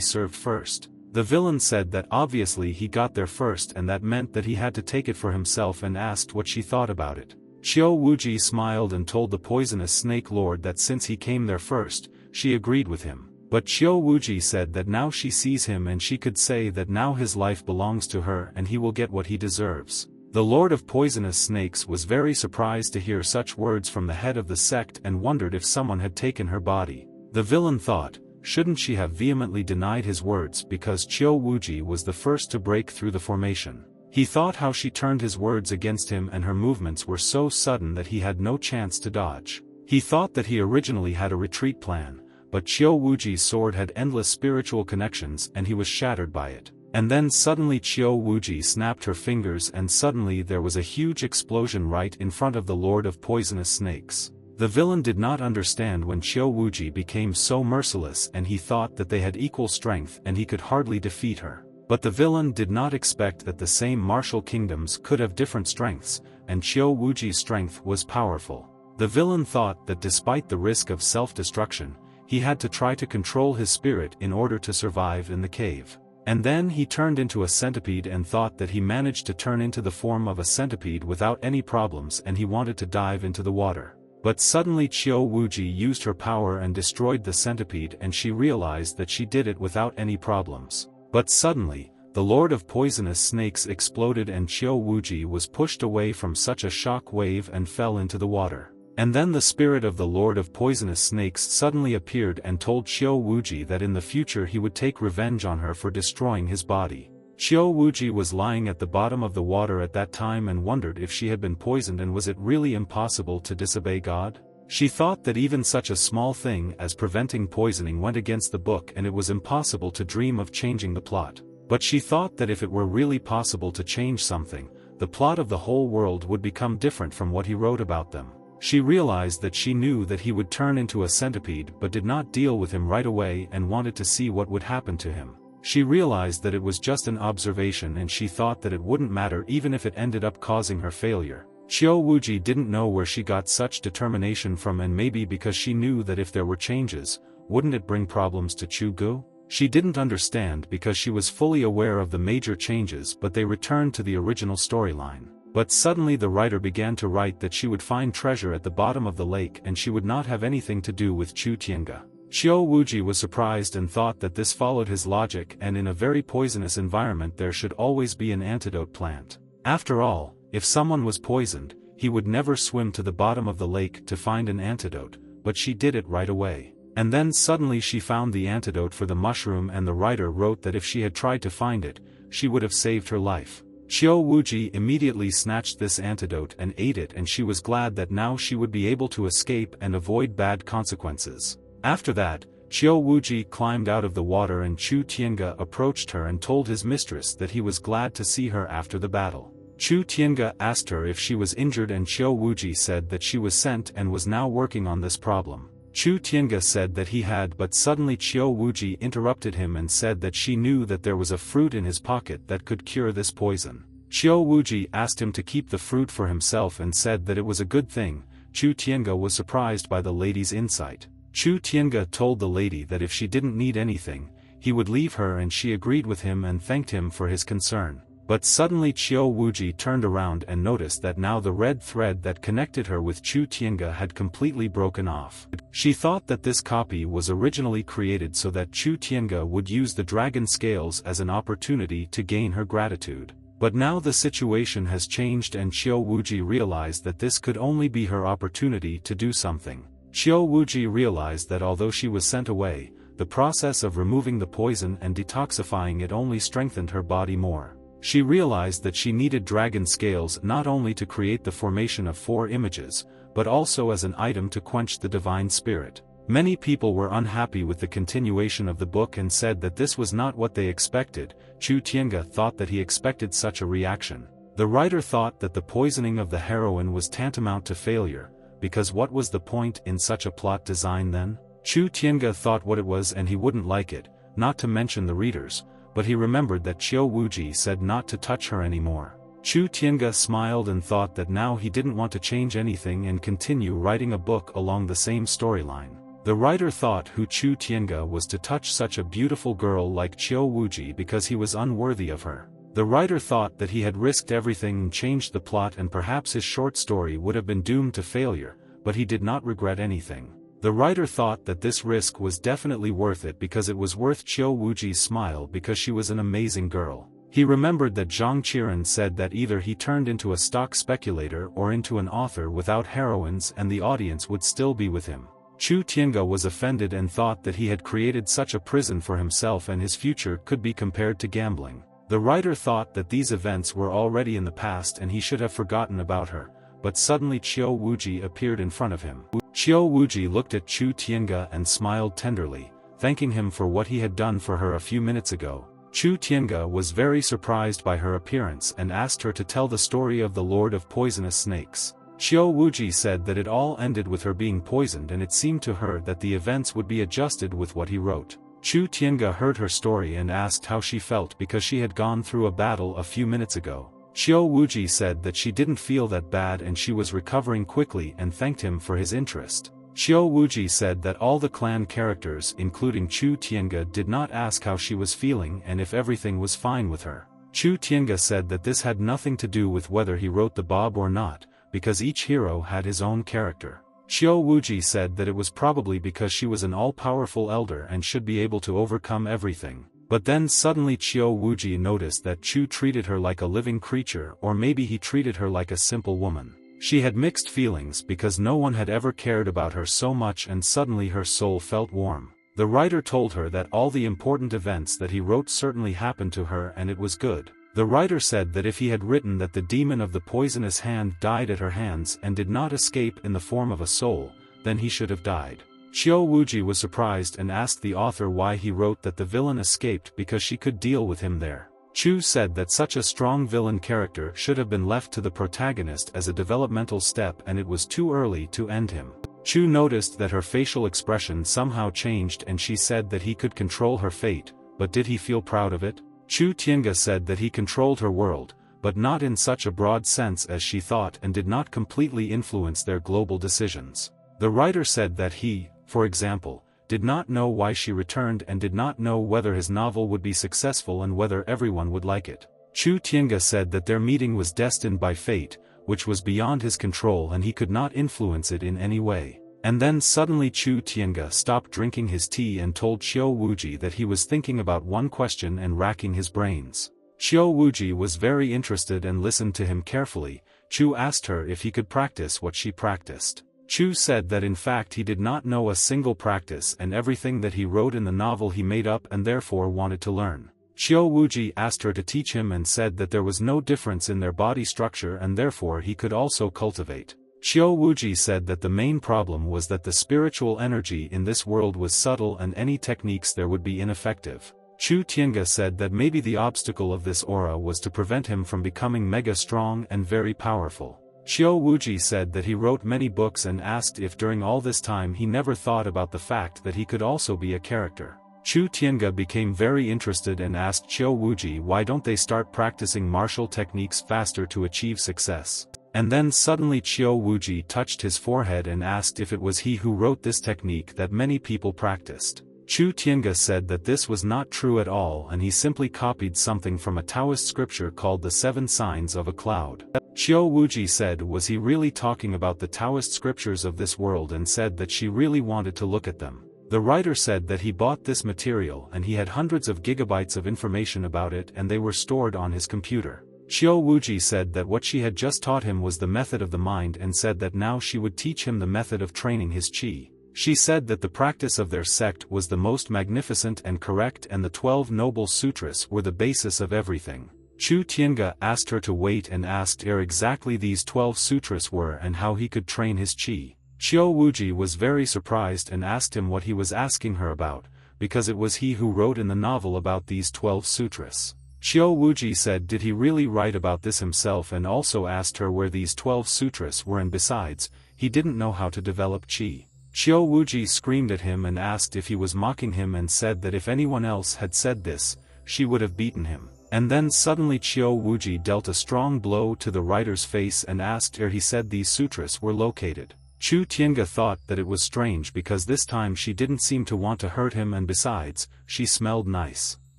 served first. The villain said that obviously he got there first and that meant that he had to take it for himself, and asked what she thought about it. Qiu Wuji smiled and told the Poisonous Snake Lord that since he came there first, she agreed with him. But Qiu Wuji said that now she sees him and she could say that now his life belongs to her and he will get what he deserves. The Lord of Poisonous Snakes was very surprised to hear such words from the head of the sect and wondered if someone had taken her body. The villain thought, shouldn't she have vehemently denied his words because Qiu Wuji was the first to break through the formation. He thought how she turned his words against him and her movements were so sudden that he had no chance to dodge. He thought that he originally had a retreat plan, but Qiu Wuji's sword had endless spiritual connections and he was shattered by it. And then suddenly Qiu Wuji snapped her fingers and suddenly there was a huge explosion right in front of the Lord of Poisonous Snakes. The villain did not understand when Qiu Wuji became so merciless, and he thought that they had equal strength and he could hardly defeat her. But the villain did not expect that the same martial kingdoms could have different strengths, and Qiu Wuji's strength was powerful. The villain thought that despite the risk of self-destruction, he had to try to control his spirit in order to survive in the cave. And then he turned into a centipede and thought that he managed to turn into the form of a centipede without any problems, and he wanted to dive into the water. But suddenly Qiu Wuji used her power and destroyed the centipede, and she realized that she did it without any problems. But suddenly, the Lord of Poisonous Snakes exploded and Qiu Wuji was pushed away from such a shock wave and fell into the water. And then the spirit of the Lord of Poisonous Snakes suddenly appeared and told Qiu Wuji that in the future he would take revenge on her for destroying his body. Qiu Wuji was lying at the bottom of the water at that time and wondered if she had been poisoned, and was it really impossible to disobey God? She thought that even such a small thing as preventing poisoning went against the book and it was impossible to dream of changing the plot. But she thought that if it were really possible to change something, the plot of the whole world would become different from what he wrote about them. She realized that she knew that he would turn into a centipede but did not deal with him right away and wanted to see what would happen to him. She realized that it was just an observation and she thought that it wouldn't matter even if it ended up causing her failure. Qiu Wuji didn't know where she got such determination from, and maybe because she knew that if there were changes, wouldn't it bring problems to Chu Gu? She didn't understand because she was fully aware of the major changes, but they returned to the original storyline. But suddenly the writer began to write that she would find treasure at the bottom of the lake and she would not have anything to do with Chu Tiange. Qiu Wuji was surprised and thought that this followed his logic, and in a very poisonous environment there should always be an antidote plant. After all, if someone was poisoned, he would never swim to the bottom of the lake to find an antidote, but she did it right away. And then suddenly she found the antidote for the mushroom, and the writer wrote that if she had tried to find it, she would have saved her life. Qiu Wuji immediately snatched this antidote and ate it, and she was glad that now she would be able to escape and avoid bad consequences. After that, Qiu Wuji climbed out of the water and Chu Tiange approached her and told his mistress that he was glad to see her after the battle. Chu Tiange asked her if she was injured and Qiu Wuji said that she was sent and was now working on this problem. Chu Tiange said that he had, but suddenly Qiu Wuji interrupted him and said that she knew that there was a fruit in his pocket that could cure this poison. Qiu Wuji asked him to keep the fruit for himself and said that it was a good thing. Chu Tiange was surprised by the lady's insight. Chu Tiange told the lady that if she didn't need anything, he would leave her, and she agreed with him and thanked him for his concern. But suddenly Qiu Wuji turned around and noticed that now the red thread that connected her with Chu Tiange had completely broken off. She thought that this copy was originally created so that Chu Tiange would use the dragon scales as an opportunity to gain her gratitude. But now the situation has changed and Qiu Wuji realized that this could only be her opportunity to do something. Qiu Wuji realized that although she was sent away, the process of removing the poison and detoxifying it only strengthened her body more. She realized that she needed dragon scales not only to create the formation of 4 images, but also as an item to quench the divine spirit. Many people were unhappy with the continuation of the book and said that this was not what they expected. Chu Tiange thought that he expected such a reaction. The writer thought that the poisoning of the heroine was tantamount to failure, because what was the point in such a plot design then? Chu Tiange thought what it was and he wouldn't like it, not to mention the readers, but he remembered that Qiu Wuji said not to touch her anymore. Chu Tiange smiled and thought that now he didn't want to change anything and continue writing a book along the same storyline. The writer thought who Chu Tiange was to touch such a beautiful girl like Qiu Wuji because he was unworthy of her. The writer thought that he had risked everything and changed the plot and perhaps his short story would have been doomed to failure, but he did not regret anything. The writer thought that this risk was definitely worth it because it was worth Qiu Wuji's smile because she was an amazing girl. He remembered that Zhang Qiren said that either he turned into a stock speculator or into an author without heroines and the audience would still be with him. Chu Tiange was offended and thought that he had created such a prison for himself and his future could be compared to gambling. The writer thought that these events were already in the past and he should have forgotten about her, but suddenly Qiu Wuji appeared in front of him. Qiu Wuji looked at Chu Tiange and smiled tenderly, thanking him for what he had done for her a few minutes ago. Chu Tiange was very surprised by her appearance and asked her to tell the story of the Lord of Poisonous Snakes. Qiu Wuji said that it all ended with her being poisoned and it seemed to her that the events would be adjusted with what he wrote. Chu Tiange heard her story and asked how she felt because she had gone through a battle a few minutes ago. Qiu Wuji said that she didn't feel that bad and she was recovering quickly and thanked him for his interest. Qiu Wuji said that all the clan characters including Chu Tiange did not ask how she was feeling and if everything was fine with her. Chu Tiange said that this had nothing to do with whether he wrote the Bob or not, because each hero had his own character. Qiu Wuji said that it was probably because she was an all-powerful elder and should be able to overcome everything. But then suddenly Qiu Wuji noticed that Chu treated her like a living creature or maybe he treated her like a simple woman. She had mixed feelings because no one had ever cared about her so much and suddenly her soul felt warm. The writer told her that all the important events that he wrote certainly happened to her and it was good. The writer said that if he had written that the demon of the poisonous hand died at her hands and did not escape in the form of a soul, then he should have died. Qiu Wuji was surprised and asked the author why he wrote that the villain escaped because she could deal with him there. Chu said that such a strong villain character should have been left to the protagonist as a developmental step and it was too early to end him. Chu noticed that her facial expression somehow changed and she said that he could control her fate, but did he feel proud of it? Chu Tiange said that he controlled her world, but not in such a broad sense as she thought and did not completely influence their global decisions. The writer said that he, for example, did not know why she returned and did not know whether his novel would be successful and whether everyone would like it. Chu Tiange said that their meeting was destined by fate, which was beyond his control and he could not influence it in any way. And then suddenly Chu Tiange stopped drinking his tea and told Qiu Wuji that he was thinking about one question and racking his brains. Qiu Wuji was very interested and listened to him carefully. Chu asked her if he could practice what she practiced. Chu said that in fact he did not know a single practice and everything that he wrote in the novel he made up and therefore wanted to learn. Qiu Wuji asked her to teach him and said that there was no difference in their body structure and therefore he could also cultivate. Qiu Wuji said that the main problem was that the spiritual energy in this world was subtle and any techniques there would be ineffective. Chu Tiange said that maybe the obstacle of this aura was to prevent him from becoming mega strong and very powerful. Qiu Wuji said that he wrote many books and asked if during all this time he never thought about the fact that he could also be a character. Chu Tiange became very interested and asked Qiu Wuji why don't they start practicing martial techniques faster to achieve success. And then suddenly Qiu Wuji touched his forehead and asked if it was he who wrote this technique that many people practiced. Chu Tiange said that this was not true at all and he simply copied something from a Taoist scripture called the 7 Signs of a Cloud. Qiu Wuji said was he really talking about the Taoist scriptures of this world and said that she really wanted to look at them. The writer said that he bought this material and he had hundreds of gigabytes of information about it and they were stored on his computer. Qiu Wuji said that what she had just taught him was the method of the mind and said that now she would teach him the method of training his qi. She said that the practice of their sect was the most magnificent and correct and the 12 Noble Sutras were the basis of everything. Chu Tiange asked her to wait and asked her exactly these 12 sutras were and how he could train his qi. Chiu Wuji was very surprised and asked him what he was asking her about, because it was he who wrote in the novel about these 12 sutras. Chiu Wuji said did he really write about this himself, and also asked her where these 12 sutras were, and besides, he didn't know how to develop chi. Chiu Wuji screamed at him and asked if he was mocking him, and said that if anyone else had said this, she would have beaten him. And then suddenly Chiu Wuji dealt a strong blow to the writer's face and asked where he said these sutras were located. Chu Tiange thought that it was strange because this time she didn't seem to want to hurt him, and besides, she smelled nice.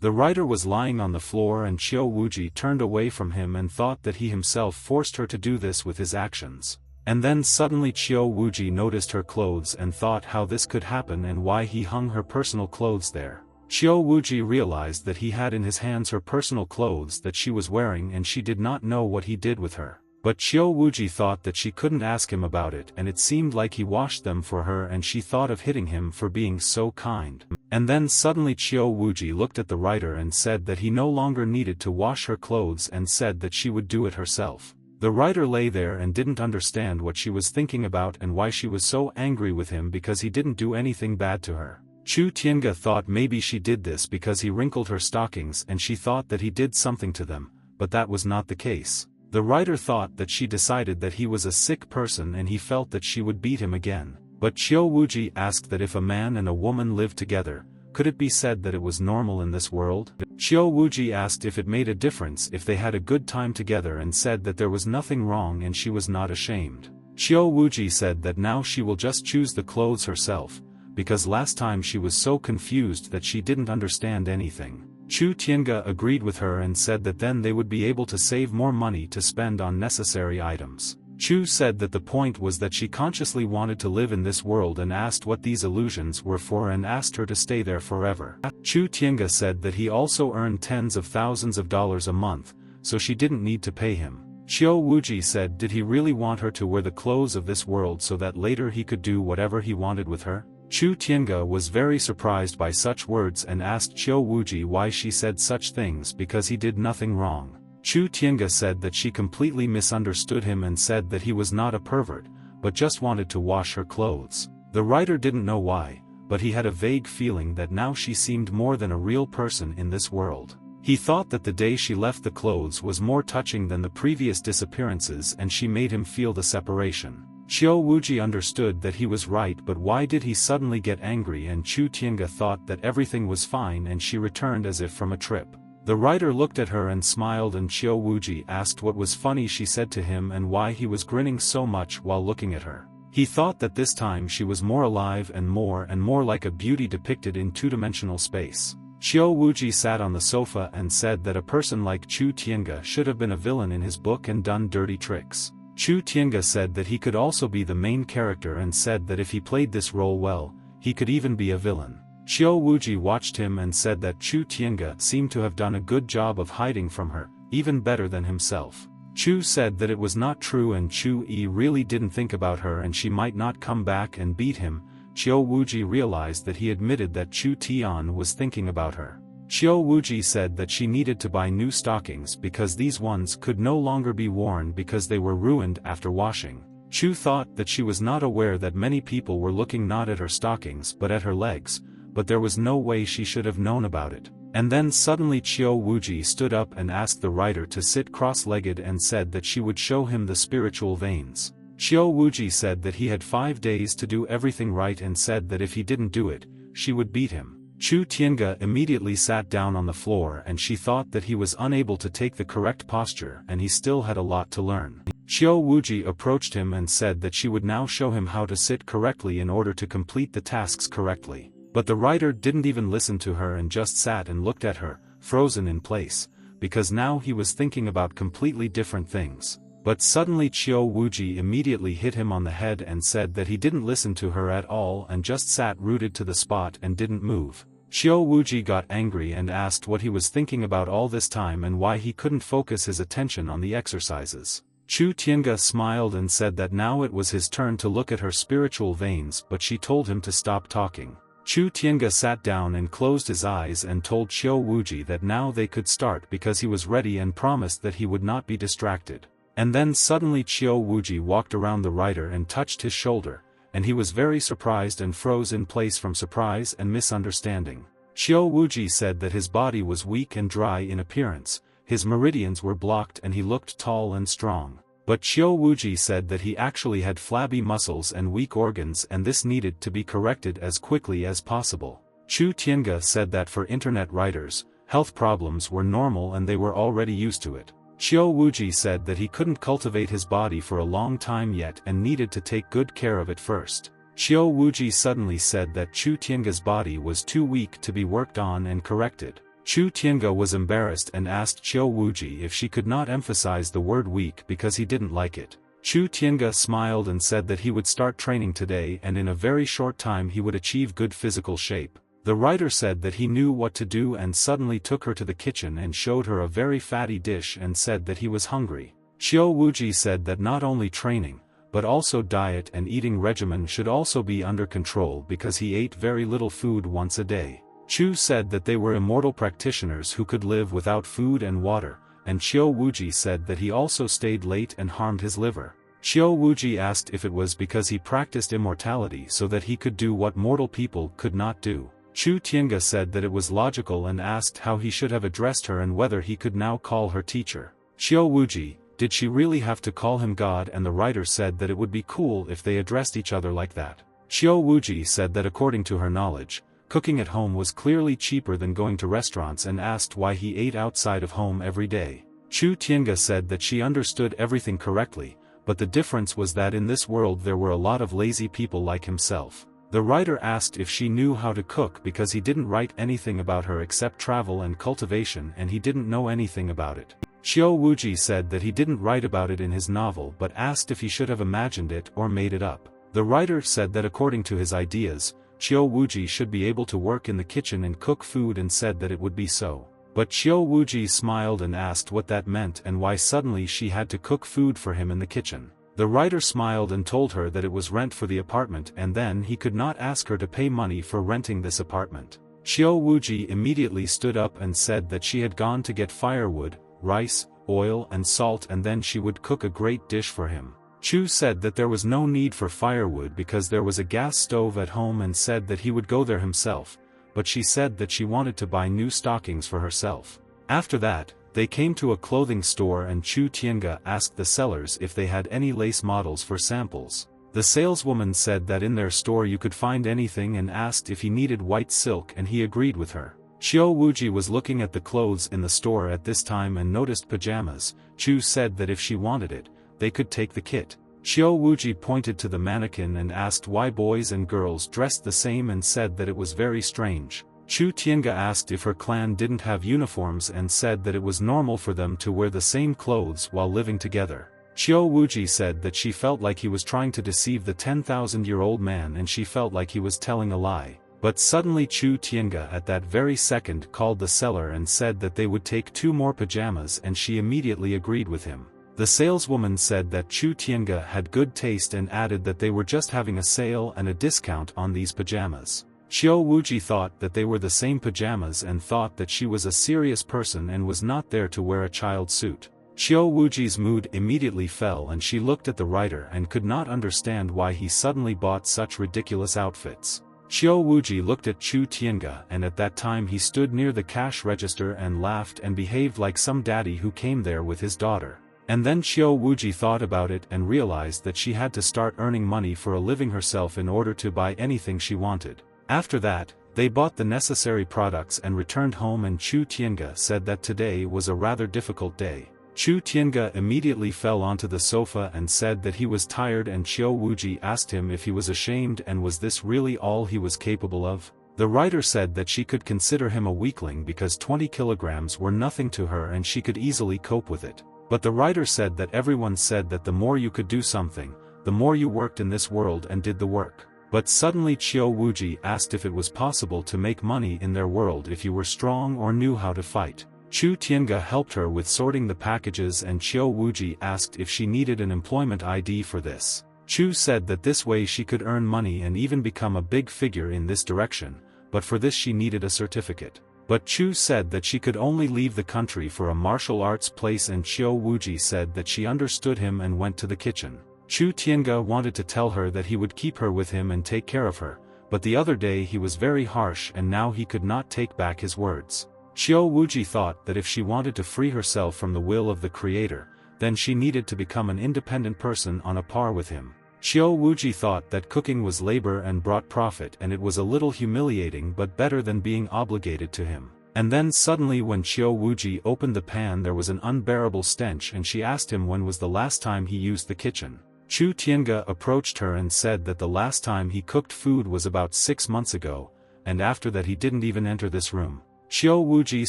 The writer was lying on the floor and Chiu Wuji turned away from him and thought that he himself forced her to do this with his actions. And then suddenly Chiu Wuji noticed her clothes and thought how this could happen and why he hung her personal clothes there. Chiu Wuji realized that he had in his hands her personal clothes that she was wearing, and she did not know what he did with her. But Chiu Wuji thought that she couldn't ask him about it, and it seemed like he washed them for her, and she thought of hitting him for being so kind. And then suddenly Chiu Wuji looked at the writer and said that he no longer needed to wash her clothes and said that she would do it herself. The writer lay there and didn't understand what she was thinking about and why she was so angry with him because he didn't do anything bad to her. Chu Tiange thought maybe she did this because he wrinkled her stockings, and she thought that he did something to them, but that was not the case. The writer thought that she decided that he was a sick person and he felt that she would beat him again. But Chiu Wuji asked that if a man and a woman lived together, could it be said that it was normal in this world? Chiu Wuji asked if it made a difference if they had a good time together, and said that there was nothing wrong and she was not ashamed. Chiu Wuji said that now she will just choose the clothes herself, because last time she was so confused that she didn't understand anything. Chu Tiange agreed with her and said that then they would be able to save more money to spend on necessary items. Chu said that the point was that she consciously wanted to live in this world and asked what these illusions were for and asked her to stay there forever. Chu Tiange said that he also earned tens of thousands of dollars a month, so she didn't need to pay him. Chiu Wuji said did he really want her to wear the clothes of this world so that later he could do whatever he wanted with her? Chu Tiange was very surprised by such words and asked Chiu Wuji why she said such things because he did nothing wrong. Chu Tiange said that she completely misunderstood him and said that he was not a pervert, but just wanted to wash her clothes. The writer didn't know why, but he had a vague feeling that now she seemed more than a real person in this world. He thought that the day she left the clothes was more touching than the previous disappearances, and she made him feel the separation. Chiu Wuji understood that he was right, but why did he suddenly get angry? And Chu Tiange thought that everything was fine and she returned as if from a trip. The writer looked at her and smiled, and Chiu Wuji asked what was funny she said to him and why he was grinning so much while looking at her. He thought that this time she was more alive and more like a beauty depicted in two-dimensional space. Chiu Wuji sat on the sofa and said that a person like Chu Tiange should have been a villain in his book and done dirty tricks. Chu Tiange said that he could also be the main character and said that if he played this role well, he could even be a villain. Chiu Wuji watched him and said that Chu Tiange seemed to have done a good job of hiding from her, even better than himself. Chu said that it was not true and Chu Yi really didn't think about her and she might not come back and beat him. Chiu Wuji realized that he admitted that Chu Tian was thinking about her. Chiu Wuji said that she needed to buy new stockings because these ones could no longer be worn because they were ruined after washing. Chu thought that she was not aware that many people were looking not at her stockings but at her legs, but there was no way she should have known about it. And then suddenly Chiu Wuji stood up and asked the writer to sit cross-legged and said that she would show him the spiritual veins. Chiu Wuji said that he had 5 days to do everything right and said that if he didn't do it, she would beat him. Chu Tiange immediately sat down on the floor and she thought that he was unable to take the correct posture and he still had a lot to learn. Chiu Wuji approached him and said that she would now show him how to sit correctly in order to complete the tasks correctly. But the writer didn't even listen to her and just sat and looked at her, frozen in place, because now he was thinking about completely different things. But suddenly Chiu Wuji immediately hit him on the head and said that he didn't listen to her at all and just sat rooted to the spot and didn't move. Chiu Wuji got angry and asked what he was thinking about all this time and why he couldn't focus his attention on the exercises. Chu Tiange smiled and said that now it was his turn to look at her spiritual veins, but she told him to stop talking. Chu Tiange sat down and closed his eyes and told Chiu Wuji that now they could start because he was ready and promised that he would not be distracted. And then suddenly Chiu Wuji walked around the writer and touched his shoulder, and he was very surprised and froze in place from surprise and misunderstanding. Xiao Wuji said that his body was weak and dry in appearance, his meridians were blocked and he looked tall and strong. But Xiao Wuji said that he actually had flabby muscles and weak organs and this needed to be corrected as quickly as possible. Chu Tiange said that for internet writers, health problems were normal and they were already used to it. Xiao Wuji said that he couldn't cultivate his body for a long time yet and needed to take good care of it first. Xiao Wuji suddenly said that Chu Tiange's body was too weak to be worked on and corrected. Chu Tiange was embarrassed and asked Xiao Wuji if she could not emphasize the word weak because he didn't like it. Chu Tiange smiled and said that he would start training today and in a very short time he would achieve good physical shape. The writer said that he knew what to do and suddenly took her to the kitchen and showed her a very fatty dish and said that he was hungry. Xiao Wuji said that not only training, but also diet and eating regimen should also be under control because he ate very little food once a day. Chu said that they were immortal practitioners who could live without food and water, and Xiao Wuji said that he also stayed late and harmed his liver. Xiao Wuji asked if it was because he practiced immortality so that he could do what mortal people could not do. Chu Tiange said that it was logical and asked how he should have addressed her and whether he could now call her teacher. Xiao Wuji, did she really have to call him God? And the writer said that it would be cool if they addressed each other like that. Xiao Wuji said that according to her knowledge, cooking at home was clearly cheaper than going to restaurants and asked why he ate outside of home every day. Chu Tiange said that she understood everything correctly, but the difference was that in this world there were a lot of lazy people like himself. The writer asked if she knew how to cook because he didn't write anything about her except travel and cultivation and he didn't know anything about it. Xiao Wuji said that he didn't write about it in his novel but asked if he should have imagined it or made it up. The writer said that according to his ideas, Xiao Wuji should be able to work in the kitchen and cook food and said that it would be so. But Xiao Wuji smiled and asked what that meant and why suddenly she had to cook food for him in the kitchen. The writer smiled and told her that it was rent for the apartment and then he could not ask her to pay money for renting this apartment. Xiao Wuji immediately stood up and said that she had gone to get firewood, rice, oil and salt and then she would cook a great dish for him. Chu said that there was no need for firewood because there was a gas stove at home and said that he would go there himself, but she said that she wanted to buy new stockings for herself. After that, they came to a clothing store and Chu Tiange asked the sellers if they had any lace models for samples. The saleswoman said that in their store you could find anything and asked if he needed white silk and he agreed with her. Xiao Wuji was looking at the clothes in the store at this time and noticed pajamas. Chu said that if she wanted it, they could take the kit. Xiao Wuji pointed to the mannequin and asked why boys and girls dressed the same and said that it was very strange. Chu Tiange asked if her clan didn't have uniforms and said that it was normal for them to wear the same clothes while living together. Xiao Wuji said that she felt like he was trying to deceive the 10,000-year-old man and she felt like he was telling a lie. But suddenly Chu Tiange at that very second called the seller and said that they would take 2 more pajamas and she immediately agreed with him. The saleswoman said that Chu Tiange had good taste and added that they were just having a sale and a discount on these pajamas. Xiao Wuji thought that they were the same pajamas and thought that she was a serious person and was not there to wear a child suit. Xiao Wuji's mood immediately fell and she looked at the writer and could not understand why he suddenly bought such ridiculous outfits. Xiao Wuji looked at Chu Tiange and at that time he stood near the cash register and laughed and behaved like some daddy who came there with his daughter. And then Xiao Wuji thought about it and realized that she had to start earning money for a living herself in order to buy anything she wanted. After that, they bought the necessary products and returned home and Chu Tiange said that today was a rather difficult day. Chu Tiange immediately fell onto the sofa and said that he was tired and Xiao Wuji asked him if he was ashamed and was this really all he was capable of. The writer said that she could consider him a weakling because 20 kilograms were nothing to her and she could easily cope with it. But the writer said that everyone said that the more you could do something, the more you worked in this world and did the work. But suddenly Xiao Wuji asked if it was possible to make money in their world if you were strong or knew how to fight. Chu Tiange helped her with sorting the packages and Xiao Wuji asked if she needed an employment ID for this. Chu said that this way she could earn money and even become a big figure in this direction, but for this she needed a certificate. But Chu said that she could only leave the country for a martial arts place and Xiao Wuji said that she understood him and went to the kitchen. Chu Tiange wanted to tell her that he would keep her with him and take care of her, but the other day he was very harsh and now he could not take back his words. Xiao Wuji thought that if she wanted to free herself from the will of the Creator, then she needed to become an independent person on a par with him. Xiao Wuji thought that cooking was labor and brought profit and it was a little humiliating but better than being obligated to him. And then suddenly when Xiao Wuji opened the pan there was an unbearable stench and she asked him when was the last time he used the kitchen. Chu Tiange approached her and said that the last time he cooked food was about 6 months ago, and after that he didn't even enter this room. Xiao Wuji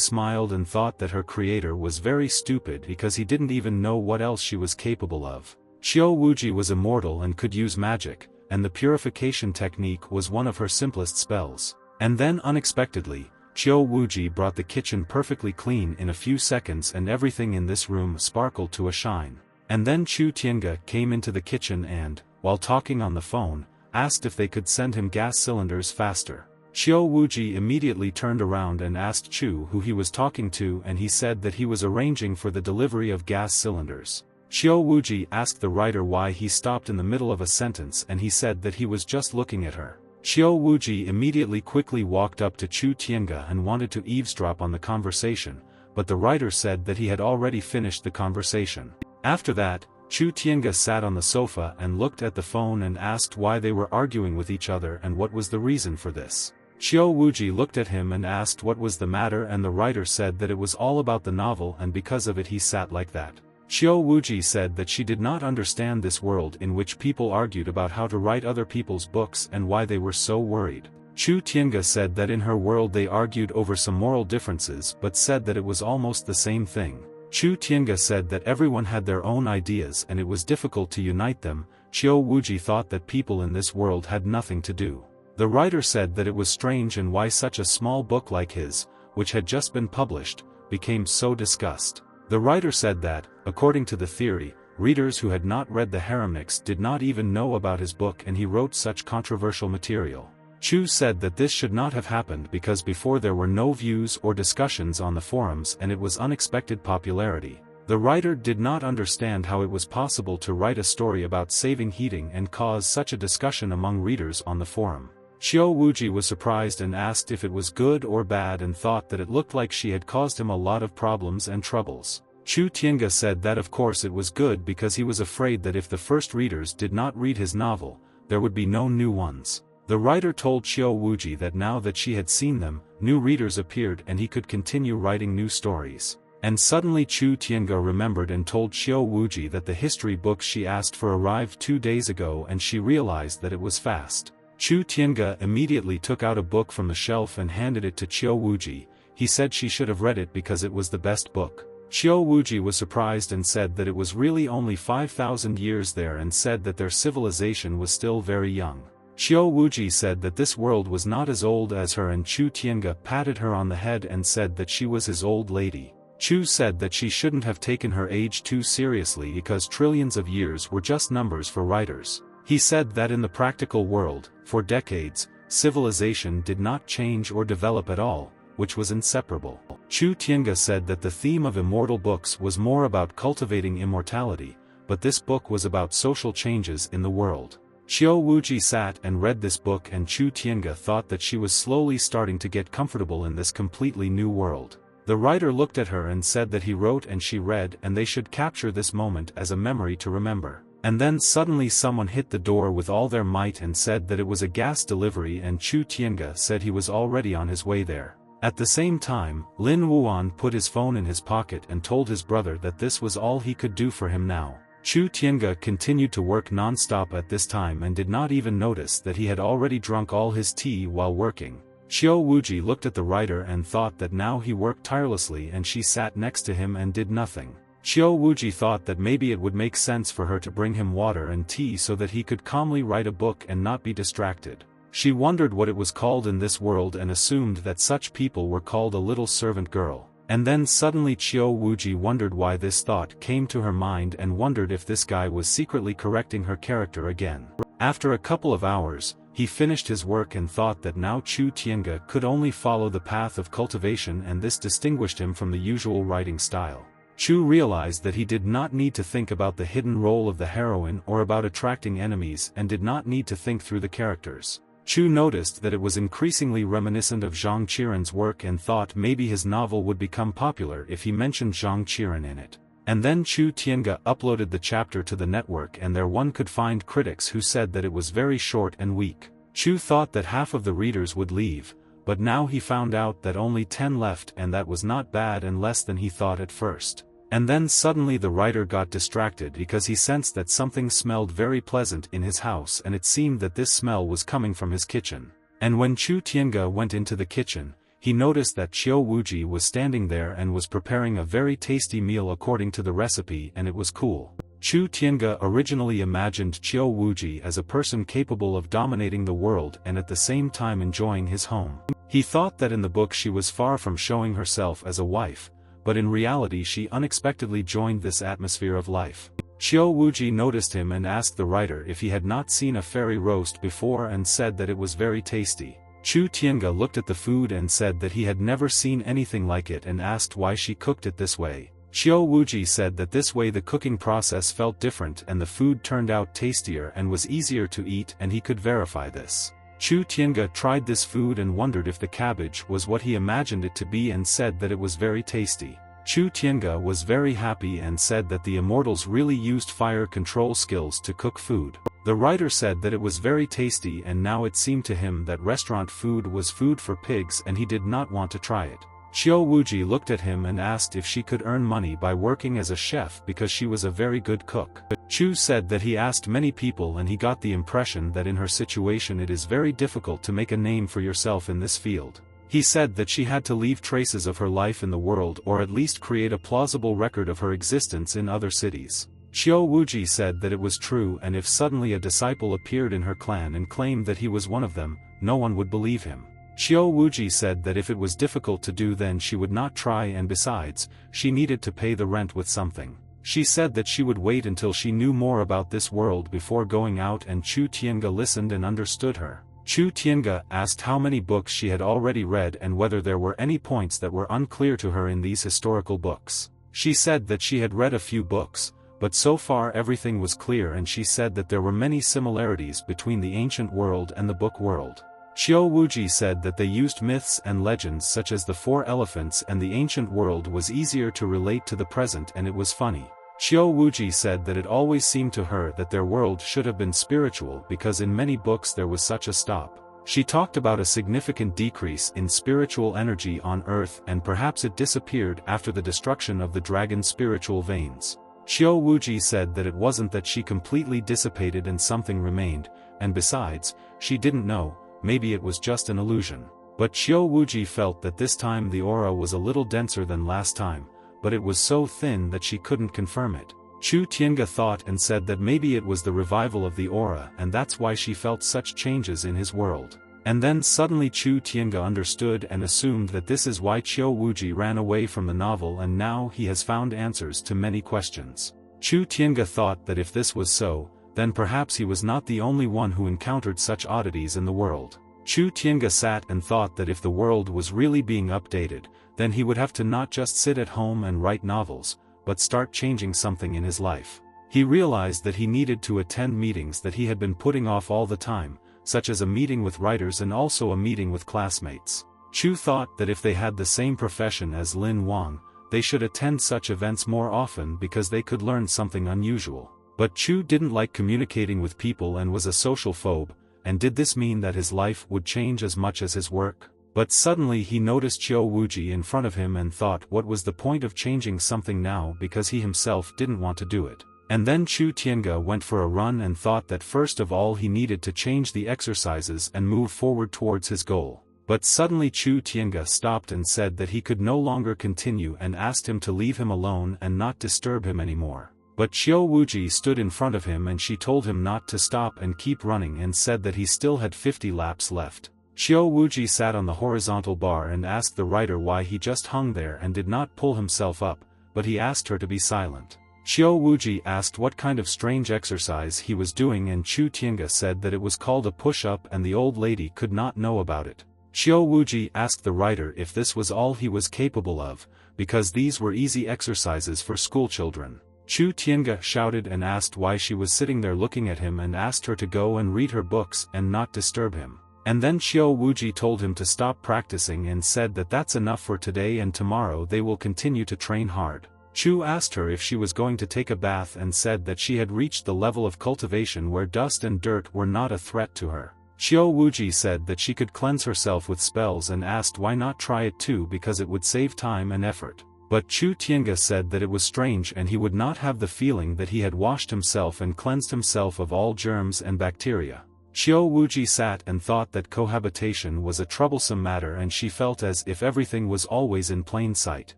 smiled and thought that her creator was very stupid because he didn't even know what else she was capable of. Xiao Wuji was immortal and could use magic, and the purification technique was one of her simplest spells. And then unexpectedly, Xiao Wuji brought the kitchen perfectly clean in a few seconds and everything in this room sparkled to a shine. And then Chu Tiange came into the kitchen and, while talking on the phone, asked if they could send him gas cylinders faster. Xiao Wuji immediately turned around and asked Chu who he was talking to and he said that he was arranging for the delivery of gas cylinders. Xiao Wuji asked the writer why he stopped in the middle of a sentence and he said that he was just looking at her. Xiao Wuji immediately quickly walked up to Chu Tiange and wanted to eavesdrop on the conversation, but the writer said that he had already finished the conversation. After that, Chu Tiange sat on the sofa and looked at the phone and asked why they were arguing with each other and what was the reason for this. Xiao Wuji looked at him and asked what was the matter and the writer said that it was all about the novel and because of it he sat like that. Xiao Wuji said that she did not understand this world in which people argued about how to write other people's books and why they were so worried. Chu Tiange said that in her world they argued over some moral differences but said that it was almost the same thing. Chu Tiange said that everyone had their own ideas and it was difficult to unite them. Xiao Wuji thought that people in this world had nothing to do. The writer said that it was strange and why such a small book like his, which had just been published, became so discussed. The writer said that, according to the theory, readers who had not read the Heroine did not even know about his book and he wrote such controversial material. Chu said that this should not have happened because before there were no views or discussions on the forums and it was unexpected popularity. The writer did not understand how it was possible to write a story about saving heating and cause such a discussion among readers on the forum. Xiao Wuji was surprised and asked if it was good or bad and thought that it looked like she had caused him a lot of problems and troubles. Chu Tiange said that of course it was good because he was afraid that if the first readers did not read his novel, there would be no new ones. The writer told Xiao Wuji that now that she had seen them, new readers appeared and he could continue writing new stories. And suddenly Chu Tiange remembered and told Xiao Wuji that the history books she asked for arrived 2 days ago and she realized that it was fast. Chu Tiange immediately took out a book from the shelf and handed it to Xiao Wuji. He said she should have read it because it was the best book. Xiao Wuji was surprised and said that it was really only 5,000 years there and said that their civilization was still very young. Xiao Wuji said that this world was not as old as her and Chu Tiange patted her on the head and said that she was his old lady. Chu said that she shouldn't have taken her age too seriously because trillions of years were just numbers for writers. He said that in the practical world, for decades, civilization did not change or develop at all, which was inseparable. Chu Tiange said that the theme of immortal books was more about cultivating immortality, but this book was about social changes in the world. Xiao Wuji sat and read this book and Chu Tiange thought that she was slowly starting to get comfortable in this completely new world. The writer looked at her and said that he wrote and she read and they should capture this moment as a memory to remember. And then suddenly someone hit the door with all their might and said that it was a gas delivery and Chu Tiange said he was already on his way there. At the same time, Lin Wuan put his phone in his pocket and told his brother that this was all he could do for him now. Chu Tiange continued to work non-stop at this time and did not even notice that he had already drunk all his tea while working. Xiao Wuji looked at the writer and thought that now he worked tirelessly and she sat next to him and did nothing. Xiao Wuji thought that maybe it would make sense for her to bring him water and tea so that he could calmly write a book and not be distracted. She wondered what it was called in this world and assumed that such people were called a little servant girl. And then suddenly Xiao Wuji wondered why this thought came to her mind and wondered if this guy was secretly correcting her character again. After a couple of hours, he finished his work and thought that now Chu Tiange could only follow the path of cultivation and this distinguished him from the usual writing style. Chu realized that he did not need to think about the hidden role of the heroine or about attracting enemies and did not need to think through the characters. Chu noticed that it was increasingly reminiscent of Zhang Qiren's work and thought maybe his novel would become popular if he mentioned Zhang Qiren in it. And then Chu Tiange uploaded the chapter to the network and there one could find critics who said that it was very short and weak. Chu thought that half of the readers would leave, but now he found out that only 10 left and that was not bad and less than he thought at first. And then suddenly the writer got distracted because he sensed that something smelled very pleasant in his house and it seemed that this smell was coming from his kitchen. And when Chu Tiange went into the kitchen, he noticed that Qiu Wuji was standing there and was preparing a very tasty meal according to the recipe and it was cool. Chu Tiange originally imagined Qiu Wuji as a person capable of dominating the world and at the same time enjoying his home. He thought that in the book she was far from showing herself as a wife, but in reality she unexpectedly joined this atmosphere of life. Qiu Wuji noticed him and asked the writer if he had not seen a fairy roast before and said that it was very tasty. Chu Tiange looked at the food and said that he had never seen anything like it and asked why she cooked it this way. Qiu Wuji said that this way the cooking process felt different and the food turned out tastier and was easier to eat and he could verify this. Chu Tiange tried this food and wondered if the cabbage was what he imagined it to be and said that it was very tasty. Chu Tiange was very happy and said that the immortals really used fire control skills to cook food. The writer said that it was very tasty and now it seemed to him that restaurant food was food for pigs and he did not want to try it. Qiu Wuji looked at him and asked if she could earn money by working as a chef because she was a very good cook. Chu said that he asked many people and he got the impression that in her situation it is very difficult to make a name for yourself in this field. He said that she had to leave traces of her life in the world or at least create a plausible record of her existence in other cities. Qiu Wuji said that it was true and if suddenly a disciple appeared in her clan and claimed that he was one of them, no one would believe him. Qiu Wuji said that if it was difficult to do then she would not try and besides, she needed to pay the rent with something. She said that she would wait until she knew more about this world before going out and Chu Tiange listened and understood her. Chu Tiange asked how many books she had already read and whether there were any points that were unclear to her in these historical books. She said that she had read a few books, but so far everything was clear and she said that there were many similarities between the ancient world and the book world. Qiu Wuji said that they used myths and legends such as the 4 elephants and the ancient world was easier to relate to the present and it was funny. Qiu Wuji said that it always seemed to her that their world should have been spiritual because in many books there was such a stop. She talked about a significant decrease in spiritual energy on Earth and perhaps it disappeared after the destruction of the dragon's spiritual veins. Qiu Wuji said that it wasn't that she completely dissipated and something remained, and besides, she didn't know, maybe it was just an illusion. But Qiu Wuji felt that this time the aura was a little denser than last time, but it was so thin that she couldn't confirm it. Chu Tiange thought and said that maybe it was the revival of the aura and that's why she felt such changes in his world. And then suddenly Chu Tiange understood and assumed that this is why Qiu Wuji ran away from the novel and now he has found answers to many questions. Chu Tiange thought that if this was so, then perhaps he was not the only one who encountered such oddities in the world. Chu Tiange sat and thought that if the world was really being updated, then he would have to not just sit at home and write novels, but start changing something in his life. He realized that he needed to attend meetings that he had been putting off all the time, such as a meeting with writers and also a meeting with classmates. Chu thought that if they had the same profession as Lin Wang, they should attend such events more often because they could learn something unusual. But Chu didn't like communicating with people and was a social phobe, and did this mean that his life would change as much as his work? But suddenly he noticed Qiu Wuji in front of him and thought what was the point of changing something now because he himself didn't want to do it. And then Chu Tiange went for a run and thought that first of all he needed to change the exercises and move forward towards his goal. But suddenly Chu Tiange stopped and said that he could no longer continue and asked him to leave him alone and not disturb him anymore. But Qiu Wuji stood in front of him and she told him not to stop and keep running and said that he still had 50 laps left. Qiu Wuji sat on the horizontal bar and asked the writer why he just hung there and did not pull himself up, but he asked her to be silent. Qiu Wuji asked what kind of strange exercise he was doing and Chu Tiange said that it was called a push-up and the old lady could not know about it. Xiao Wuji asked the writer if this was all he was capable of, because these were easy exercises for schoolchildren. Chu Tiange shouted and asked why she was sitting there looking at him and asked her to go and read her books and not disturb him. And then Xiao Wuji told him to stop practicing and said that that's enough for today and tomorrow they will continue to train hard. Chu asked her if she was going to take a bath and said that she had reached the level of cultivation where dust and dirt were not a threat to her. Xiao Wuji said that she could cleanse herself with spells and asked why not try it too because it would save time and effort. But Chu Tiange said that it was strange and he would not have the feeling that he had washed himself and cleansed himself of all germs and bacteria. Xiao Wuji sat and thought that cohabitation was a troublesome matter and she felt as if everything was always in plain sight.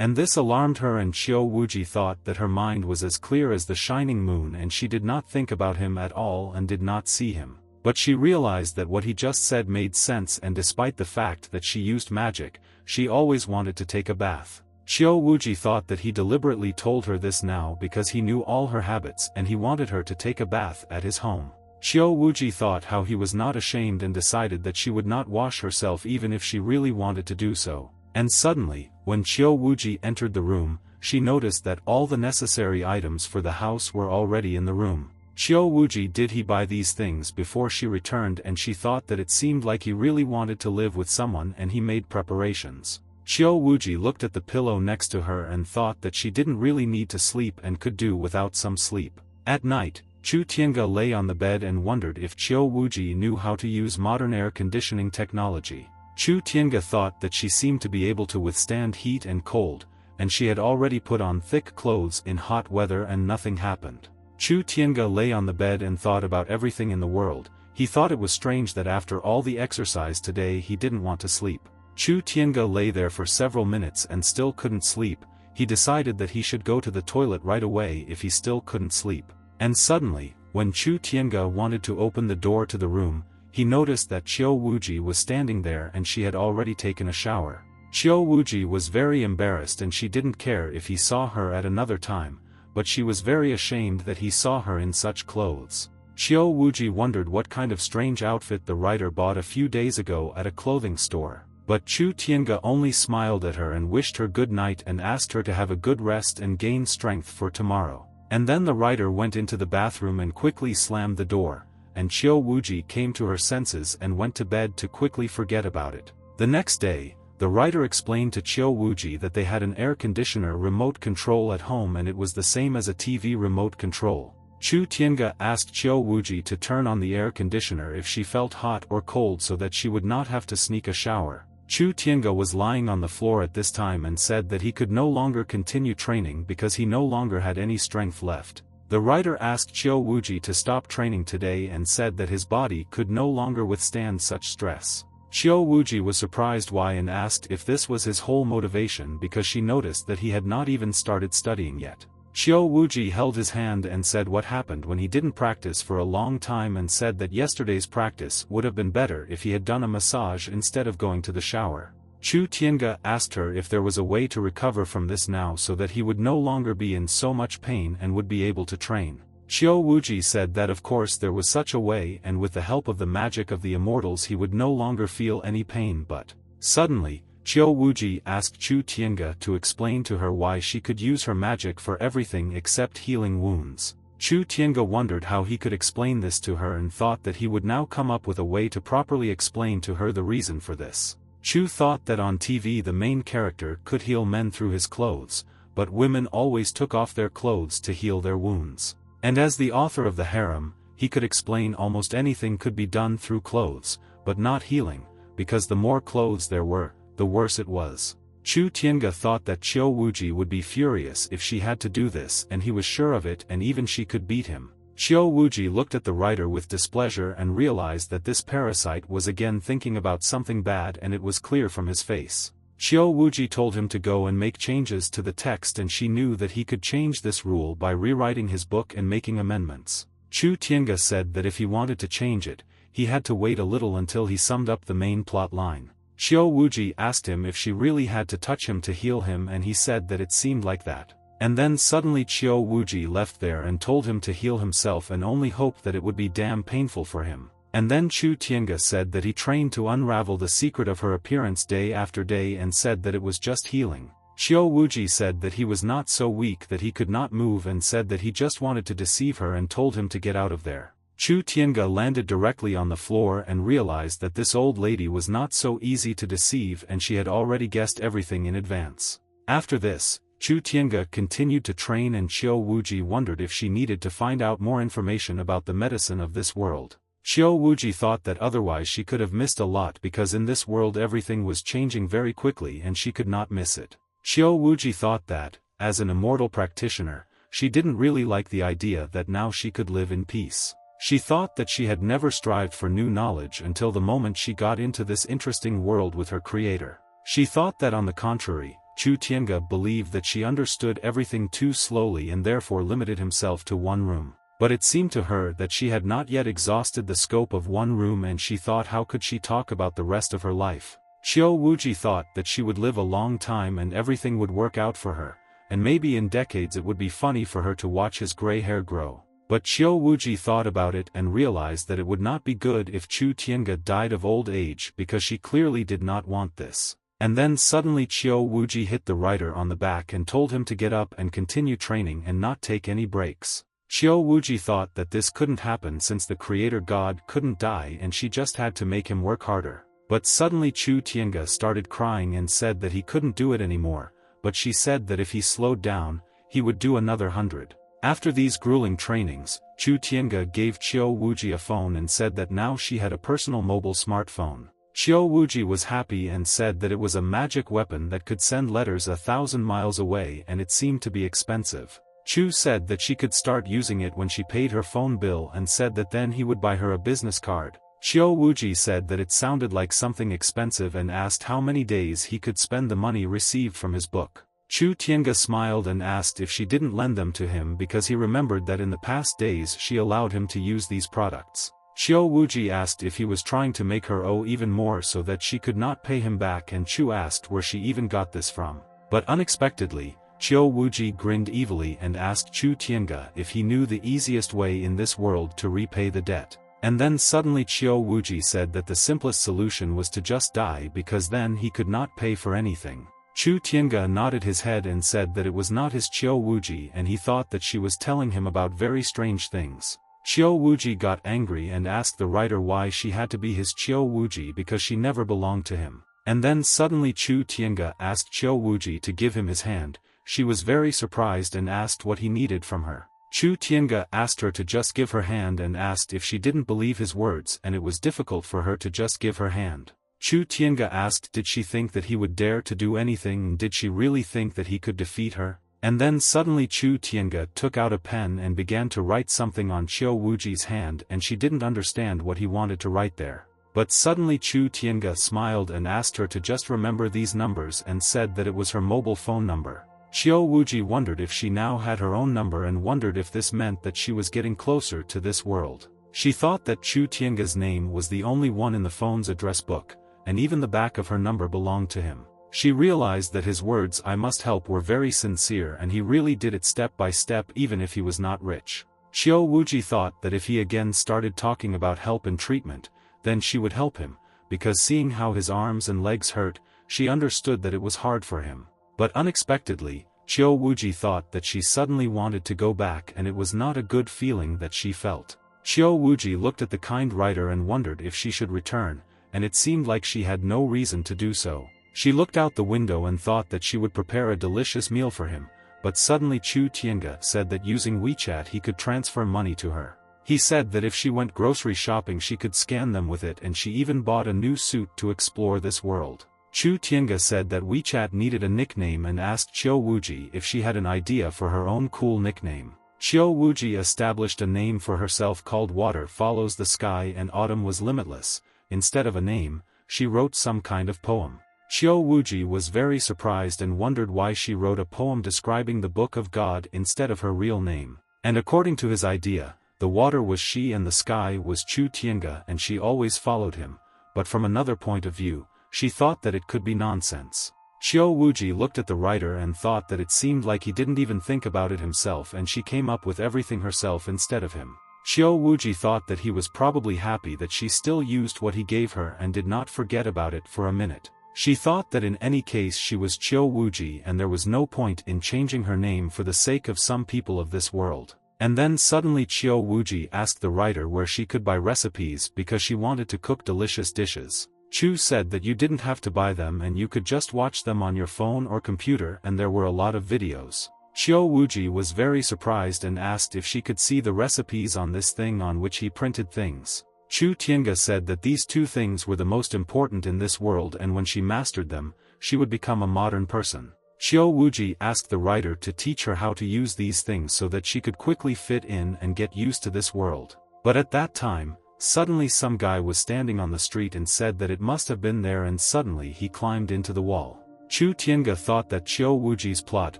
And this alarmed her and Xiao Wuji thought that her mind was as clear as the shining moon and she did not think about him at all and did not see him. But she realized that what he just said made sense and despite the fact that she used magic, she always wanted to take a bath. Xiao Wuji thought that he deliberately told her this now because he knew all her habits and he wanted her to take a bath at his home. Xiao Wuji thought how he was not ashamed and decided that she would not wash herself even if she really wanted to do so. And suddenly, when Xiao Wuji entered the room, she noticed that all the necessary items for the house were already in the room. Xiao Wuji did he buy these things before she returned and she thought that it seemed like he really wanted to live with someone and he made preparations. Xiao Wuji looked at the pillow next to her and thought that she didn't really need to sleep and could do without some sleep. At night, Chu Tiange lay on the bed and wondered if Xiao Wuji knew how to use modern air conditioning technology. Chu Tiange thought that she seemed to be able to withstand heat and cold, and she had already put on thick clothes in hot weather and nothing happened. Chu Tiange lay on the bed and thought about everything in the world. He thought it was strange that after all the exercise today he didn't want to sleep. Chu Tiange lay there for several minutes and still couldn't sleep. He decided that he should go to the toilet right away if he still couldn't sleep. And suddenly, when Chu Tiange wanted to open the door to the room, he noticed that Xiao Wuji was standing there and she had already taken a shower. Xiao Wuji was very embarrassed and she didn't care if he saw her at another time, but she was very ashamed that he saw her in such clothes. Xiao Wuji wondered what kind of strange outfit the writer bought a few days ago at a clothing store. But Chu Tiange only smiled at her and wished her good night and asked her to have a good rest and gain strength for tomorrow. And then the writer went into the bathroom and quickly slammed the door, and Xiao Wuji came to her senses and went to bed to quickly forget about it. The next day, the writer explained to Xiao Wuji that they had an air conditioner remote control at home and it was the same as a TV remote control. Chu Tiange asked Xiao Wuji to turn on the air conditioner if she felt hot or cold so that she would not have to sneak a shower. Chu Tiange was lying on the floor at this time and said that he could no longer continue training because he no longer had any strength left. The writer asked Xiao Wuji to stop training today and said that his body could no longer withstand such stress. Xiao Wuji was surprised why and asked if this was his whole motivation because she noticed that he had not even started studying yet. Xiao Wuji held his hand and said what happened when he didn't practice for a long time and said that yesterday's practice would have been better if he had done a massage instead of going to the shower. Chu Tiange asked her if there was a way to recover from this now so that he would no longer be in so much pain and would be able to train. Xiao Wuji said that of course there was such a way and with the help of the magic of the immortals he would no longer feel any pain but. Suddenly, Xiao Wuji asked Chu Tiange to explain to her why she could use her magic for everything except healing wounds. Chu Tiange wondered how he could explain this to her and thought that he would now come up with a way to properly explain to her the reason for this. Chu thought that on TV the main character could heal men through his clothes, but women always took off their clothes to heal their wounds. And as the author of the harem, he could explain almost anything could be done through clothes, but not healing, because the more clothes there were, the worse it was. Chu Tiange thought that Xiao Wuji would be furious if she had to do this and he was sure of it and even she could beat him. Xiao Wuji looked at the writer with displeasure and realized that this parasite was again thinking about something bad and it was clear from his face. Xiao Wuji told him to go and make changes to the text and she knew that he could change this rule by rewriting his book and making amendments. Chu Tiange said that if he wanted to change it, he had to wait a little until he summed up the main plot line. Xiao Wuji asked him if she really had to touch him to heal him and he said that it seemed like that. And then suddenly Xiao Wuji left there and told him to heal himself and only hoped that it would be damn painful for him. And then Chu Tiange said that he trained to unravel the secret of her appearance day after day and said that it was just healing. Qiu Wuji said that he was not so weak that he could not move and said that he just wanted to deceive her and told him to get out of there. Chu Tiange landed directly on the floor and realized that this old lady was not so easy to deceive and she had already guessed everything in advance. After this, Chu Tiange continued to train and Qiu Wuji wondered if she needed to find out more information about the medicine of this world. Qiu Wuji thought that otherwise she could have missed a lot because in this world everything was changing very quickly and she could not miss it. Qiu Wuji thought that, as an immortal practitioner, she didn't really like the idea that now she could live in peace. She thought that she had never strived for new knowledge until the moment she got into this interesting world with her creator. She thought that on the contrary, Chu Tiange believed that she understood everything too slowly and therefore limited himself to one room. But it seemed to her that she had not yet exhausted the scope of one room and she thought how could she talk about the rest of her life. Qiu Wuji thought that she would live a long time and everything would work out for her, and maybe in decades it would be funny for her to watch his gray hair grow. But Qiu Wuji thought about it and realized that it would not be good if Chu Tiange died of old age because she clearly did not want this. And then suddenly Qiu Wuji hit the writer on the back and told him to get up and continue training and not take any breaks. Qiu Wuji thought that this couldn't happen since the creator god couldn't die and she just had to make him work harder. But suddenly Chu Tiange started crying and said that he couldn't do it anymore, but she said that if he slowed down, he would do another 100. After these grueling trainings, Chu Tiange gave Qiu Wuji a phone and said that now she had a personal mobile smartphone. Qiu Wuji was happy and said that it was a magic weapon that could send letters 1,000 miles away and it seemed to be expensive. Chu said that she could start using it when she paid her phone bill and said that then he would buy her a business card. Qiu Wuji said that it sounded like something expensive and asked how many days he could spend the money received from his book. Chu Tiange smiled and asked if she didn't lend them to him because he remembered that in the past days she allowed him to use these products. Qiu Wuji asked if he was trying to make her owe even more so that she could not pay him back and Chu asked where she even got this from. But unexpectedly, Qiu Wuji grinned evilly and asked Chu Tiange if he knew the easiest way in this world to repay the debt. And then suddenly Qiu Wuji said that the simplest solution was to just die because then he could not pay for anything. Chu Tiange nodded his head and said that it was not his Qiu Wuji and he thought that she was telling him about very strange things. Qiu Wuji got angry and asked the writer why she had to be his Qiu Wuji because she never belonged to him. And then suddenly Chu Tiange asked Qiu Wuji to give him his hand. She was very surprised and asked what he needed from her. Chu Tiange asked her to just give her hand and asked if she didn't believe his words and it was difficult for her to just give her hand. Chu Tiange asked did she think that he would dare to do anything and did she really think that he could defeat her? And then suddenly Chu Tiange took out a pen and began to write something on Qiu Wuji's hand and she didn't understand what he wanted to write there. But suddenly Chu Tiange smiled and asked her to just remember these numbers and said that it was her mobile phone number. Qiu Wuji wondered if she now had her own number and wondered if this meant that she was getting closer to this world. She thought that Chu Tiange's name was the only one in the phone's address book, and even the back of her number belonged to him. She realized that his words "I must help" were very sincere and he really did it step by step even if he was not rich. Qiu Wuji thought that if he again started talking about help and treatment, then she would help him, because seeing how his arms and legs hurt, she understood that it was hard for him. But unexpectedly, Qiu Wuji thought that she suddenly wanted to go back and it was not a good feeling that she felt. Qiu Wuji looked at the kind writer and wondered if she should return, and it seemed like she had no reason to do so. She looked out the window and thought that she would prepare a delicious meal for him, but suddenly Chu Tiange said that using WeChat he could transfer money to her. He said that if she went grocery shopping she could scan them with it and she even bought a new suit to explore this world. Chu Tiange said that WeChat needed a nickname and asked Qiu Wuji if she had an idea for her own cool nickname. Qiu Wuji established a name for herself called Water Follows the Sky and Autumn Was Limitless. Instead of a name, she wrote some kind of poem. Qiu Wuji was very surprised and wondered why she wrote a poem describing the Book of God instead of her real name. And according to his idea, the water was she and the sky was Chu Tiange and she always followed him, but from another point of view, she thought that it could be nonsense. Qiu Wuji looked at the writer and thought that it seemed like he didn't even think about it himself and she came up with everything herself instead of him. Qiu Wuji thought that he was probably happy that she still used what he gave her and did not forget about it for a minute. She thought that in any case she was Qiu Wuji and there was no point in changing her name for the sake of some people of this world. And then suddenly Qiu Wuji asked the writer where she could buy recipes because she wanted to cook delicious dishes. Chu said that you didn't have to buy them and you could just watch them on your phone or computer, and there were a lot of videos. Qiu Wuji was very surprised and asked if she could see the recipes on this thing on which he printed things. Chu Tiange said that these two things were the most important in this world and when she mastered them, she would become a modern person. Qiu Wuji asked the writer to teach her how to use these things so that she could quickly fit in and get used to this world. But at that time, suddenly some guy was standing on the street and said that it must have been there, and suddenly he climbed into the wall. Chu Tiange thought that Qiu Wuji's plot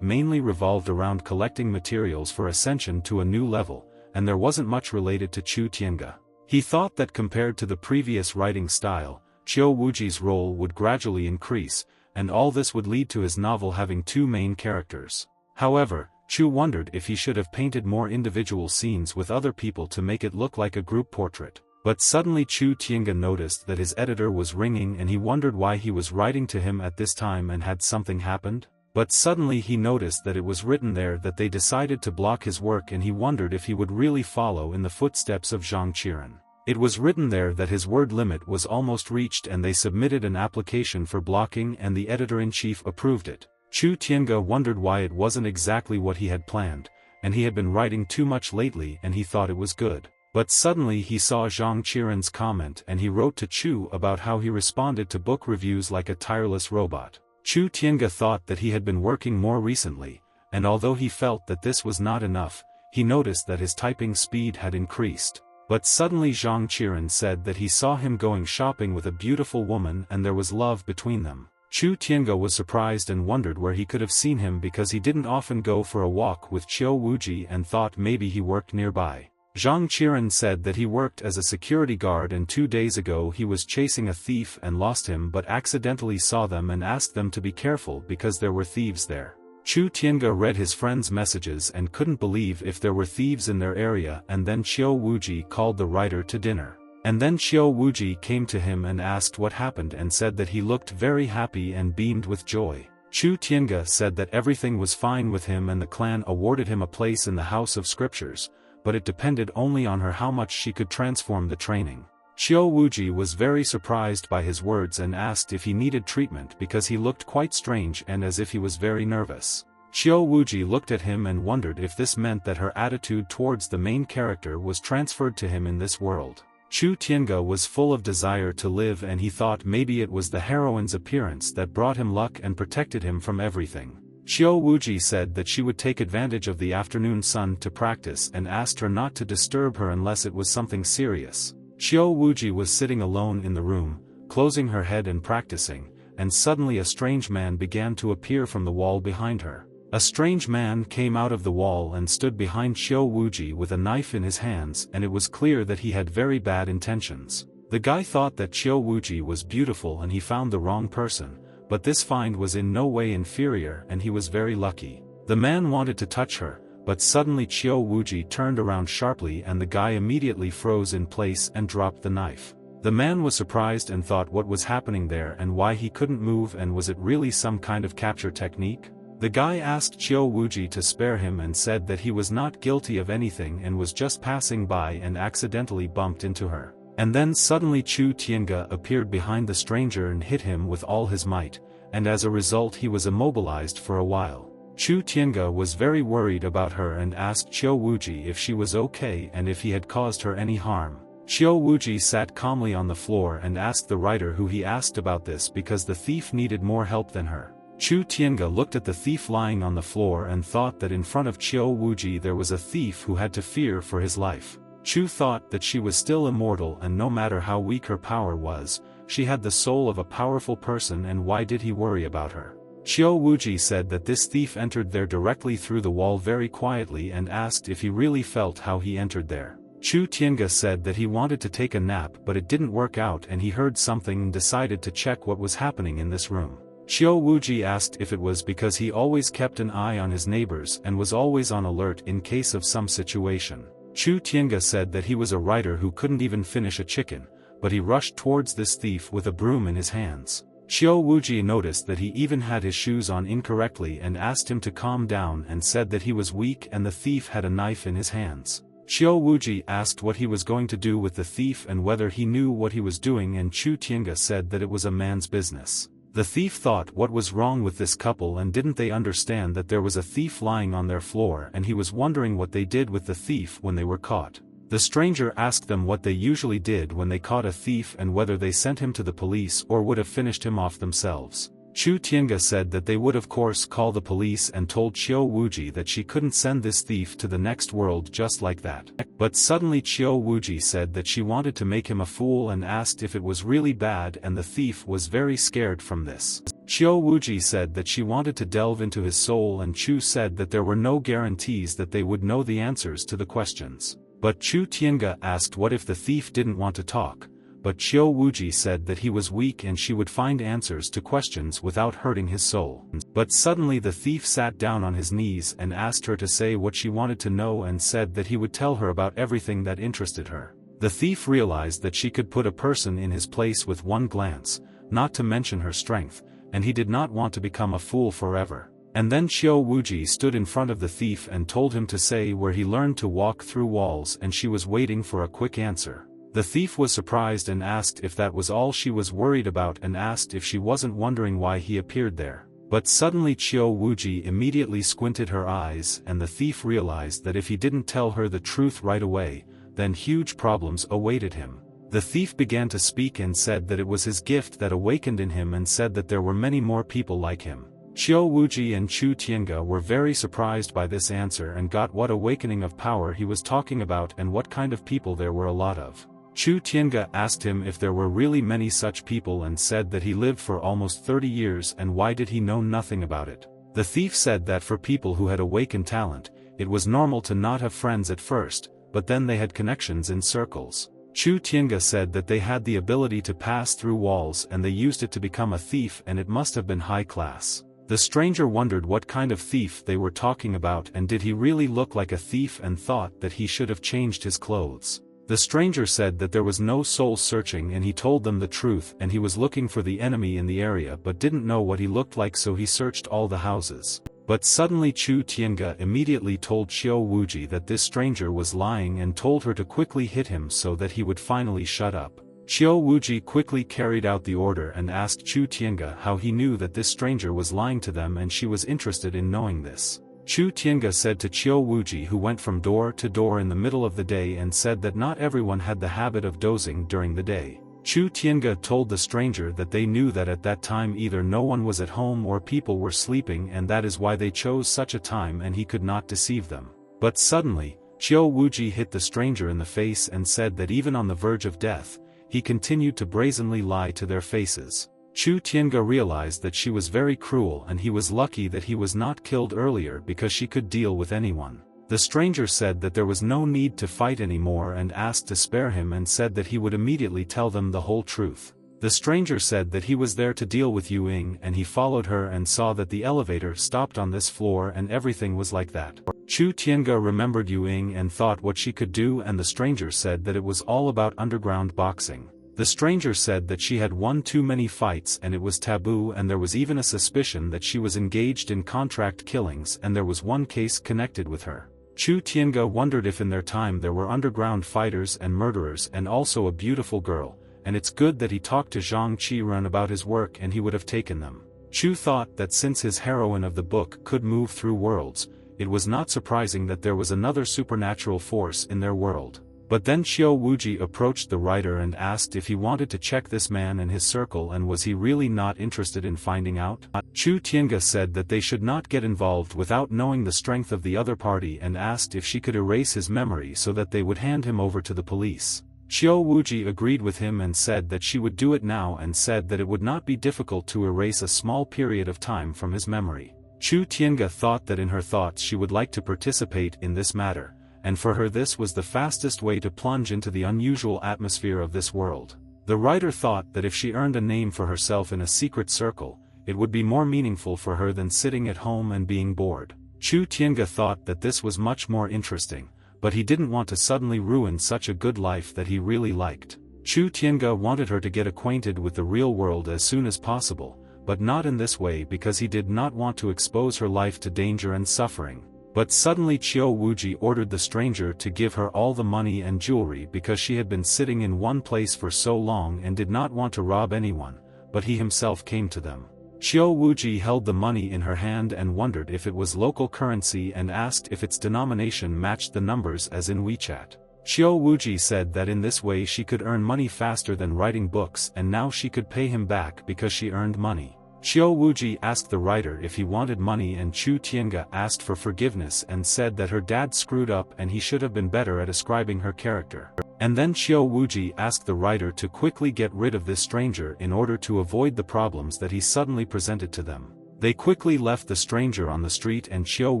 mainly revolved around collecting materials for ascension to a new level, and there wasn't much related to Chu Tiange. He thought that compared to the previous writing style, Qiu Wuji's role would gradually increase, and all this would lead to his novel having two main characters. However, Chu wondered if he should have painted more individual scenes with other people to make it look like a group portrait. But suddenly Chu Tiange noticed that his editor was ringing and he wondered why he was writing to him at this time and had something happened. But suddenly he noticed that it was written there that they decided to block his work, and he wondered if he would really follow in the footsteps of Zhang Qiren. It was written there that his word limit was almost reached and they submitted an application for blocking and the editor-in-chief approved it. Chu Tiange wondered why it wasn't exactly what he had planned, and he had been writing too much lately and he thought it was good. But suddenly he saw Zhang Qiren's comment and he wrote to Chu about how he responded to book reviews like a tireless robot. Chu Tiange thought that he had been working more recently, and although he felt that this was not enough, he noticed that his typing speed had increased. But suddenly Zhang Qiren said that he saw him going shopping with a beautiful woman and there was love between them. Chu Tiange was surprised and wondered where he could have seen him because he didn't often go for a walk with Qiu Wuji and thought maybe he worked nearby. Zhang Qiren said that he worked as a security guard and 2 days ago he was chasing a thief and lost him but accidentally saw them and asked them to be careful because there were thieves there. Chu Tiange read his friend's messages and couldn't believe if there were thieves in their area, and then Qiu Wuji called the writer to dinner. And then Qiu Wuji came to him and asked what happened and said that he looked very happy and beamed with joy. Chu Tiange said that everything was fine with him and the clan awarded him a place in the House of Scriptures, but it depended only on her how much she could transform the training. Qiu Wuji was very surprised by his words and asked if he needed treatment because he looked quite strange and as if he was very nervous. Qiu Wuji looked at him and wondered if this meant that her attitude towards the main character was transferred to him in this world. Chu Tiange was full of desire to live and he thought maybe it was the heroine's appearance that brought him luck and protected him from everything. Qiu Wuji said that she would take advantage of the afternoon sun to practice and asked her not to disturb her unless it was something serious. Qiu Wuji was sitting alone in the room, closing her head and practicing, and suddenly a strange man began to appear from the wall behind her. A strange man came out of the wall and stood behind Qiu Wuji with a knife in his hands, and it was clear that he had very bad intentions. The guy thought that Qiu Wuji was beautiful and he found the wrong person. But this find was in no way inferior and he was very lucky. The man wanted to touch her, but suddenly Qiu Wuji turned around sharply and the guy immediately froze in place and dropped the knife. The man was surprised and thought what was happening there and why he couldn't move, and was it really some kind of capture technique? The guy asked Qiu Wuji to spare him and said that he was not guilty of anything and was just passing by and accidentally bumped into her. And then suddenly Chu Tiange appeared behind the stranger and hit him with all his might, and as a result he was immobilized for a while. Chu Tiange was very worried about her and asked Qiu Wuji if she was okay and if he had caused her any harm. Qiu Wuji sat calmly on the floor and asked the writer who he asked about this because the thief needed more help than her. Chu Tiange looked at the thief lying on the floor and thought that in front of Qiu Wuji there was a thief who had to fear for his life. Chu thought that she was still immortal and no matter how weak her power was, she had the soul of a powerful person, and why did he worry about her? Qiu Wuji said that this thief entered there directly through the wall very quietly and asked if he really felt how he entered there. Chu Tiange said that he wanted to take a nap but it didn't work out and he heard something and decided to check what was happening in this room. Qiu Wuji asked if it was because he always kept an eye on his neighbors and was always on alert in case of some situation. Chu Tiange said that he was a writer who couldn't even finish a chicken, but he rushed towards this thief with a broom in his hands. Qiu Wuji noticed that he even had his shoes on incorrectly and asked him to calm down and said that he was weak and the thief had a knife in his hands. Qiu Wuji asked what he was going to do with the thief and whether he knew what he was doing, and Chu Tiange said that it was a man's business. The thief thought what was wrong with this couple, and didn't they understand that there was a thief lying on their floor, and he was wondering what they did with the thief when they were caught. The stranger asked them what they usually did when they caught a thief and whether they sent him to the police or would have finished him off themselves. Chu Tiange said that they would of course call the police and told Qiu Wuji that she couldn't send this thief to the next world just like that. But suddenly Qiu Wuji said that she wanted to make him a fool and asked if it was really bad, and the thief was very scared from this. Qiu Wuji said that she wanted to delve into his soul, and Chu said that there were no guarantees that they would know the answers to the questions. But Chu Tiange asked what if the thief didn't want to talk, but Qiu Wuji said that he was weak and she would find answers to questions without hurting his soul. But suddenly the thief sat down on his knees and asked her to say what she wanted to know and said that he would tell her about everything that interested her. The thief realized that she could put a person in his place with one glance, not to mention her strength, and he did not want to become a fool forever. And then Qiu Wuji stood in front of the thief and told him to say where he learned to walk through walls, and she was waiting for a quick answer. The thief was surprised and asked if that was all she was worried about, and asked if she wasn't wondering why he appeared there. But suddenly Qiu Wuji immediately squinted her eyes, and the thief realized that if he didn't tell her the truth right away, then huge problems awaited him. The thief began to speak and said that it was his gift that awakened in him, and said that there were many more people like him. Qiu Wuji and Chu Tiange were very surprised by this answer and got what awakening of power he was talking about and what kind of people there were a lot of. Chu Tiange asked him if there were really many such people and said that he lived for almost 30 years and why did he know nothing about it. The thief said that for people who had awakened talent, it was normal to not have friends at first, but then they had connections in circles. Chu Tiange said that they had the ability to pass through walls and they used it to become a thief, and it must have been high class. The stranger wondered what kind of thief they were talking about and did he really look like a thief, and thought that he should have changed his clothes. The stranger said that there was no soul searching, and he told them the truth, and he was looking for the enemy in the area but didn't know what he looked like, so he searched all the houses. But suddenly Chu Tiange immediately told Qiu Wuji that this stranger was lying and told her to quickly hit him so that he would finally shut up. Qiu Wuji quickly carried out the order and asked Chu Tiange how he knew that this stranger was lying to them, and she was interested in knowing this. Chu Tiange said to Qiu Wuji, who went from door to door in the middle of the day, and said that not everyone had the habit of dozing during the day. Chu Tiange told the stranger that they knew that at that time either no one was at home or people were sleeping, and that is why they chose such a time, and he could not deceive them. But suddenly, Qiu Wuji hit the stranger in the face and said that even on the verge of death, he continued to brazenly lie to their faces. Chu Tiange realized that she was very cruel, and he was lucky that he was not killed earlier because she could deal with anyone. The stranger said that there was no need to fight anymore and asked to spare him, and said that he would immediately tell them the whole truth. The stranger said that he was there to deal with Yu Ying, and he followed her and saw that the elevator stopped on this floor and everything was like that. Chu Tiange remembered Yu Ying and thought what she could do, and the stranger said that it was all about underground boxing. The stranger said that she had won too many fights and it was taboo, and there was even a suspicion that she was engaged in contract killings, and there was one case connected with her. Chu Tiange wondered if in their time there were underground fighters and murderers and also a beautiful girl, and it's good that he talked to Zhang Qiren about his work and he would have taken them. Chu thought that since his heroine of the book could move through worlds, it was not surprising that there was another supernatural force in their world. But then Qiu Wuji approached the writer and asked if he wanted to check this man and his circle, and was he really not interested in finding out? Chu Tiange said that they should not get involved without knowing the strength of the other party, and asked if she could erase his memory so that they would hand him over to the police. Qiu Wuji agreed with him and said that she would do it now, and said that it would not be difficult to erase a small period of time from his memory. Chu Tiange thought that in her thoughts she would like to participate in this matter, and for her this was the fastest way to plunge into the unusual atmosphere of this world. The writer thought that if she earned a name for herself in a secret circle, it would be more meaningful for her than sitting at home and being bored. Chu Tiange thought that this was much more interesting, but he didn't want to suddenly ruin such a good life that he really liked. Chu Tiange wanted her to get acquainted with the real world as soon as possible, but not in this way because he did not want to expose her life to danger and suffering. But suddenly Qiu Wuji ordered the stranger to give her all the money and jewelry because she had been sitting in one place for so long and did not want to rob anyone, but he himself came to them. Qiu Wuji held the money in her hand and wondered if it was local currency and asked if its denomination matched the numbers as in WeChat. Qiu Wuji said that in this way she could earn money faster than writing books and now she could pay him back because she earned money. Qiu Wuji asked the writer if he wanted money and Chu Tiange asked for forgiveness and said that her dad screwed up and he should have been better at ascribing her character. And then Qiu Wuji asked the writer to quickly get rid of this stranger in order to avoid the problems that he suddenly presented to them. They quickly left the stranger on the street and Qiu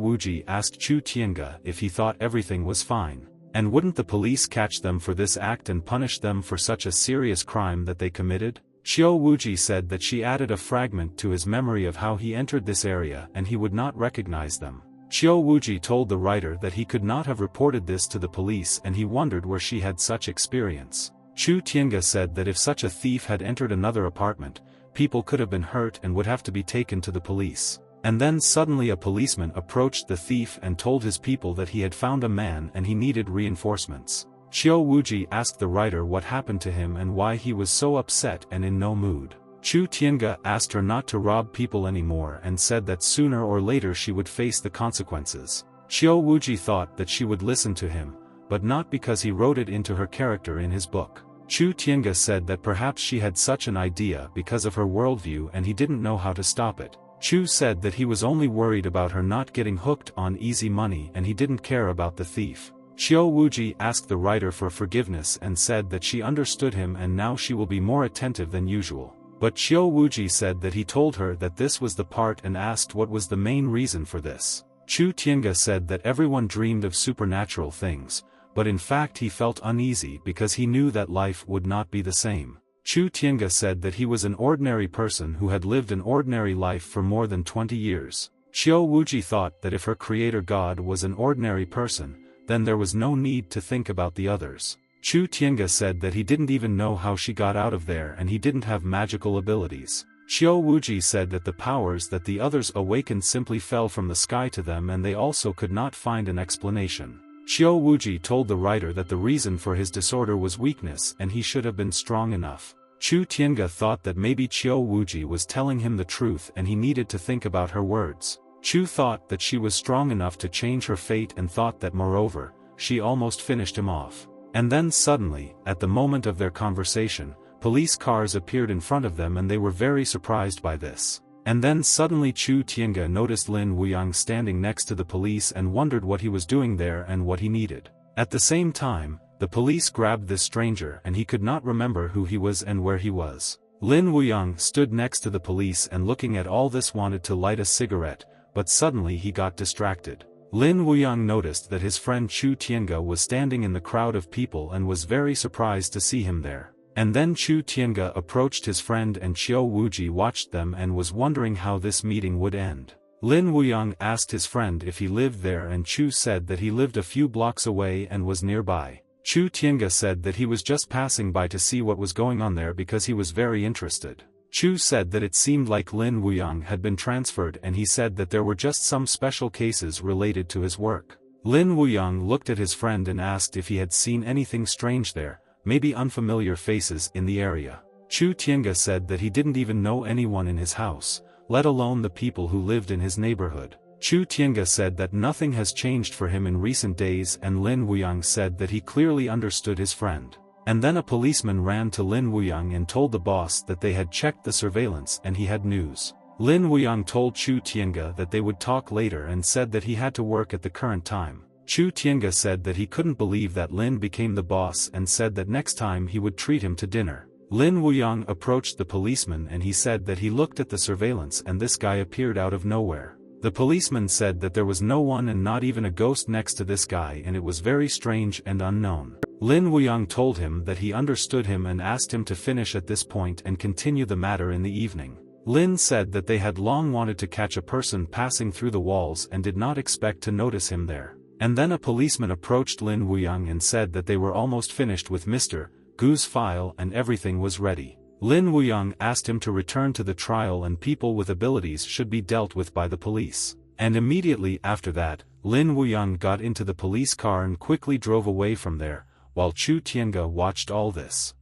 Wuji asked Chu Tiange if he thought everything was fine. And wouldn't the police catch them for this act and punish them for such a serious crime that they committed? Qiu Wuji said that she added a fragment to his memory of how he entered this area and he would not recognize them. Qiu Wuji told the writer that he could not have reported this to the police and he wondered where she had such experience. Chu Tiange said that if such a thief had entered another apartment, people could have been hurt and would have to be taken to the police. And then suddenly a policeman approached the thief and told his people that he had found a man and he needed reinforcements. Qiu Wuji asked the writer what happened to him and why he was so upset and in no mood. Chu Tiange asked her not to rob people anymore and said that sooner or later she would face the consequences. Qiu Wuji thought that she would listen to him, but not because he wrote it into her character in his book. Chu Tiange said that perhaps she had such an idea because of her worldview and he didn't know how to stop it. Chu said that he was only worried about her not getting hooked on easy money and he didn't care about the thief. Qiu Wuji asked the writer for forgiveness and said that she understood him and now she will be more attentive than usual. But Qiu Wuji said that he told her that this was the part and asked what was the main reason for this. Chu Tiange said that everyone dreamed of supernatural things, but in fact he felt uneasy because he knew that life would not be the same. Chu Tiange said that he was an ordinary person who had lived an ordinary life for more than 20 years. Qiu Wuji thought that if her creator God was an ordinary person, then there was no need to think about the others. Chu Tiange said that he didn't even know how she got out of there and he didn't have magical abilities. Qiu Wuji said that the powers that the others awakened simply fell from the sky to them and they also could not find an explanation. Qiu Wuji told the writer that the reason for his disorder was weakness and he should have been strong enough. Chu Tiange thought that maybe Qiu Wuji was telling him the truth and he needed to think about her words. Chu thought that she was strong enough to change her fate and thought that moreover, she almost finished him off. And then suddenly, at the moment of their conversation, police cars appeared in front of them and they were very surprised by this. And then suddenly Chu Tiange noticed Lin Wuyang standing next to the police and wondered what he was doing there and what he needed. At the same time, the police grabbed this stranger and he could not remember who he was and where he was. Lin Wuyang stood next to the police and looking at all this wanted to light a cigarette, but suddenly he got distracted. Lin Wuyang noticed that his friend Chu Tiange was standing in the crowd of people and was very surprised to see him there. And then Chu Tiange approached his friend and Qiu Wuji watched them and was wondering how this meeting would end. Lin Wuyang asked his friend if he lived there and Chu said that he lived a few blocks away and was nearby. Chu Tiange said that he was just passing by to see what was going on there because he was very interested. Chu said that it seemed like Lin Wuyang had been transferred and he said that there were just some special cases related to his work. Lin Wuyang looked at his friend and asked if he had seen anything strange there, maybe unfamiliar faces in the area. Chu Tiange said that he didn't even know anyone in his house, let alone the people who lived in his neighborhood. Chu Tiange said that nothing has changed for him in recent days and Lin Wuyang said that he clearly understood his friend. And then a policeman ran to Lin Wuyang and told the boss that they had checked the surveillance and he had news. Lin Wuyang told Chu Tiange that they would talk later and said that he had to work at the current time. Chu Tiange said that he couldn't believe that Lin became the boss and said that next time he would treat him to dinner. Lin Wuyang approached the policeman and he said that he looked at the surveillance and this guy appeared out of nowhere. The policeman said that there was no one and not even a ghost next to this guy and it was very strange and unknown. Lin Wuyang told him that he understood him and asked him to finish at this point and continue the matter in the evening. Lin said that they had long wanted to catch a person passing through the walls and did not expect to notice him there. And then a policeman approached Lin Wuyang and said that they were almost finished with Mr. Gu's file and everything was ready. Lin Wuyang asked him to return to the trial and people with abilities should be dealt with by the police. And immediately after that, Lin Wuyang got into the police car and quickly drove away from there, while Chu Tiange watched all this.